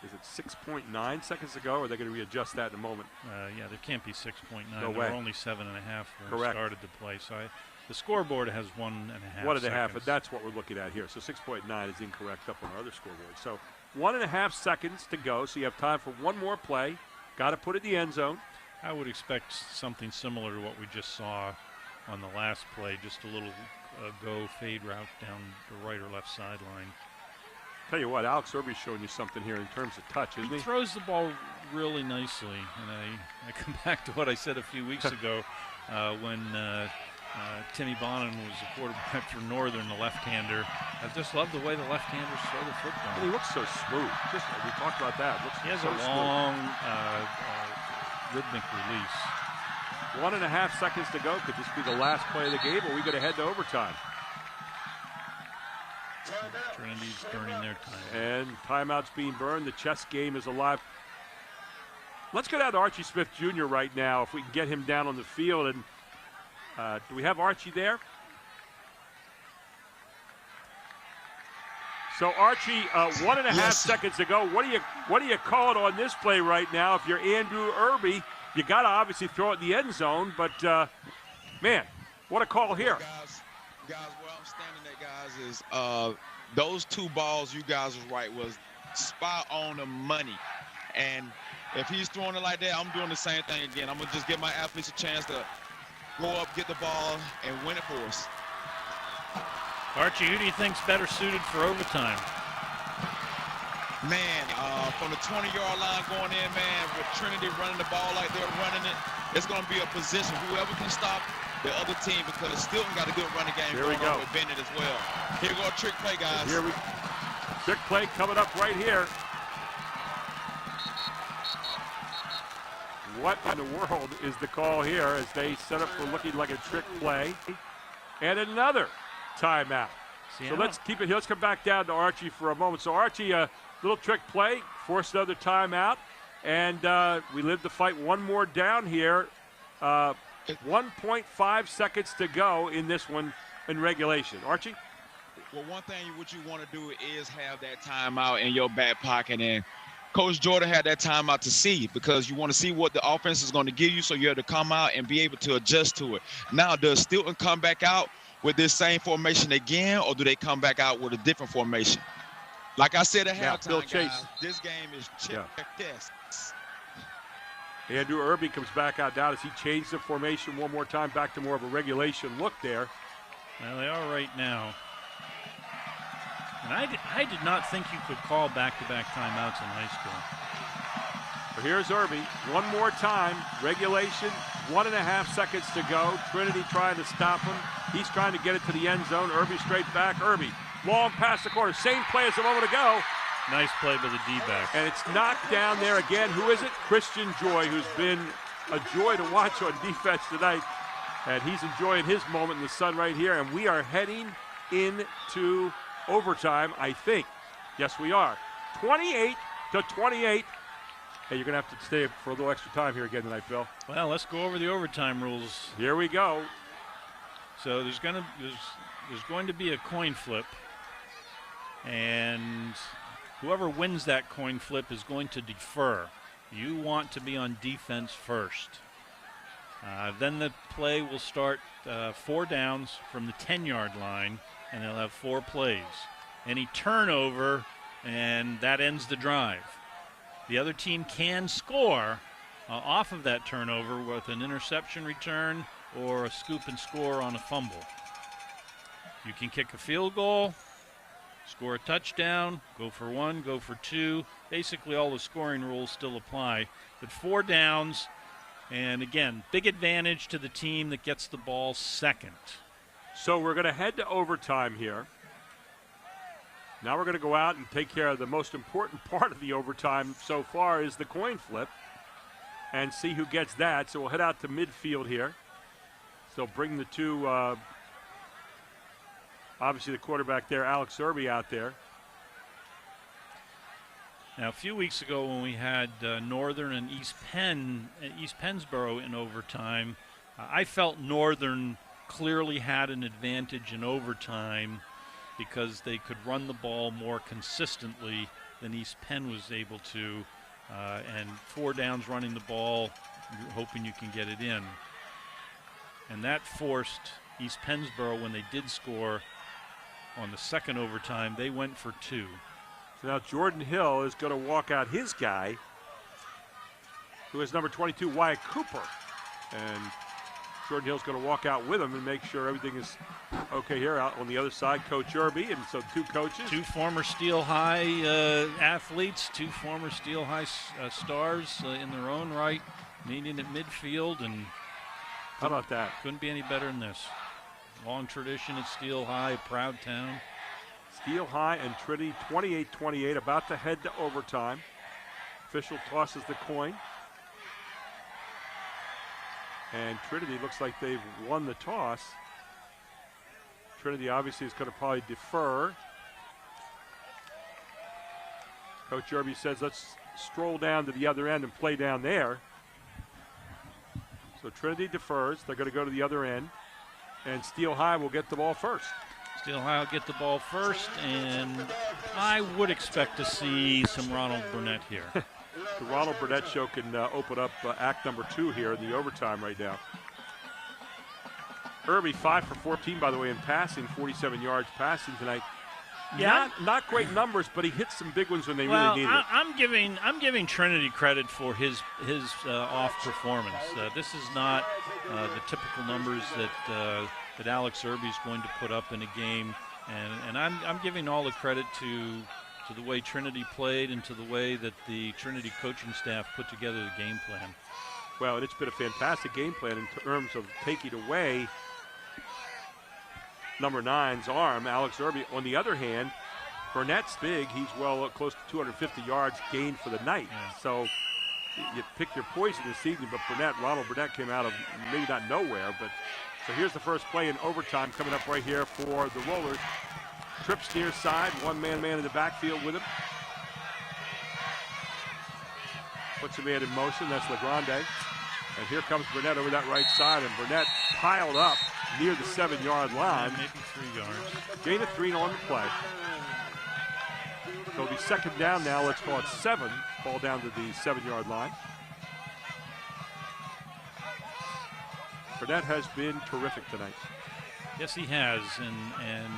is it 6.9 seconds ago, or are they going to readjust that in a moment? Yeah, there can't be 6.9. No way. There were only 7.5 when we started the play. So the scoreboard has 1.5 1.5, seconds. but that's what we're looking at here. So 6.9 is incorrect up on our other scoreboard. So 1.5 seconds to go, so you have time for one more play. Got to put it in the end zone. I would expect something similar to what we just saw on the last play, just a little go fade route down the right or left sideline. Tell you what, Alex Irby's showing you something here in terms of touch, isn't he? He throws the ball really nicely, and I come back to what I said a few weeks ago when Timmy Bonin was the quarterback for Northern, the left-hander. I just love the way the left-handers throw the football. And he looks so smooth. Just we talked about that. He has so a long rhythmic release. 1.5 seconds to go. Could this be the last play of the game, or are we going to head to overtime? Trinity's burning their time. And timeout's being burned. The chess game is alive. Let's go down to Archie Smith Jr. right now, if we can get him down on the field. And do we have Archie there? So Archie, 1.5 seconds to go. What do you call it on this play right now? If you're Andrew Irby, you got to obviously throw it in the end zone. But man, what a call here! Guys, where I'm standing at, guys, is those two balls you guys was right was spot on the money. And if he's throwing it like that, I'm doing the same thing again. I'm gonna just give my athletes a chance to go up, get the ball, and win it for us. Archie, who do you think's better suited for overtime? Man, from the 20-yard line going in, man, with Trinity running the ball like they're running it, it's going to be a position. Whoever can stop the other team, because Stilton got a good running game going on with Bennett as well. Here we go, trick play, guys. Trick play coming up right here. What in the world is the call here as they set up for looking like a trick play? And another timeout. So let's keep it here. Let's come back down to Archie for a moment. So Archie, a little trick play, forced another timeout. And we live to fight one more down here. 1.5 seconds to go in this one in regulation. Archie? Well, one thing what you want to do is have that timeout in your back pocket. And Coach Jordan had that timeout to see, because you want to see what the offense is going to give you, so you have to come out and be able to adjust to it. Now, does Stilton come back out with this same formation again, or do they come back out with a different formation? Like I said at halftime, guys, this game is check test. Andrew Irby comes back out now as he changed the formation one more time, back to more of a regulation look there. Well, they are right now. And I did not think you could call back-to-back timeouts in high school. But here's Irby, one more time, regulation, 1.5 seconds to go. Trinity trying to stop him. He's trying to get it to the end zone. Irby straight back. Irby, long past the corner. Same play as a moment ago. Nice play by the D-back. And it's knocked down there again. Who is it? Christian Joy, who's been a joy to watch on defense tonight. And he's enjoying his moment in the sun right here. And we are heading into overtime, I think. Yes, we are. 28-28. Hey, you're going to have to stay for a little extra time here again tonight, Phil. Well, let's go over the overtime rules. Here we go. So there's going to be a coin flip. And whoever wins that coin flip is going to defer. You want to be on defense first. Then the play will start 4 downs from the 10-yard line, and they'll have 4 plays. Any turnover, and that ends the drive. The other team can score off of that turnover with an interception return or a scoop and score on a fumble. You can kick a field goal, score a touchdown, go for 1, go for 2. Basically, all the scoring rules still apply. But 4 downs, and again, big advantage to the team that gets the ball second. So we're going to head to overtime here. Now we're going to go out and take care of the most important part of the overtime so far is the coin flip and see who gets that. So we'll head out to midfield here. So bring the two, obviously the quarterback there, Alex Irby, out there. Now, a few weeks ago when we had Northern and East Pennsboro in overtime, I felt Northern clearly had an advantage in overtime because they could run the ball more consistently than East Penn was able to. And 4 downs running the ball, you're hoping you can get it in. And that forced East Pennsboro, when they did score on the second overtime, they went for 2. So now Jordan Hill is going to walk out his guy, who is number 22, Wyatt Cooper. And Jordan Hill's going to walk out with him and make sure everything is okay here. Out on the other side, Coach Irby, and so 2 coaches. 2 former Steel High athletes, 2 former Steel High stars in their own right, meeting at midfield. And how about that? Couldn't be any better than this. Long tradition at Steel High, a proud town. Steel High and Trinity, 28-28, about to head to overtime. Official tosses the coin. And Trinity looks like they've won the toss. Trinity obviously is going to probably defer. Coach Irby says, let's stroll down to the other end and play down there. So Trinity defers. They're going to go to the other end. And Steel High will get the ball first. Steel High will get the ball first, and I would expect to see some Ronald Burnett here. The Ronald Burnett show can open up act number 2 here in the overtime right now. Irby 5 for 14, by the way, in passing, 47 yards passing tonight. Yeah, not great numbers, but he hit some big ones when they really needed it. I'm giving Trinity credit for his off performance. This is not the typical numbers that Alex Irby is going to put up in a game, and I'm giving all the credit to the way Trinity played and to the way that the Trinity coaching staff put together the game plan. Well, and it's been a fantastic game plan in terms of taking away number 9's arm, Alex Irby. On the other hand, Burnett's big. He's close to 250 yards gained for the night. Yeah. So you pick your poison this evening, but Ronald Burnett came out of maybe not nowhere, but so here's the first play in overtime coming up right here for the Rollers. Trips near side, one man in the backfield with him. Puts a man in motion, that's LeGrande. And here comes Burnett over that right side, and Burnett piled up near the 7-yard line. Maybe 3 yards. Gain of 3 on the play. So it'll be second down now, let's call it 7. Ball down to the 7-yard line. Burnett has been terrific tonight. Yes, he has, and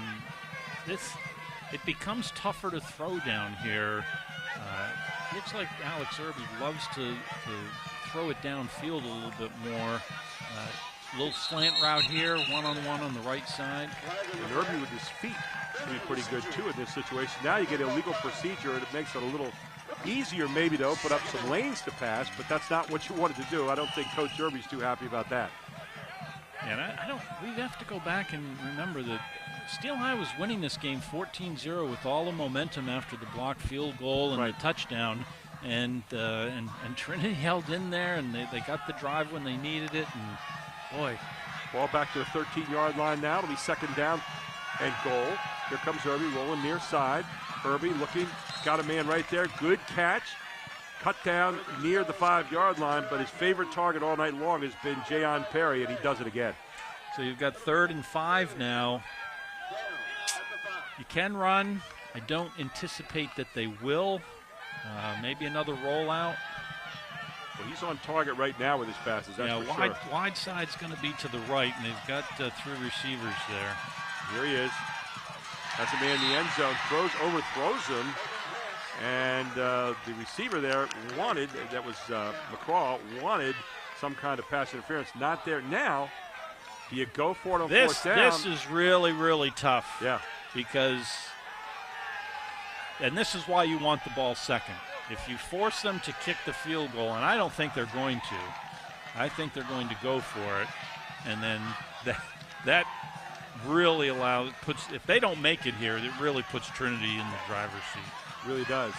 it becomes tougher to throw down here. Looks like Alex Irby loves to throw it downfield a little bit more. A little slant route here, one-on-one on the right side. And Irby with his feet can be pretty good too in this situation. Now you get illegal procedure, and it makes it a little easier maybe to open up some lanes to pass, but that's not what you wanted to do. I don't think Coach Irby's too happy about that. And we have to go back and remember that Steel High was winning this game 14-0 with all the momentum after the blocked field goal and the touchdown. And Trinity held in there, and they got the drive when they needed it. And boy. Ball back to the 13-yard line now. It'll be second down and goal. Here comes Irby rolling near side. Irby looking, got a man right there. Good catch. Cut down near the 5-yard line, but his favorite target all night long has been Jayon Perry, and he does it again. So you've got 3rd and 5 now. You can run. I don't anticipate that they will. Maybe another rollout. Well, he's on target right now with his passes, that's for sure. Wide side's going to be to the right, and they've got 3 receivers there. Here he is. That's a man in the end zone. Overthrows him. And the receiver there wanted, that was McCraw, wanted some kind of pass interference. Not there now. Do you go for it on fourth down? This is really, really tough. Yeah. Because, and this is why you want the ball second. If you force them to kick the field goal, and I don't think they're going to. I think they're going to go for it. And then that really if they don't make it here, it really puts Trinity in the driver's seat. Really does.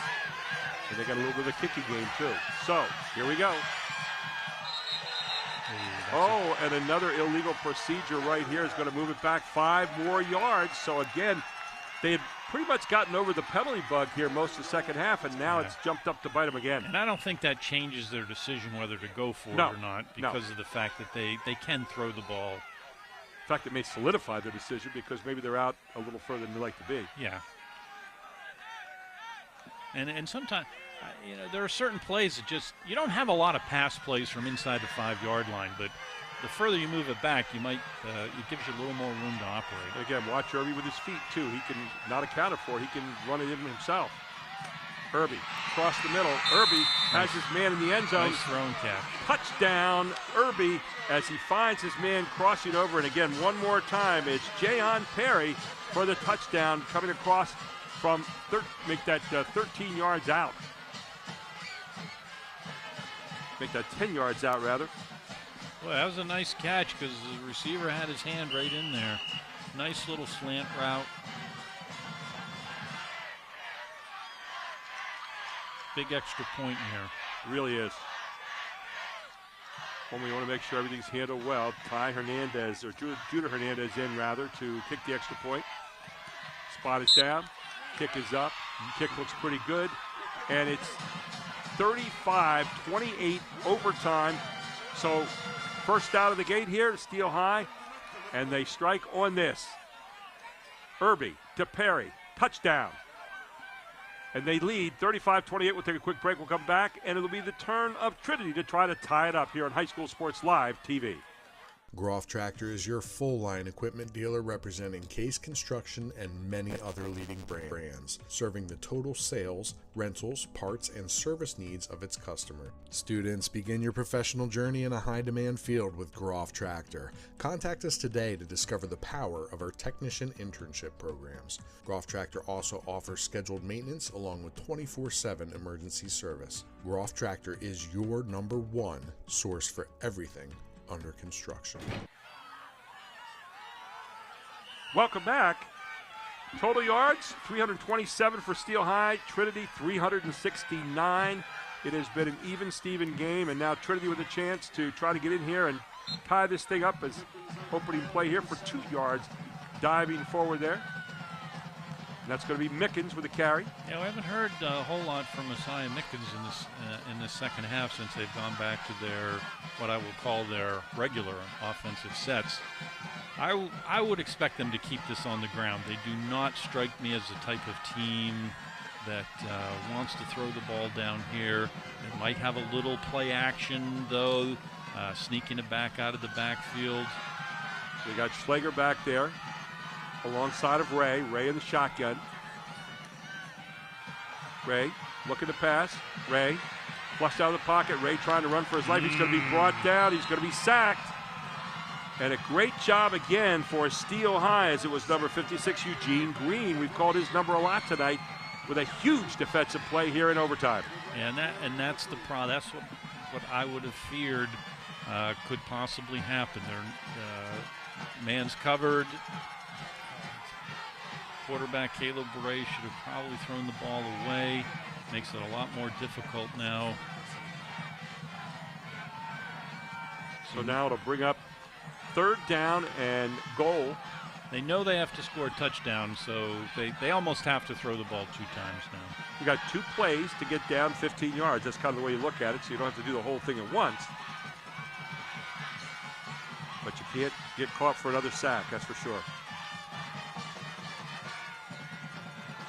And they got a little bit of a kicking game too. So here we go. And another illegal procedure right here is going to move it back 5 more yards. So again, they had pretty much gotten over the penalty bug here most of the second half, and now it's jumped up to bite them again. And I don't think that changes their decision whether to go for it or not because of the fact that they can throw the ball. In fact, it may solidify their decision because maybe they're out a little further than they like to be. Yeah. And sometimes, there are certain plays that you don't have a lot of pass plays from inside the 5-yard line, but the further you move it back, it gives you a little more room to operate. And again, watch Irby with his feet too. He can, not accounted for, he can run it in himself. Irby, across the middle. Irby has his man in the end zone. Nice thrown catch. Touchdown, Irby, as he finds his man crossing over. And again, one more time, it's Jayon Perry for the touchdown, coming across from, make that 13 yards out. Make that 10 yards out, rather. Boy, that was a nice catch because the receiver had his hand right in there. Nice little slant route. Big extra point here. Really is. When we want to make sure everything's handled well, Hernandez, or Judah Hernandez in, rather, to kick the extra point. Spot is down. Kick is up. Kick looks pretty good. And it's 35-28 overtime. So first out of the gate here to Steel High. And they strike on this. Irby to Perry. Touchdown. And they lead 35-28. We'll take a quick break. We'll come back, and it'll be the turn of Trinity to try to tie it up here on High School Sports Live TV. Groff Tractor is your full-line equipment dealer representing Case Construction and many other leading brands, serving the total sales, rentals, parts, and service needs of its customer. Students, begin your professional journey in a high-demand field with Groff Tractor. Contact us today to discover the power of our technician internship programs. Groff Tractor also offers scheduled maintenance along with 24/7 emergency service. Groff Tractor is your #1 source for everything under construction. Welcome back. Total yards, 327 for Steel High. Trinity, 369. It has been an even Steven game, and now Trinity with a chance to try to get in here and tie this thing up as opening play here for 2 yards, diving forward there. And that's going to be Mickens with the carry. Yeah, we haven't heard a whole lot from Messiah Mickens in this second half since they've gone back to their, what I will call their regular offensive sets. I would expect them to keep this on the ground. They do not strike me as the type of team that wants to throw the ball down here. They might have a little play action, though, sneaking it back out of the backfield. So you got Schlager back there alongside of Ray. Ray in the shotgun. Ray looking to pass. Ray flushed out of the pocket. Ray trying to run for his life. He's going to be brought down. He's going to be sacked. And a great job again for Steel High, as it was number 56, Eugene Green. We've called his number a lot tonight with a huge defensive play here in overtime. And that's the that's what I would have feared could possibly happen. Man's covered. Quarterback Caleb Bray should have probably thrown the ball away. Makes it a lot more difficult now. So now it'll bring up 3rd down and goal. They know they have to score a touchdown, so they almost have to throw the ball 2 times now. You got 2 plays to get down 15 yards. That's kind of the way you look at it, so you don't have to do the whole thing at once. But you can't get caught for another sack, that's for sure.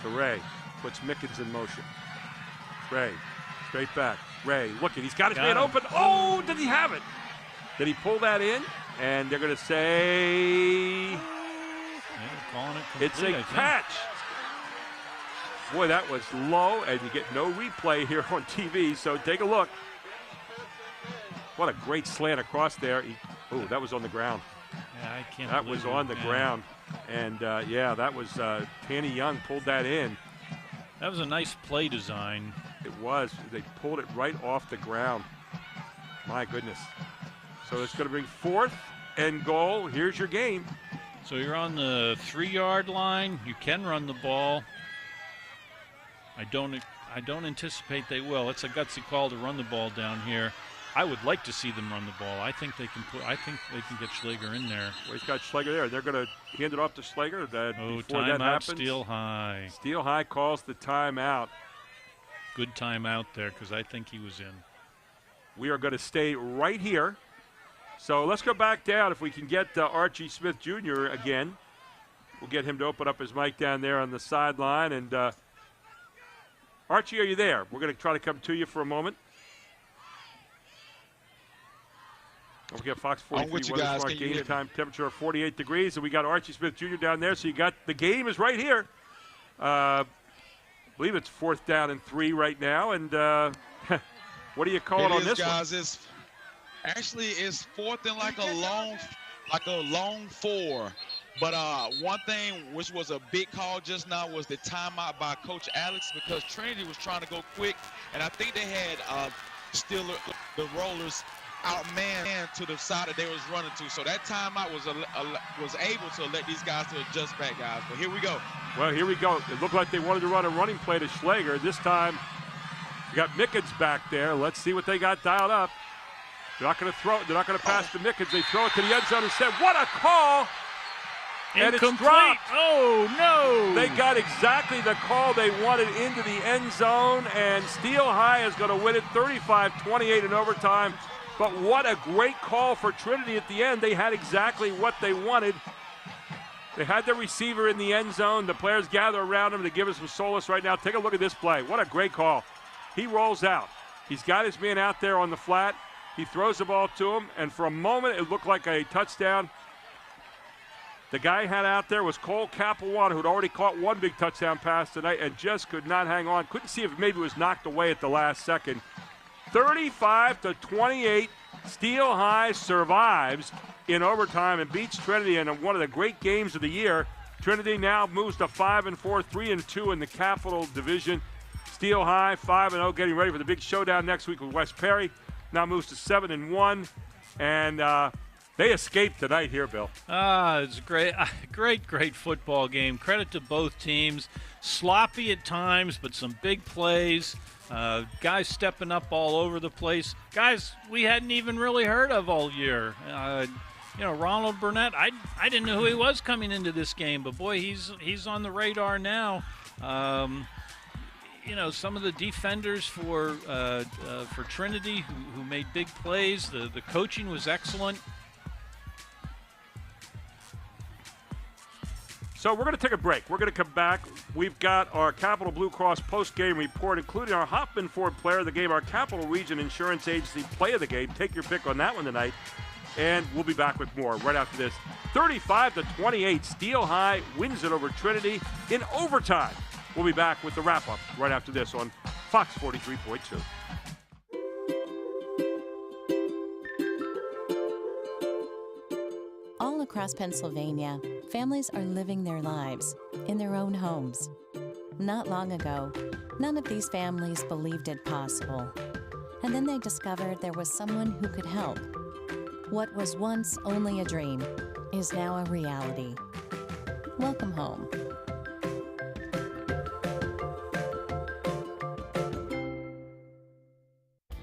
So Ray puts Mickens in motion. Ray, straight back. Ray, looking, he's got his man open. Oh, did he have it? Did he pull that in? And they're going to say it's a catch. Boy, that was low, and you get no replay here on TV, so take a look. What a great slant across there. Oh, that was on the ground. Yeah, I can't. That was on the ground. And, yeah, that was Tanny Young pulled that in. That was a nice play design. It was. They pulled it right off the ground. My goodness. So it's going to bring 4th and goal. Here's your game. So you're on the 3-yard line. You can run the ball. I don't anticipate they will. It's a gutsy call to run the ball down here. I would like to see them run the ball. I think they can get Schlager in there. Well, he's got Schlager there. They're going to hand it off to Schlager. Before timeout, that happens, Steel High. Steel High calls the timeout. Good timeout there because I think he was in. We are going to stay right here. So let's go back down. If we can get Archie Smith Jr. again, we'll get him to open up his mic down there on the sideline. And Archie, are you there? We're going to try to come to you for a moment. Don't forget Fox 43 weather smart game time temperature of 48 degrees, and we got Archie Smith Jr. down there. So you got the game is right here. I believe it's 4th down and 3 right now. And what do you call it on this guys, one? It's 4th and like a long 4. But one thing which was a big call just now was the timeout by Coach Alex, because Trinity was trying to go quick, and I think they had still the Rollers outman to the side that they was running to. So that timeout was able to let these guys to adjust back, guys. But here we go. Well, here we go. It looked like they wanted to run a running play to Schlager. This time, you got Mickens back there. Let's see what they got dialed up. They're not going to throw it. They're not going to pass to Mickens. They throw it to the end zone instead. What a call! And it's dropped. Oh, no! They got exactly the call they wanted into the end zone, and Steel High is going to win it 35-28 in overtime. But what a great call for Trinity at the end. They had exactly what they wanted. They had their receiver in the end zone. The players gather around him to give us some solace right now. Take a look at this play. What a great call. He rolls out. He's got his man out there on the flat. He throws the ball to him, and for a moment it looked like a touchdown. The guy he had out there was Cole Capuano, who'd already caught one big touchdown pass tonight and just could not hang on. Couldn't see if maybe it was knocked away at the last second. 35-28, Steel High survives in overtime and beats Trinity in one of the great games of the year. Trinity now moves to 5-4, 3-2 in the Capital Division. Steel High 5-0, getting ready for the big showdown next week with West Perry. Now moves to 7-1, and They escaped tonight here, Bill. It's a great football game. Credit to both teams. Sloppy at times, but some big plays. Guys stepping up all over the place. Guys we hadn't even really heard of all year. Ronald Burnett, I didn't know who he was coming into this game, but boy, he's on the radar now. Some of the defenders for Trinity who made big plays. The coaching was excellent. So we're going to take a break. We're going to come back. We've got our Capital Blue Cross post-game report, including our Hoffman Ford player of the game, our Capital Region Insurance Agency play of the game. Take your pick on that one tonight. And we'll be back with more right after this. 35-28, Steel High wins it over Trinity in overtime. We'll be back with the wrap-up right after this on Fox 43.2. All across Pennsylvania, families are living their lives in their own homes. Not long ago, none of these families believed it possible. And then they discovered there was someone who could help. What was once only a dream is now a reality. Welcome home.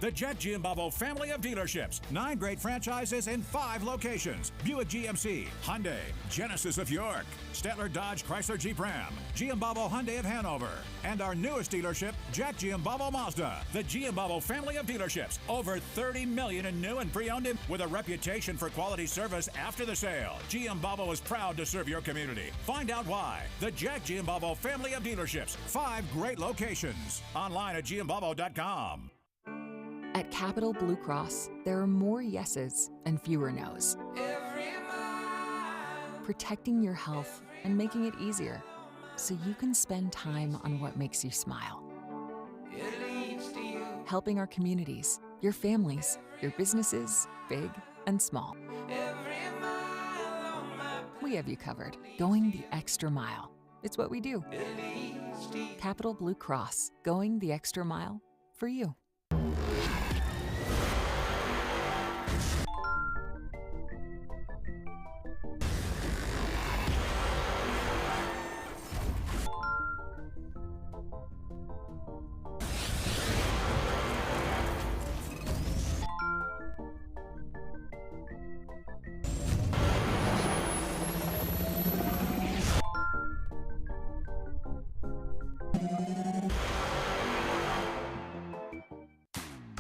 The Jet Giambavo family of dealerships. 9 great franchises in 5 locations. Buick GMC, Hyundai, Genesis of York, Stettler Dodge Chrysler Jeep Ram, Giambavo Hyundai of Hanover, and our newest dealership, Jack Giambavo Mazda. The Giambavo family of dealerships. Over 30 million in new and pre-owned with a reputation for quality service after the sale. Giambavo is proud to serve your community. Find out why. The Jack Giambavo family of dealerships. 5 great locations. Online at giambavo.com. At Capital Blue Cross, there are more yeses and fewer nos. Protecting your health and making it easier so you can spend time on what makes you smile. Helping our communities, your families, your businesses, big and small. We have you covered, going the extra mile. It's what we do. Capital Blue Cross, going the extra mile for you.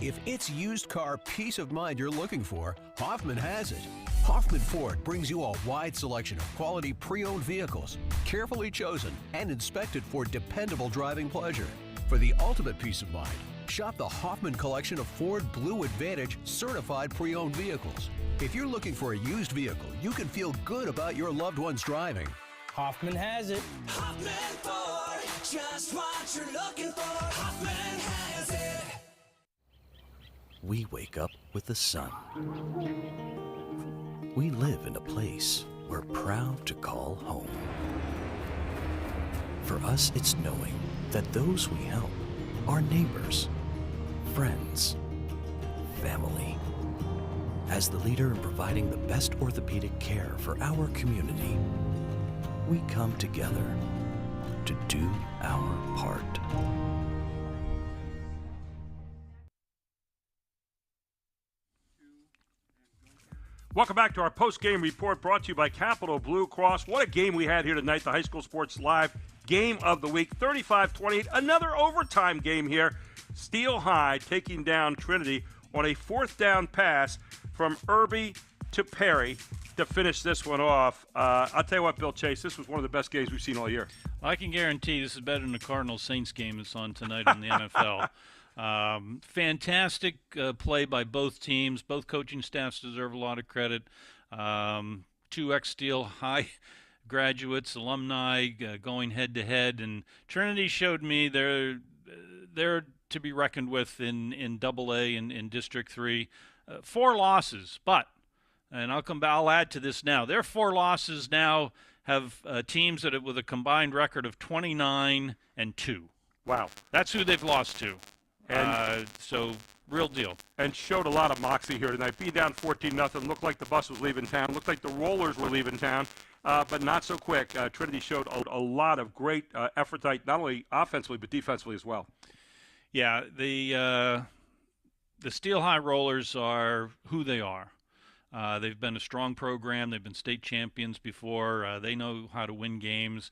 If it's used car peace of mind you're looking for, Hoffman has it. Hoffman Ford brings you a wide selection of quality pre-owned vehicles, carefully chosen and inspected for dependable driving pleasure. For the ultimate peace of mind, shop the Hoffman collection of Ford Blue Advantage certified pre-owned vehicles. If you're looking for a used vehicle, you can feel good about your loved one's driving. Hoffman has it. Hoffman Ford, just what you're looking for. Hoffman has it. We wake up with the sun. We live in a place we're proud to call home. For us, it's knowing that those we help are neighbors, friends, family. As the leader in providing the best orthopedic care for our community, we come together to do our part. Welcome back to our post-game report brought to you by Capital Blue Cross. What a game we had here tonight, the High School Sports Live Game of the Week, 35-28. Another overtime game here. Steel High taking down Trinity on a 4th down pass from Irby to Perry to finish this one off. I'll tell you what, Bill Chase, this was one of the best games we've seen all year. I can guarantee this is better than the Cardinals-Saints game that's on tonight in the NFL. Fantastic play by both teams. Both coaching staffs deserve a lot of credit. 2 ex-Steel High graduates, alumni going head-to-head. And Trinity showed me they're to be reckoned with in Double-A in District 3. 4 losses, but, and I'll add to this now, their 4 losses now have teams that with a combined record of 29-2. Wow. That's who they've lost to. And so Real deal. And showed a lot of moxie here tonight. Being down 14-0, looked like the bus was leaving town, looked like the Rollers were leaving town, but not so quick. Trinity showed a lot of great effort tonight, not only offensively but defensively as well. Yeah, the Steel High Rollers are who they are. They've been a strong program. They've been state champions before. They know how to win games.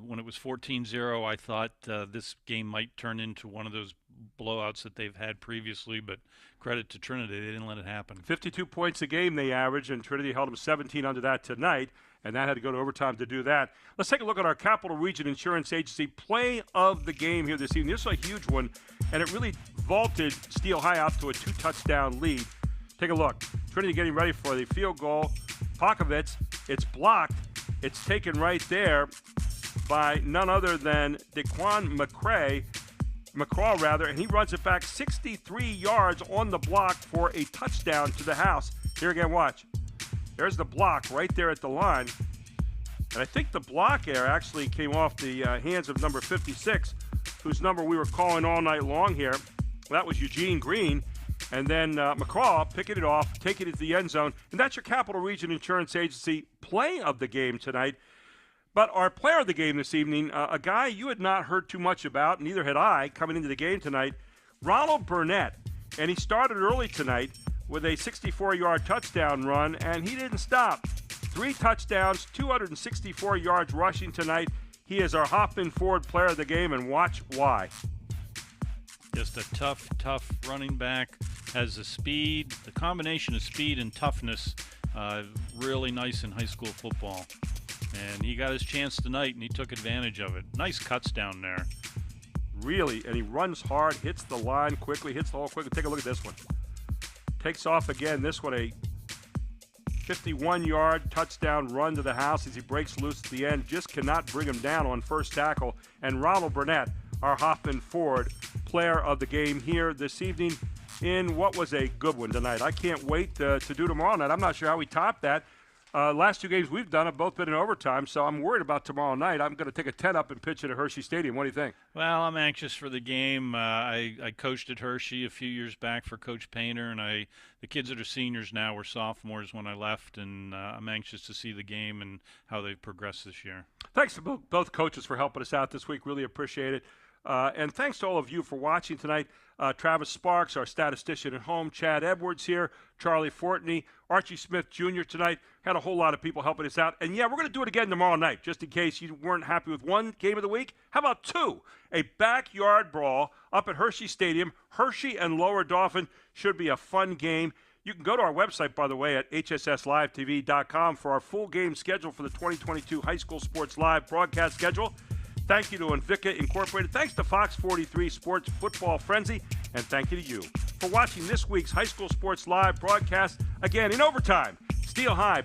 When it was 14-0, I thought this game might turn into one of those blowouts that they've had previously, but credit to Trinity, they didn't let it happen. 52 points a game they average, and Trinity held them 17 under that tonight, and that had to go to overtime to do that. Let's take a look at our Capital Region Insurance Agency play of the game here this evening. This is a huge one, and it really vaulted Steel High out to a 2-touchdown lead. Take a look. Trinity getting ready for the field goal. Pokovitz, it's blocked. It's taken right there by none other than Daquan McCraw, and he runs it back 63 yards on the block for a touchdown to the house. Here again, watch. There's the block right there at the line. And I think the block there actually came off the hands of number 56, whose number we were calling all night long here. That was Eugene Green. And then McCraw picking it off, taking it to the end zone. And that's your Capital Region Insurance Agency play of the game tonight. But our player of the game this evening, a guy you had not heard too much about, neither had I, coming into the game tonight, Ronald Burnett. And he started early tonight with a 64-yard touchdown run, and he didn't stop. 3 touchdowns, 264 yards rushing tonight. He is our Hoffman Ford player of the game, and watch why. Just a tough running back, has the speed, the combination of speed and toughness, really nice in high school football. And he got his chance tonight, and he took advantage of it. Nice cuts down there. Really, and he runs hard, hits the line quickly, hits the hole quickly. Take a look at this one. Takes off again. This one, a 51-yard touchdown run to the house as he breaks loose at the end. Just cannot bring him down on first tackle. And Ronald Burnett, our Hoffman Ford player of the game here this evening in what was a good one tonight. I can't wait to do tomorrow night. I'm not sure how we top that. Last 2 games we've done have both been in overtime, so I'm worried about tomorrow night. I'm going to take a 10 up and pitch it at Hershey Stadium. What do you think? Well, I'm anxious for the game. I coached at Hershey a few years back for Coach Painter, and the kids that are seniors now were sophomores when I left, and I'm anxious to see the game and how they've progressed this year. Thanks to both coaches for helping us out this week. Really appreciate it. And thanks to all of you for watching tonight. Travis Sparks, our statistician at home, Chad Edwards here, Charlie Fortney, Archie Smith Jr. tonight. Had a whole lot of people helping us out. And, yeah, we're going to do it again tomorrow night, just in case you weren't happy with one game of the week. How about 2? A backyard brawl up at Hershey Stadium. Hershey and Lower Dauphin should be a fun game. You can go to our website, by the way, at hsslivetv.com for our full game schedule for the 2022 High School Sports Live broadcast schedule. Thank you to Invicta Incorporated. Thanks to Fox 43 Sports Football Frenzy. And thank you to you for watching this week's High School Sports Live broadcast. Again, in overtime, Steel High